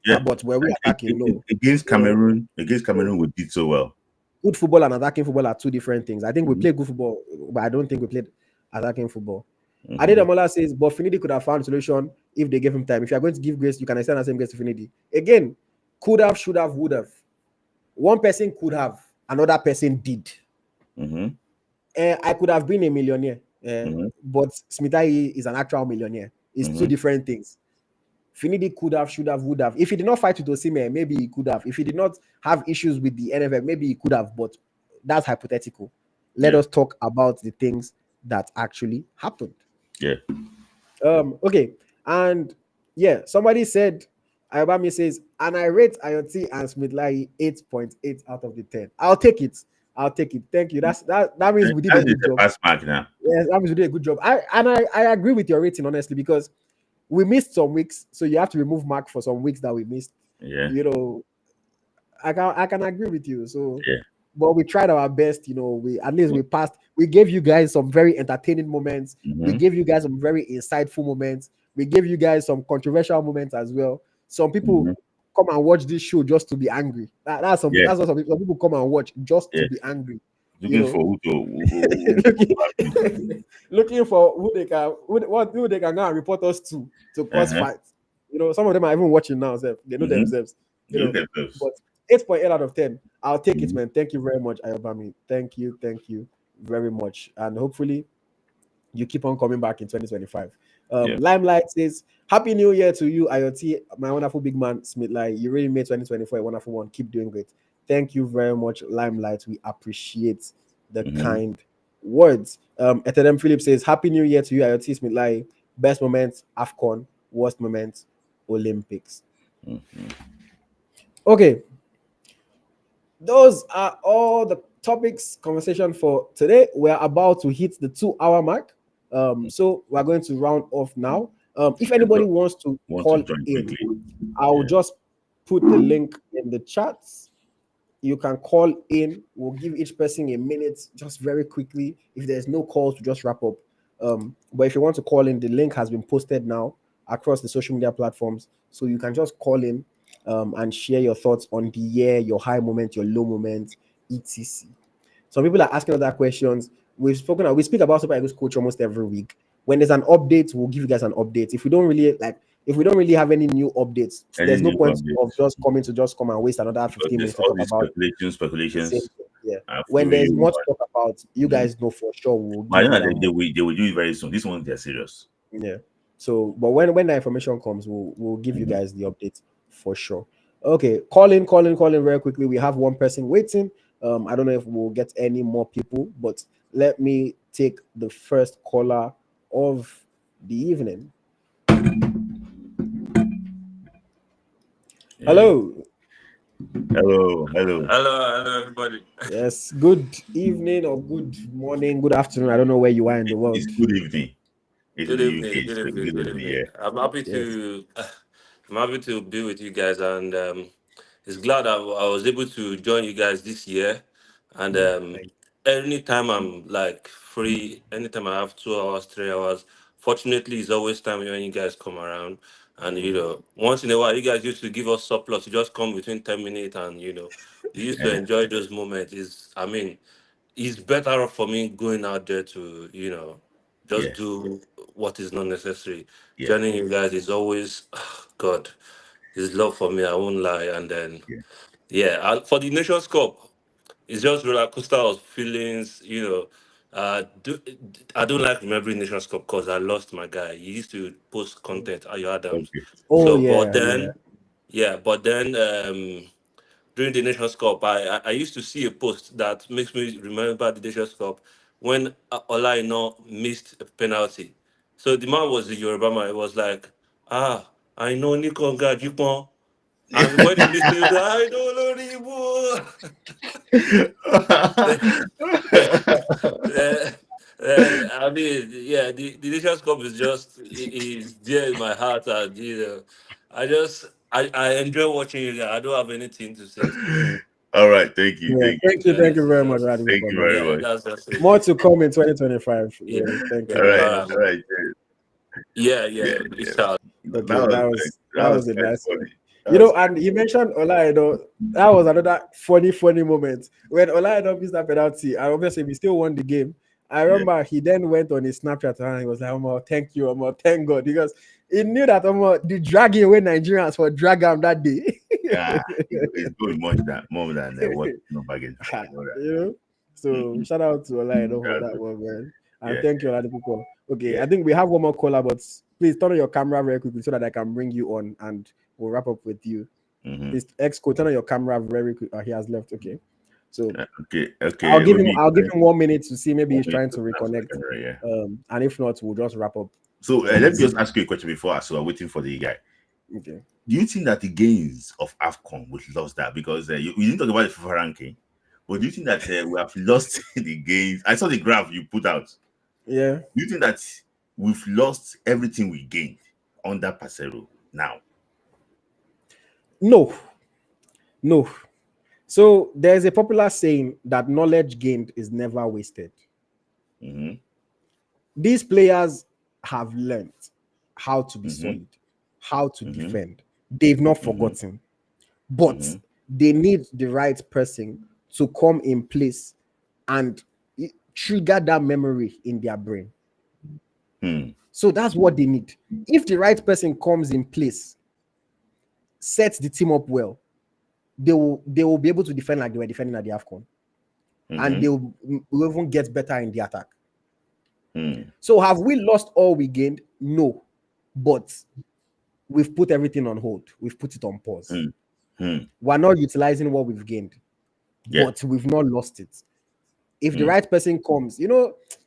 Yeah. but were we attacking? No. Against Cameroon, we did so well. Good football and attacking football are two different things. I think we Mm-hmm. played good football, but I don't think we played attacking football. Mm-hmm. Adedamola says, but Finidi could have found a solution if they gave him time. If you are going to give grace, you can extend the same grace to Finidi. Again, could have, should have, would have. One person could have, another person did. Mm-hmm. I could have been a millionaire, Mm-hmm. but Smith Layi is an actual millionaire. It's two different things. Finidi could have, should have, would have. If he did not fight with Osimhen, maybe he could have. If he did not have issues with the NFF, maybe he could have. But that's hypothetical. Let us talk about the things that actually happened. Yeah. Okay. And yeah, somebody said, Ayobami says, and I rate AyoT and Smith Layi 8.8 out of the 10. I'll take it. I'll take it. Thank you. That means we did a That is good a job. pass mark now. Yes, that means we did a good job. I agree with your rating honestly, because we missed some weeks, so you have to remove mark for some weeks that we missed. Yeah. You know, I can agree with you. So, Yeah. but we tried our best. We at least we passed. We gave you guys some very entertaining moments. We Mm-hmm. gave you guys some very insightful moments. We gave you guys some controversial moments as well. Some people Mm-hmm. come and watch this show just to be angry. Yeah. That's what some people come and watch just to Yeah. be angry. You Looking know, for looking, looking for who they can go and report us to cause uh-huh. fights. Some of them are even watching now. They know Mm-hmm. themselves. You Look know, at those. but 8.8 out of 10. I'll take it, Mm-hmm. man. Thank you very much, Ayobami. Thank you very much, and hopefully you keep on coming back in 2025. Yeah. Limelight says, Happy New Year to you, AyoT, my wonderful big man, Smith Layi. You really made 2024 a wonderful one. Keep doing great. Thank you very much, Limelight. We appreciate the Mm-hmm. kind words. Etedem Philip says, Happy New Year to you, AyoT, Smith Layi. Best moment, AFCON. Worst moment, Olympics. Mm-hmm. Okay, those are all the topics conversation for today. We're about to hit the 2 hour mark. So we're going to round off now. If anybody wants to Want to call join in, quickly? I'll Yeah. just put the link in the chats. You can call in. We'll give each person a minute, just very quickly. If there's no calls, to just wrap up. But if you want to call in, the link has been posted now across the social media platforms, so you can just call in and share your thoughts on the year, your high moment, your low moment, etc. Some people are asking other questions. We speak about Super Eagles coach almost every week. When there's an update, we'll give you guys an update. If we don't really have any new updates, Any there's no new point of updates? just come and waste another Because 15 there's minutes to all talk these about the same speculations. thing. Yeah. I have When given there's you more to talk about, you one. guys know for sure we'll But I give know you that that more. they will do it very soon. This one, they're serious. Yeah. So, but when the information comes, we'll give you Mhm. guys the update for sure. Okay, call in very quickly. We have one person waiting. I don't know if we'll get any more people, but let me take the first caller of the evening. Yeah. Hello. Hello, hello. Hello, everybody. Yes. Good evening or good morning, good afternoon. I don't know where you are in the It's world. good evening. It's in Good the UK. evening, It's good good evening, good evening. Yeah. evening. Yes. I'm happy to be with you guys, and it's glad I was able to join you guys this year. And Thank anytime I'm like free, anytime I have 2 hours, 3 hours, fortunately, it's always time when you guys come around. And once in a while, you guys used to give us surplus. You just come between 10 minutes, and we used to Uh-huh. enjoy those moments. It's better off for me going out there to, just Yeah. do what is not necessary. Yeah. Joining you guys is always, God, his love for me, I won't lie. And then, Yeah. yeah, for the Nations Cup, it's just roller coaster of feelings, I don't like remembering Nations Cup because I lost my guy. He used to post content, Ayo Adams. Okay. Oh So, but yeah, yeah. then, yeah, but then, during the Nations Cup, I used to see a post that makes me remember the Nations Cup when Ola Aina missed a penalty. So the man was the Yoruba man. It was like, I know Nikonga Jupon. And when he missed it, he was like, I know Loribo. I mean, yeah, the Nations Cup is just is dear in my heart, and I enjoy watching you guys. I don't have anything to say. All right. Thank you. Yeah. Thank you. Thank you. Yeah, Thank you this is very much, just Radical Thank you man. very yeah, much. that's just it. More to come in 2025. Yeah. Yeah. Thank you All very right. much. All right. Yeah, Yeah. yeah. Yeah. It's out. Okay, that That was was a quite nice one. funny. That was And he mentioned Olaido. That was another funny moment when Olaido missed that penalty. And obviously, we still won the game. I yeah. remember he then went on his Snapchat and he was like, "Omo, thank you, Omo, thank God," because he knew that the dragging away Nigerians for drag him that day. Yeah. It's going more than what no bargain. You know that. you know. So Mhm. shout out to Olaido for That's that it. one, man. And Yeah. thank you, Oladipo. Okay, Yeah. I think we have one more caller, but please turn on your camera very quickly so that I can bring you on and we'll wrap up with you. Mm-hmm. Please, Exco, turn on your camera very quick. He has left. Okay, so Okay. I'll Okay. give him. Maybe I'll give him 1 minute to see. Maybe he's 1 minute trying to to start the reconnect. camera. Yeah. And if not, we'll just wrap up. So And let me see. just ask you a question before, so I'm waiting for the guy. Okay. Do you think that the gains of AFCON would lose that? Because we didn't talk about the FIFA ranking, But do you think that we have lost the gains? I saw the graph you put out. Yeah. Do you think that we've lost everything we gained under Pasero now? No, no. So there's a popular saying that knowledge gained is never wasted. Mm-hmm. These players have learned how to be Mm-hmm. solid, how to Mm-hmm. defend. They've not Mm-hmm. forgotten, but Mm-hmm. they need the right person to come in place and trigger that memory in their brain. So that's what they need. If the right person comes in place, sets the team up well, they will be able to defend like they were defending at the AFCON. And they will even get better in the attack. So have we lost all we gained? No. But we've put everything on hold. We've put it on pause. We're not utilizing what we've gained, but we've not lost it. If the right person comes,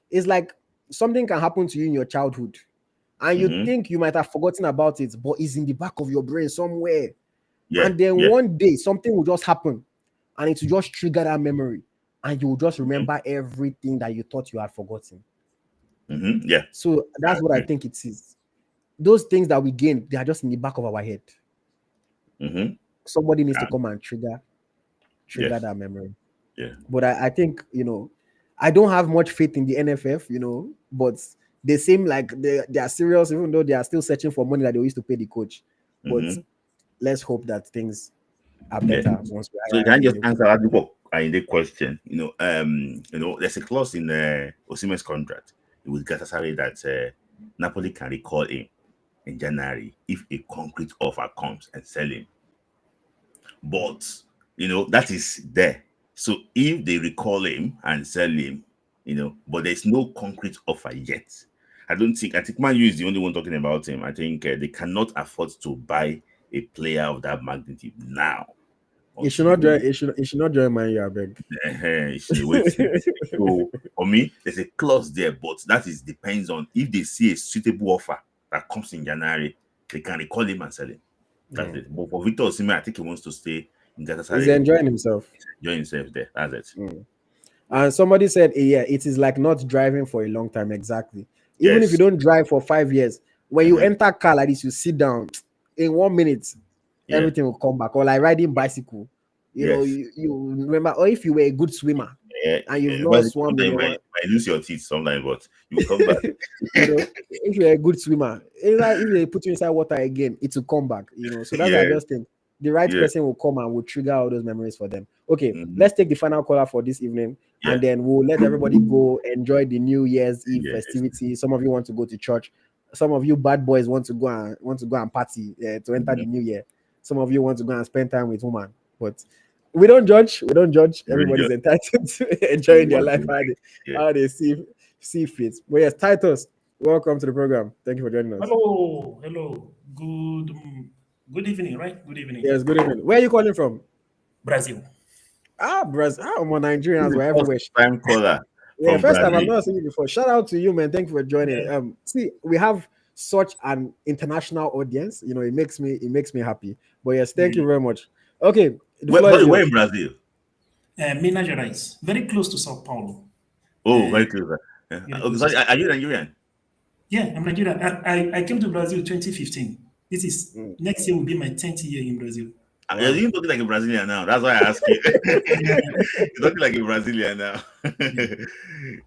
it's like something can happen to you in your childhood and you think you might have forgotten about it, but it's in the back of your brain somewhere. And then one day something will just happen and it will just trigger that memory and you will just remember everything that you thought you had forgotten. So that's what I think it is. Those things that we gain, they are just in the back of our head. Somebody needs to come and trigger that memory. But I think, I don't have much faith in the NFF, but they seem like they are serious, even though they are still searching for money that they used to pay the coach. But let's hope that things are better once we So you can just answer the question. There's a clause in Osimhen's contract with Galatasaray that Napoli can recall him in January if a concrete offer comes and sell him. But that is there. So if they recall him and sell him, but there's no concrete offer yet. I think Man U is the only one talking about him. I think they cannot afford to buy a player of that magnitude now. It should not join. It should not join Man U, I beg. So for me, there's a clause there, but that depends on if they see a suitable offer that comes in January, they can recall him and sell him. That's it. But for Victor Osimhen, I think he wants to stay in Galatasaray. He's enjoying himself. Enjoying himself there. That's it. And somebody said, it is like not driving for a long time. Exactly. Even if you don't drive for 5 years, when you enter car like this, you sit down in 1 minute, everything will come back. Or like riding bicycle, you remember. Or if you were a good swimmer and you've not swum, you might lose your teeth sometimes, but you come back. If you're a good swimmer, it's like if they put you inside water again, it will come back. So that's what I just think. The right person will come and will trigger all those memories for them. Okay, let's take the final caller for this evening, and then we'll let everybody go enjoy the New Year's Eve festivity. Some of you want to go to church. Some of you bad boys want to go and party to enter the new year. Some of you want to go and spend time with woman. But we don't judge. Everybody's entitled to enjoying their life how they see fit. But yes, Titus, welcome to the program. Thank you for joining us. Hello. Good evening, right? Good evening. Yes, good evening. Where are you calling from? Brazil. Brazil. I'm on Nigerians. We're everywhere. Time caller. Yeah, first time I've not seen you before. Shout out to you, man. Thank you for joining. See, we have such an international audience. It makes me happy. But yes, thank you very much. Okay. Where in Brazil? Minas Gerais, very close to Sao Paulo. Oh, very close. Are you Nigerian? Yeah, I'm Nigerian. I came to Brazil 2015. This is next year will be my 10th year in Brazil. You're talking like a Brazilian now. That's why I ask you. You're talking like a Brazilian now.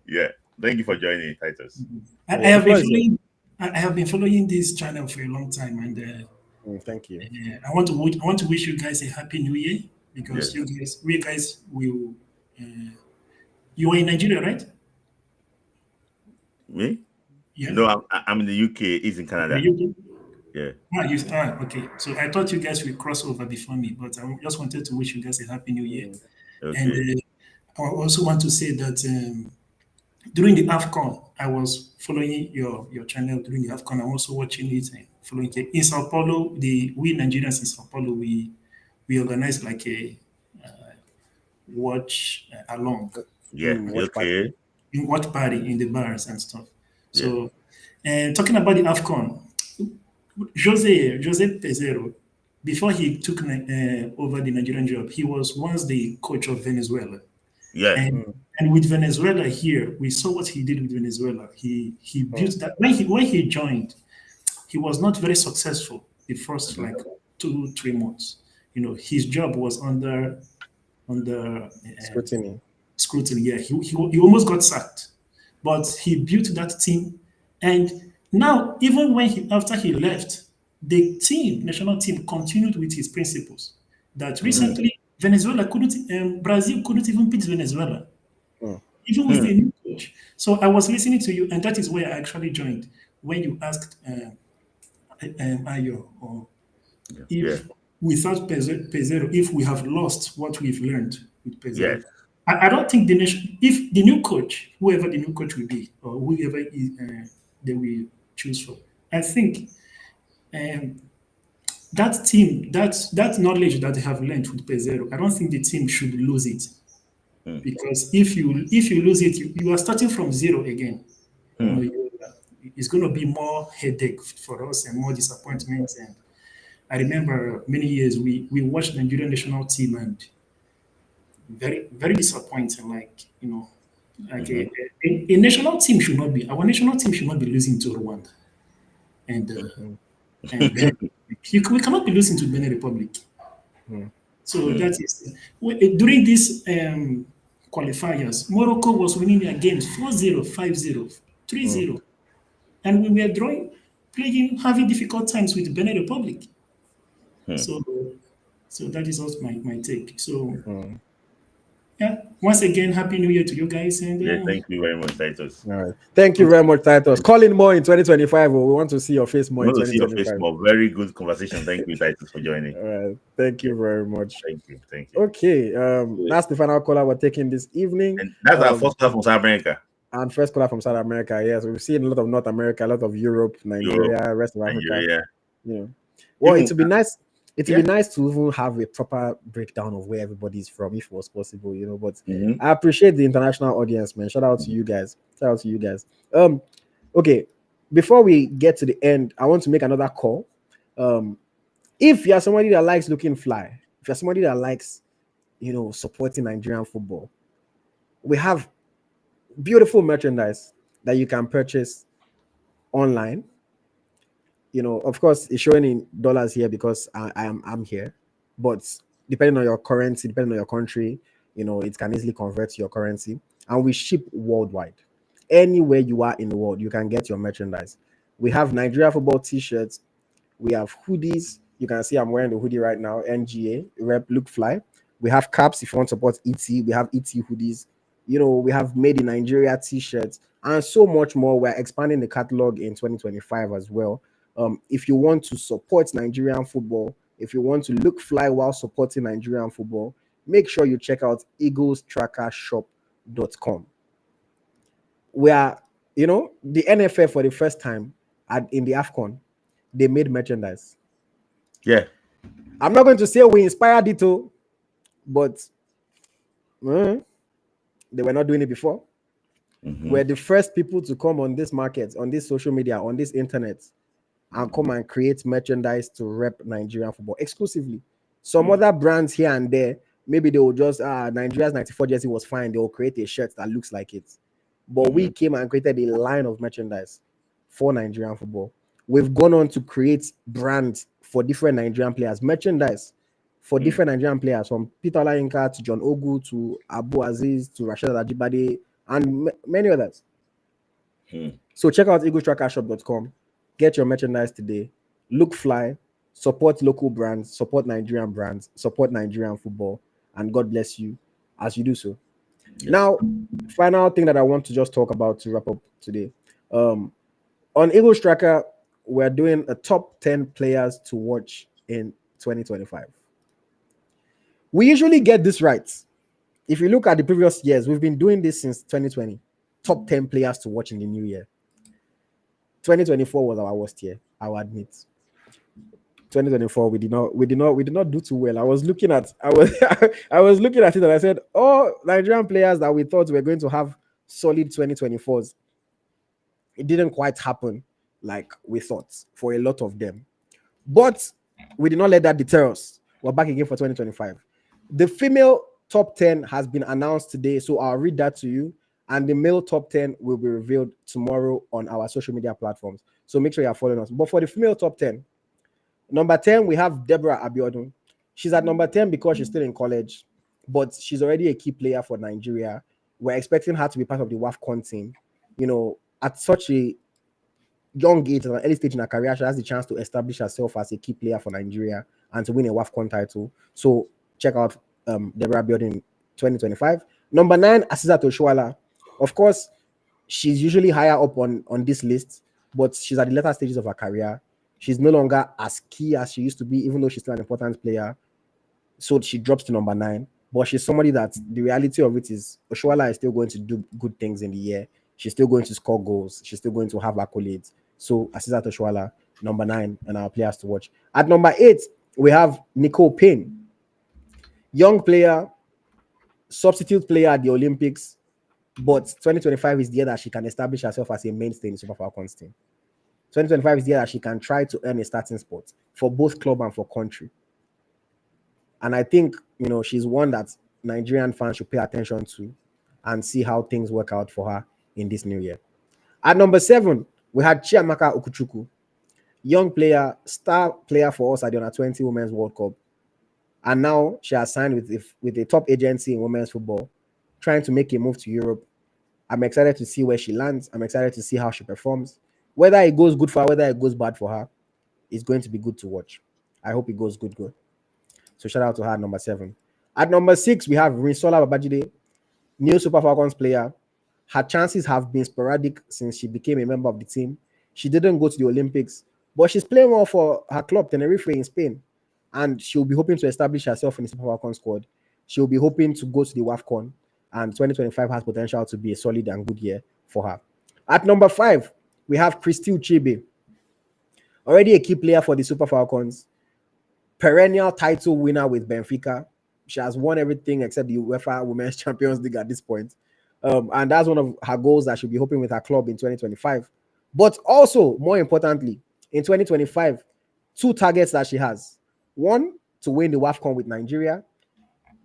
Yeah. Thank you for joining, Titus. I have been following this channel for a long time, and thank you. I want to wish you guys a happy New Year because we guys will. You are in Nigeria, right? Me? Yeah. No, I'm in the UK. He's in Canada. The UK? Yeah. Okay. So I thought you guys would cross over before me, but I just wanted to wish you guys a happy New Year. Okay. And I also want to say that during the AFCON, I was following your channel during the AFCON. I'm also watching it and following it. In Sao Paulo, we Nigerians in Sao Paulo, we organized like a watch along. Yeah. Okay. Watch party in the bars and stuff. So, and talking about the AFCON, Jose Peseiro, before he took over the Nigerian job, he was once the coach of Venezuela. Yeah. And with Venezuela here, we saw what he did with Venezuela. He built that when he joined, he was not very successful the first like 2-3 months. You know, his job was under Scrutiny. scrutiny. Yeah, he almost got sacked, but he built that team, and now even when after he left, the national team, continued with his principles. That recently Venezuela couldn't, Brazil couldn't even beat Venezuela, Mm. even with a new coach. So I was listening to you, and that is where I actually joined when you asked Ayo, or if without Pezero, if we have lost what we've learned with Pezero. Yes. I don't think the nation, if the new coach, whoever the new coach will be, or whoever they will choose for, I think that team, that knowledge that they have learned with Pezero, I don't think the team should lose it. Because if you lose it, you are starting from zero again. You know, it's going to be more headache for us and more disappointment. And I remember many years we watched the Nigerian national team, and very very disappointing. Like, you know, like a national team should not be, our national team should not be losing to Rwanda and Benin. We cannot be losing to Benin Republic. So that is during these qualifiers, Morocco was winning their games 4-0, 5-0, 3-0, and we were having difficult times with Benin Republic. So that is also my take. So yeah, once again, happy New Year to you guys, and Thank you very much, Titus. All right. Thank you very much, Titus. Call in more in 2025. We want to see your face more We in want to see your 2025. face more. Very good conversation. Thank you, Titus, for joining. All right. Thank you very much. Thank you. Thank you. Okay. That's the final caller we're taking this evening. And that's our first caller from South America. And first caller from South America. Yes, we've seen a lot of North America, a lot of Europe, Nigeria, rest of Africa. Nigeria. You know. Well, Even- it would be nice. It would be nice to even have a proper breakdown of where everybody's from, if it was possible, you know. But I appreciate the international audience, man. Shout out to you guys. Shout out to you guys. Okay. Before we get to the end, I want to make another call. If you're somebody that likes looking fly, if you're somebody that likes, you know, supporting Nigerian football, we have beautiful merchandise that you can purchase online. You know, of course, it's showing in dollars here because I'm here, but depending on your currency, depending on your country, you know, it can easily convert to your currency. And we ship worldwide. Anywhere you are in the world, you can get your merchandise. We have Nigeria football t-shirts. We have hoodies. You can see I'm wearing the hoodie right now. NGA, rep, look fly. We have caps if you want to support ET. We have ET hoodies. You know, we have made in Nigeria t-shirts and so much more. We're expanding the catalog in 2025 as well. If you want to support Nigerian football, if you want to look fly while supporting Nigerian football, make sure you check out eaglestrackershop.com. Where, you know, the NFF for the first time in the AFCON, they made merchandise. Yeah. I'm not going to say we inspired it, but they were not doing it before. We're the first people to come on this market, on this social media, on this internet, and come and create merchandise to rep Nigerian football exclusively. Some other brands here and there, maybe they will just Nigeria's 94 jersey was fine. They will create a shirt that looks like it. But we came and created a line of merchandise for Nigerian football. We've gone on to create brands for different Nigerian players, merchandise for different Nigerian players, from Peter Ola Aina to John Ogu to Abu Aziz to Rashid Ajibade and many others. So check out eaglestrackershop.com. Get your merchandise today. Look fly, support local brands, support Nigerian brands, support Nigerian football, and God bless you as you do so. Yeah. Now, final thing that I want to just talk about to wrap up today. On Eagles Tracker, we're doing a top 10 players to watch in 2025. We usually get this right. If you look at the previous years, we've been doing this since 2020. Top 10 players to watch in the new year. 2024 was our worst year, I'll admit. 2024, we did not do too well. I was looking at it and I said, oh, Nigerian players that we thought were going to have solid 2024s. It didn't quite happen like we thought for a lot of them. But we did not let that deter us. We're back again for 2025. The female top 10 has been announced today, so I'll read that to you. And the male top 10 will be revealed tomorrow on our social media platforms. So make sure you're following us. But for the female top 10, number 10, we have Deborah Abiodun. She's at number 10 because she's still in college, but she's already a key player for Nigeria. We're expecting her to be part of the WAFCON team. You know, at such a young age, at an early stage in her career, she has the chance to establish herself as a key player for Nigeria and to win a WAFCON title. So check out Deborah Abiodun in 2025. Number 9, Asisat Oshoala. Of course, she's usually higher up on this list, but she's at the later stages of her career. She's no longer as key as she used to be, even though she's still an important player. So she drops to number 9. But she's somebody that the reality of it is Oshoala is still going to do good things in the year. She's still going to score goals. She's still going to have accolades. So Asisat Oshoala, number 9, and our players to watch. At number 8, we have Nicole Payne. Young player, substitute player at the Olympics. But 2025 is the year that she can establish herself as a mainstay in the Super Falcons team. 2025 is the year that she can try to earn a starting spot for both club and for country. And I think, you know, she's one that Nigerian fans should pay attention to and see how things work out for her in this new year. At number 7, we had Chiamaka Okuchukwu, young player, star player for us at the Under-20 Women's World Cup. And now she has signed with a top agency in women's football, trying to make a move to Europe. I'm excited to see where she lands. I'm excited to see how she performs. Whether it goes good for her, whether it goes bad for her, it's going to be good to watch. I hope it goes good. So shout out to her at number 7. At number 6, we have Rinsola Babajide, new Super Falcons player. Her chances have been sporadic since she became a member of the team. She didn't go to the Olympics, but she's playing well for her club, Tenerife in Spain. And she'll be hoping to establish herself in the Super Falcons squad. She'll be hoping to go to the WAFCON. And 2025 has potential to be a solid and good year for her. At number 5, we have Christy Uchebe, already a key player for the Super Falcons, perennial title winner with Benfica. She has won everything except the UEFA Women's Champions League at this point. And that's one of her goals that she'll be hoping with her club in 2025. But also, more importantly, in 2025, 2 targets that she has. 1, to win the WAFCON with Nigeria.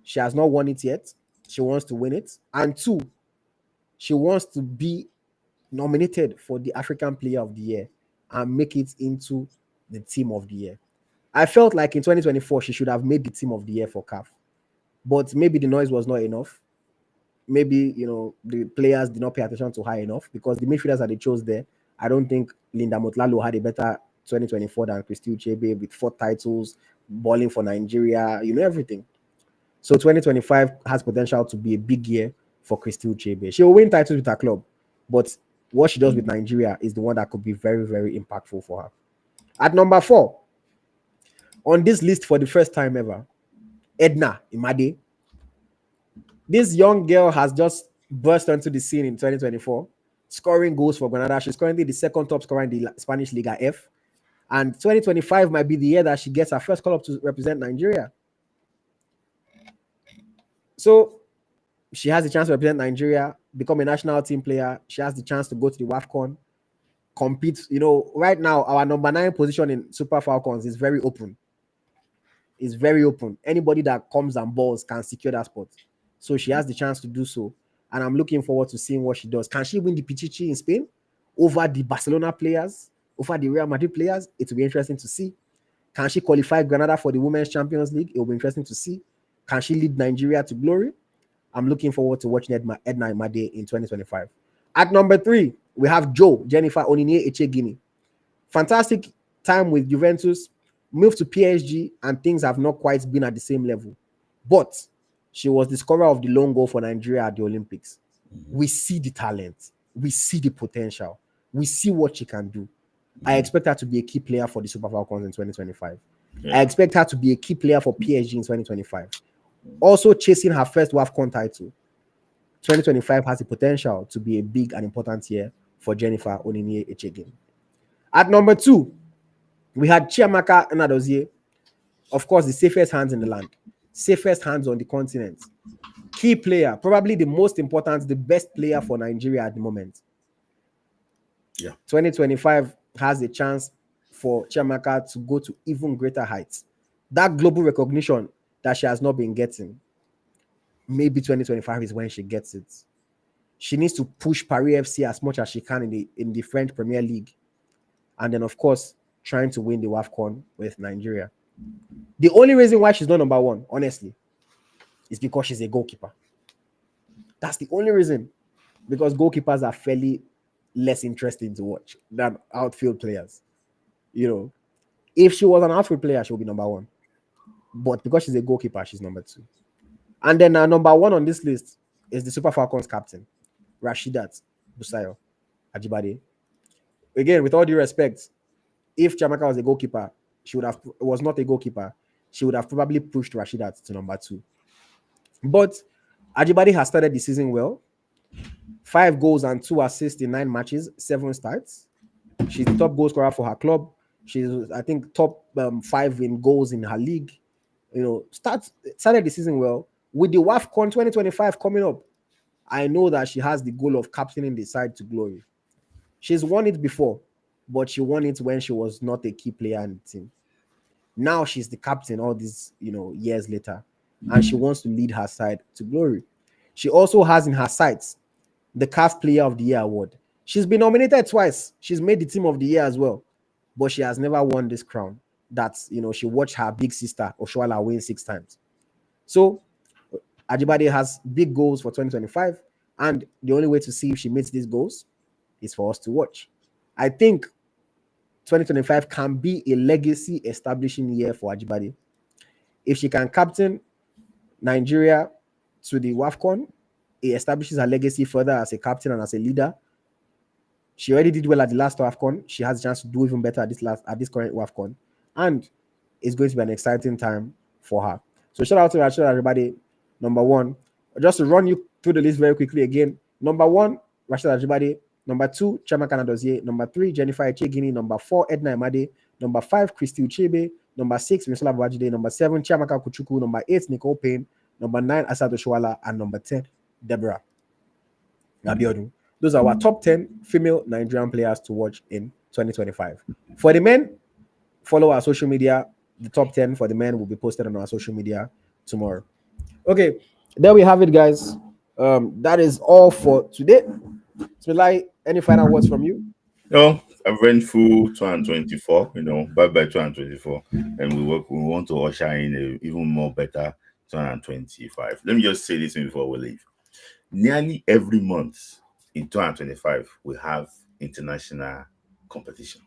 She has not won it yet. She wants to win it. And 2, she wants to be nominated for the African Player of the Year and make it into the Team of the Year. I felt like in 2024, she should have made the Team of the Year for CAF. But maybe the noise was not enough. Maybe, you know, the players did not pay attention to her enough because the midfielders that they chose there, I don't think Linda Motlalo had a better 2024 than Christy Uchebe with 4 titles, balling for Nigeria, you know, everything. So 2025 has potential to be a big year for Christy Uchebe. She will win titles with her club, but what she does with Nigeria is the one that could be very, very impactful for her. At number 4, on this list for the first time ever, Edna Imade. This young girl has just burst onto the scene in 2024, scoring goals for Granada. She's currently the 2nd top scorer in the Spanish Liga F. And 2025 might be the year that she gets her first call-up to represent Nigeria. So she has the chance to represent Nigeria, become a national team player. She has the chance to go to the WAFCON, compete. You know, right now, our number 9 position in Super Falcons is very open. It's very open. Anybody that comes and balls can secure that spot. So she has the chance to do so. And I'm looking forward to seeing what she does. Can she win the Pichichi in Spain over the Barcelona players, over the Real Madrid players? It will be interesting to see. Can she qualify Granada for the Women's Champions League? It will be interesting to see. Can she lead Nigeria to glory? I'm looking forward to watching Edna Imade in 2025. At number 3, we have Jennifer Oninie Echegini. Fantastic time with Juventus, moved to PSG, and things have not quite been at the same level. But she was the scorer of the lone goal for Nigeria at the Olympics. We see the talent. We see the potential. We see what she can do. I expect her to be a key player for the Super Falcons in 2025. I expect her to be a key player for PSG in 2025. Also chasing her first WAFCON title. 2025 has the potential to be a big and important year for Jennifer Oninie Echegini. At number 2, we had Chiamaka Nnadozie. Of course, the safest hands in the land. Safest hands on the continent. Key player, probably the most important, the best player for Nigeria at the moment. 2025 has a chance for Chiamaka to go to even greater heights. That global recognition that she has not been getting. maybe 2025 is when she gets it. She needs to push Paris FC as much as she can in the French Premier League. And then, of course, trying to win the WAFCON with Nigeria. The only reason why she's not number one, honestly, is because she's a goalkeeper. That's the only reason. Because goalkeepers are fairly less interesting to watch than outfield players. You know, if she was an outfield player, she would be number one. But because she's a goalkeeper, she's number two. And then number one on this list is the Super Falcons captain, Rashidat Busayo Ajibade. Again, with all due respect, if Jamaica was a goalkeeper, she would have was not a goalkeeper, she would have probably pushed Rashidat to number two. But Ajibade has started the season well. 5 goals and 2 assists in 9 matches, 7 starts. She's the top goal scorer for her club. She's, I think, top 5 in goals in her league. You know, started the season well. With the WAFCON 2025 coming up, I know that she has the goal of captaining the side to glory. She's won it before, but she won it when she was not a key player in the team. Now she's the captain all these, years later, and she wants to lead her side to glory. She also has in her sights the CAF Player of the Year award. She's been nominated twice. She's made the Team of the Year as well, but she has never won this crown. That's, she watched her big sister Oshoala win 6 times. So Ajibade has big goals for 2025, and the only way to see if she meets these goals is for us to watch. I think 2025 can be a legacy establishing year for Ajibade. If she can captain Nigeria to the WAFCON, it establishes her legacy further as a captain and as a leader. She already did well at the last WAFCON. She has a chance to do even better at this current WAFCON. And it's going to be an exciting time for her. So shout out to Rashida Ajibade, number 1. Just to run you through the list very quickly again. Number 1, Rashida Ajibade. Number 2, Chiamaka Nnadozie. Number 3, Jennifer Echegini. Number 4, Edna Imade. Number 5, Christy Uchebe. Number 6, Misola Babajide. Number 7, Chiamaka Kuchukwu. Number 8, Nicole Payne. Number 9, Asad Oshoala. And number 10, Deborah Abiodun. Those are our top 10 female Nigerian players to watch in 2025. For the men, follow our social media. The top 10 for the men will be posted on our social media tomorrow. Okay, there we have it, guys. That is all for today. Smith Layi, any final words from you? No, I've went through 2024, bye 2024, and we want to usher in a even more better 2025. Let me just say this before we leave. Nearly every month in 2025, we have international competition.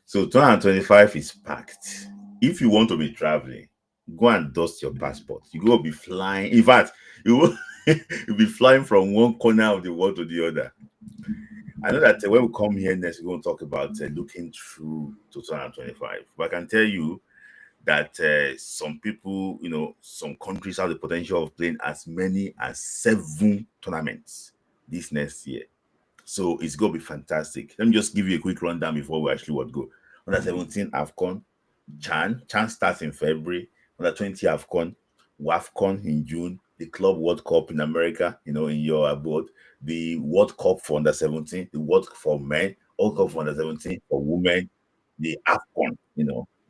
So 2025 is packed. If you want to be traveling, go and dust your passport. You go be flying. In fact, you'll be flying from one corner of the world to the other. I know that when we come here next, we're going to talk about looking through 2025. But I can tell you that some people, some countries have the potential of playing as many as 7 tournaments this next year. So it's going to be fantastic. Let me just give you a quick rundown before we actually would go. Under 17 AFCON, Chan starts in February. Under 20 AFCON, WAFCON in June, the Club World Cup in America, in your abroad, the World Cup for under 17, the World Cup for men, World Cup for under 17 for women, the AFCON,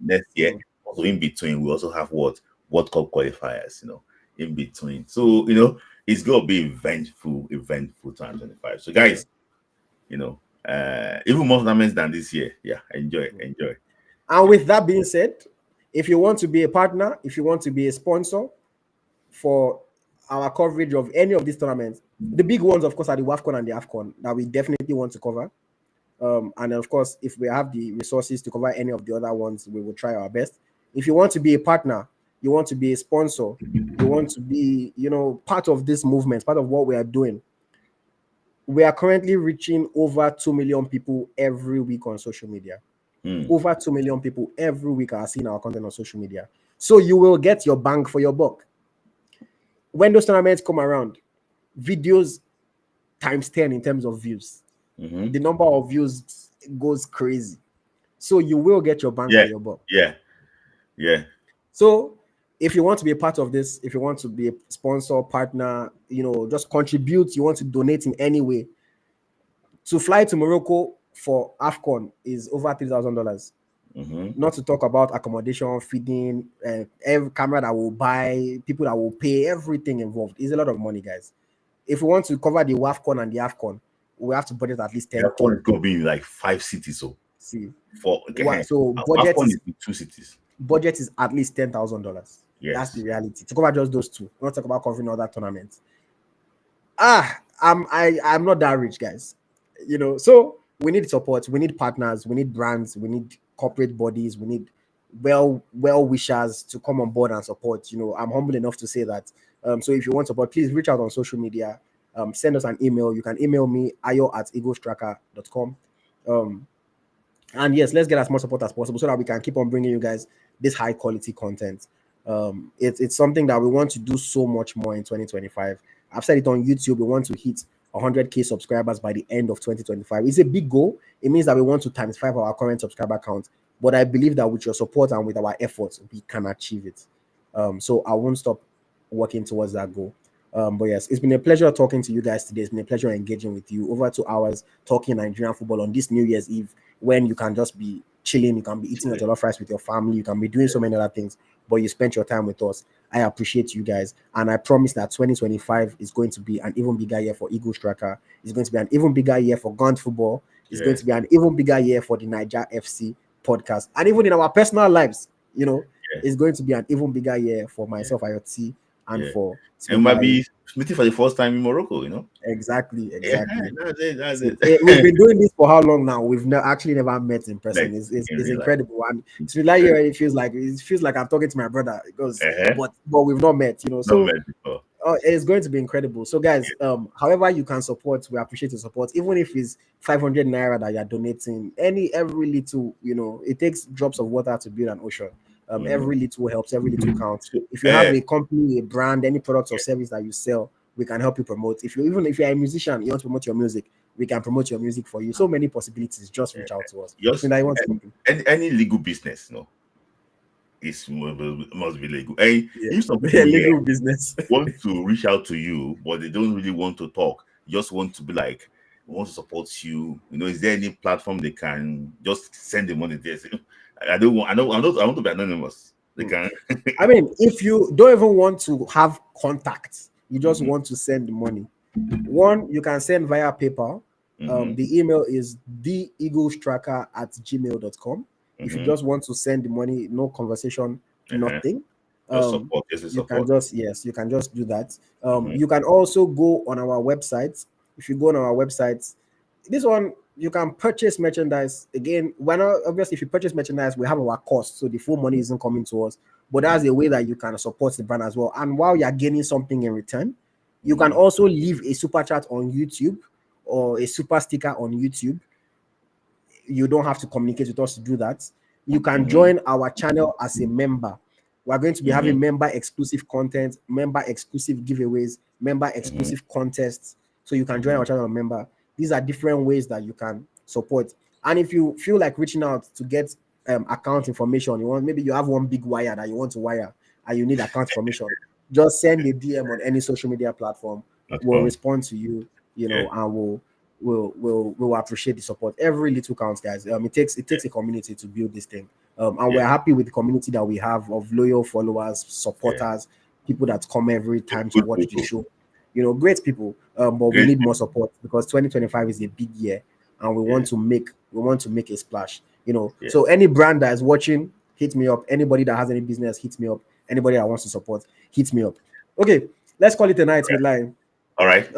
next year. Also in between, we also have World Cup qualifiers, in between. So, it's going to be eventful 2025. So, guys, even more tournaments than this year. Yeah, enjoy. And with that being said, if you want to be a partner, if you want to be a sponsor for our coverage of any of these tournaments, the big ones, of course, are the WAFCON and the AFCON that we definitely want to cover. And then, of course, if we have the resources to cover any of the other ones, we will try our best. If you want to be a partner, you want to be a sponsor, you want to be, part of this movement, part of what we are doing. We are currently reaching over 2 million people every week on social media. Over 2 million people every week are seeing our content on social media. So you will get your bang for your buck. When those tournaments come around, videos times 10 in terms of views. The number of views goes crazy. So you will get your bang for your buck. Yeah. So if you want to be a part of this, if you want to be a sponsor, partner, just contribute, you want to donate in any way, to fly to Morocco for AFCON is over $3,000. Not to talk about accommodation, feeding, every camera that will buy, people that will pay, everything involved. It's a lot of money, guys. If we want to cover the WAFCON and the AFCON, we have to budget at least 10K. AFCON is going to be in like 5 cities. So see, so budget is in 2 cities. Budget is at least $10,000. Yes, that's the reality. To cover just those two, we're not talking about covering other tournaments. I'm not that rich, guys. So we need support, we need partners, we need brands, we need corporate bodies, we need well wishers to come on board and support. I'm humble enough to say that. So if you want support, please reach out on social media. Send us an email. You can email me ayo@eaglestracker.com. And yes, let's get as much support as possible so that we can keep on bringing you guys this high quality content. It's something that we want to do so much more in 2025. I've said it on YouTube. We want to hit 100K subscribers by the end of 2025. It's a big goal. It means that we want to times 5 our current subscriber count. But I believe that with your support and with our efforts, we can achieve it. So I won't stop working towards that goal. But yes, it's been a pleasure talking to you guys today. It's been a pleasure engaging with you. Over 2 hours talking Nigerian football on this New Year's Eve, when you can just be chilling, you can be eating a jollof rice with your family, you can be doing so many other things, but you spent your time with us. I appreciate you guys, and I promise that 2025 is going to be an even bigger year for Eagle Striker. It's going to be an even bigger year for Gun Football. It's going to be an even bigger year for the Niger FC podcast, and even in our personal lives, it's going to be an even bigger year for myself, AyoT, and for Smith might be meeting for the first time in Morocco, Exactly. That's it. We've been doing this for how long now? We've actually never met in person. It's incredible, and Smith Layi, it feels like I'm talking to my brother, because but we've not met, So it's going to be incredible. So guys, however you can support, we appreciate your support. Even if it's 500 naira that you're donating, every little, it takes drops of water to build an ocean. Every little helps, every little counts. If you have a company, a brand, any product or service that you sell, we can help you promote. If you're a musician, you want to promote your music, we can promote your music for you. So many possibilities. Just reach out to us. Any legal business, must be legal. If some people legal business want to reach out to you, but they don't really want to talk, just want to be like, we want to support you. Is there any platform they can just send the money there? I want to be anonymous. They can. I mean, if you don't even want to have contacts, you just want to send money. One, you can send via PayPal. The email is theeaglestracker@gmail.com. If you just want to send the money, no conversation, nothing. Support. You can just do that. You can also go on our website. If you go on our website, this one, you can purchase merchandise. Again, obviously, if you purchase merchandise, we have our cost, so the full money isn't coming to us. But that's a way that you can support the brand as well. And while you're gaining something in return, you can also leave a super chat on YouTube or a super sticker on YouTube. You don't have to communicate with us to do that. You can join our channel as a member. We're going to be having member exclusive content, member exclusive giveaways, member exclusive contests. So you can join our channel as a member. These are different ways that you can support. And if you feel like reaching out to get account information, maybe you have one big wire that you want to wire and you need account information, just send a DM on any social media platform. We'll respond to you, and we'll appreciate the support. Every little counts, guys. It takes a community to build this thing. And we're happy with the community that we have of loyal followers, supporters, people that come every time to watch the show. Great people. But we need more support, because 2025 is a big year, and we want to make a splash. So any brand that is watching, hit me up. Anybody that has any business, hit me up. Anybody that wants to support, hit me up. Okay, let's call it a night, Smith Layi. All right.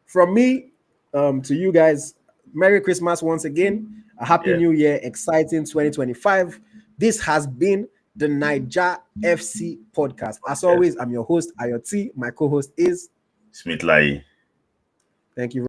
From me, to you guys, Merry Christmas once again. A Happy New Year, exciting 2025. This has been the Niger FC podcast. As always, I'm your host, AyoT. My co-host is Smith Layi. Thank you.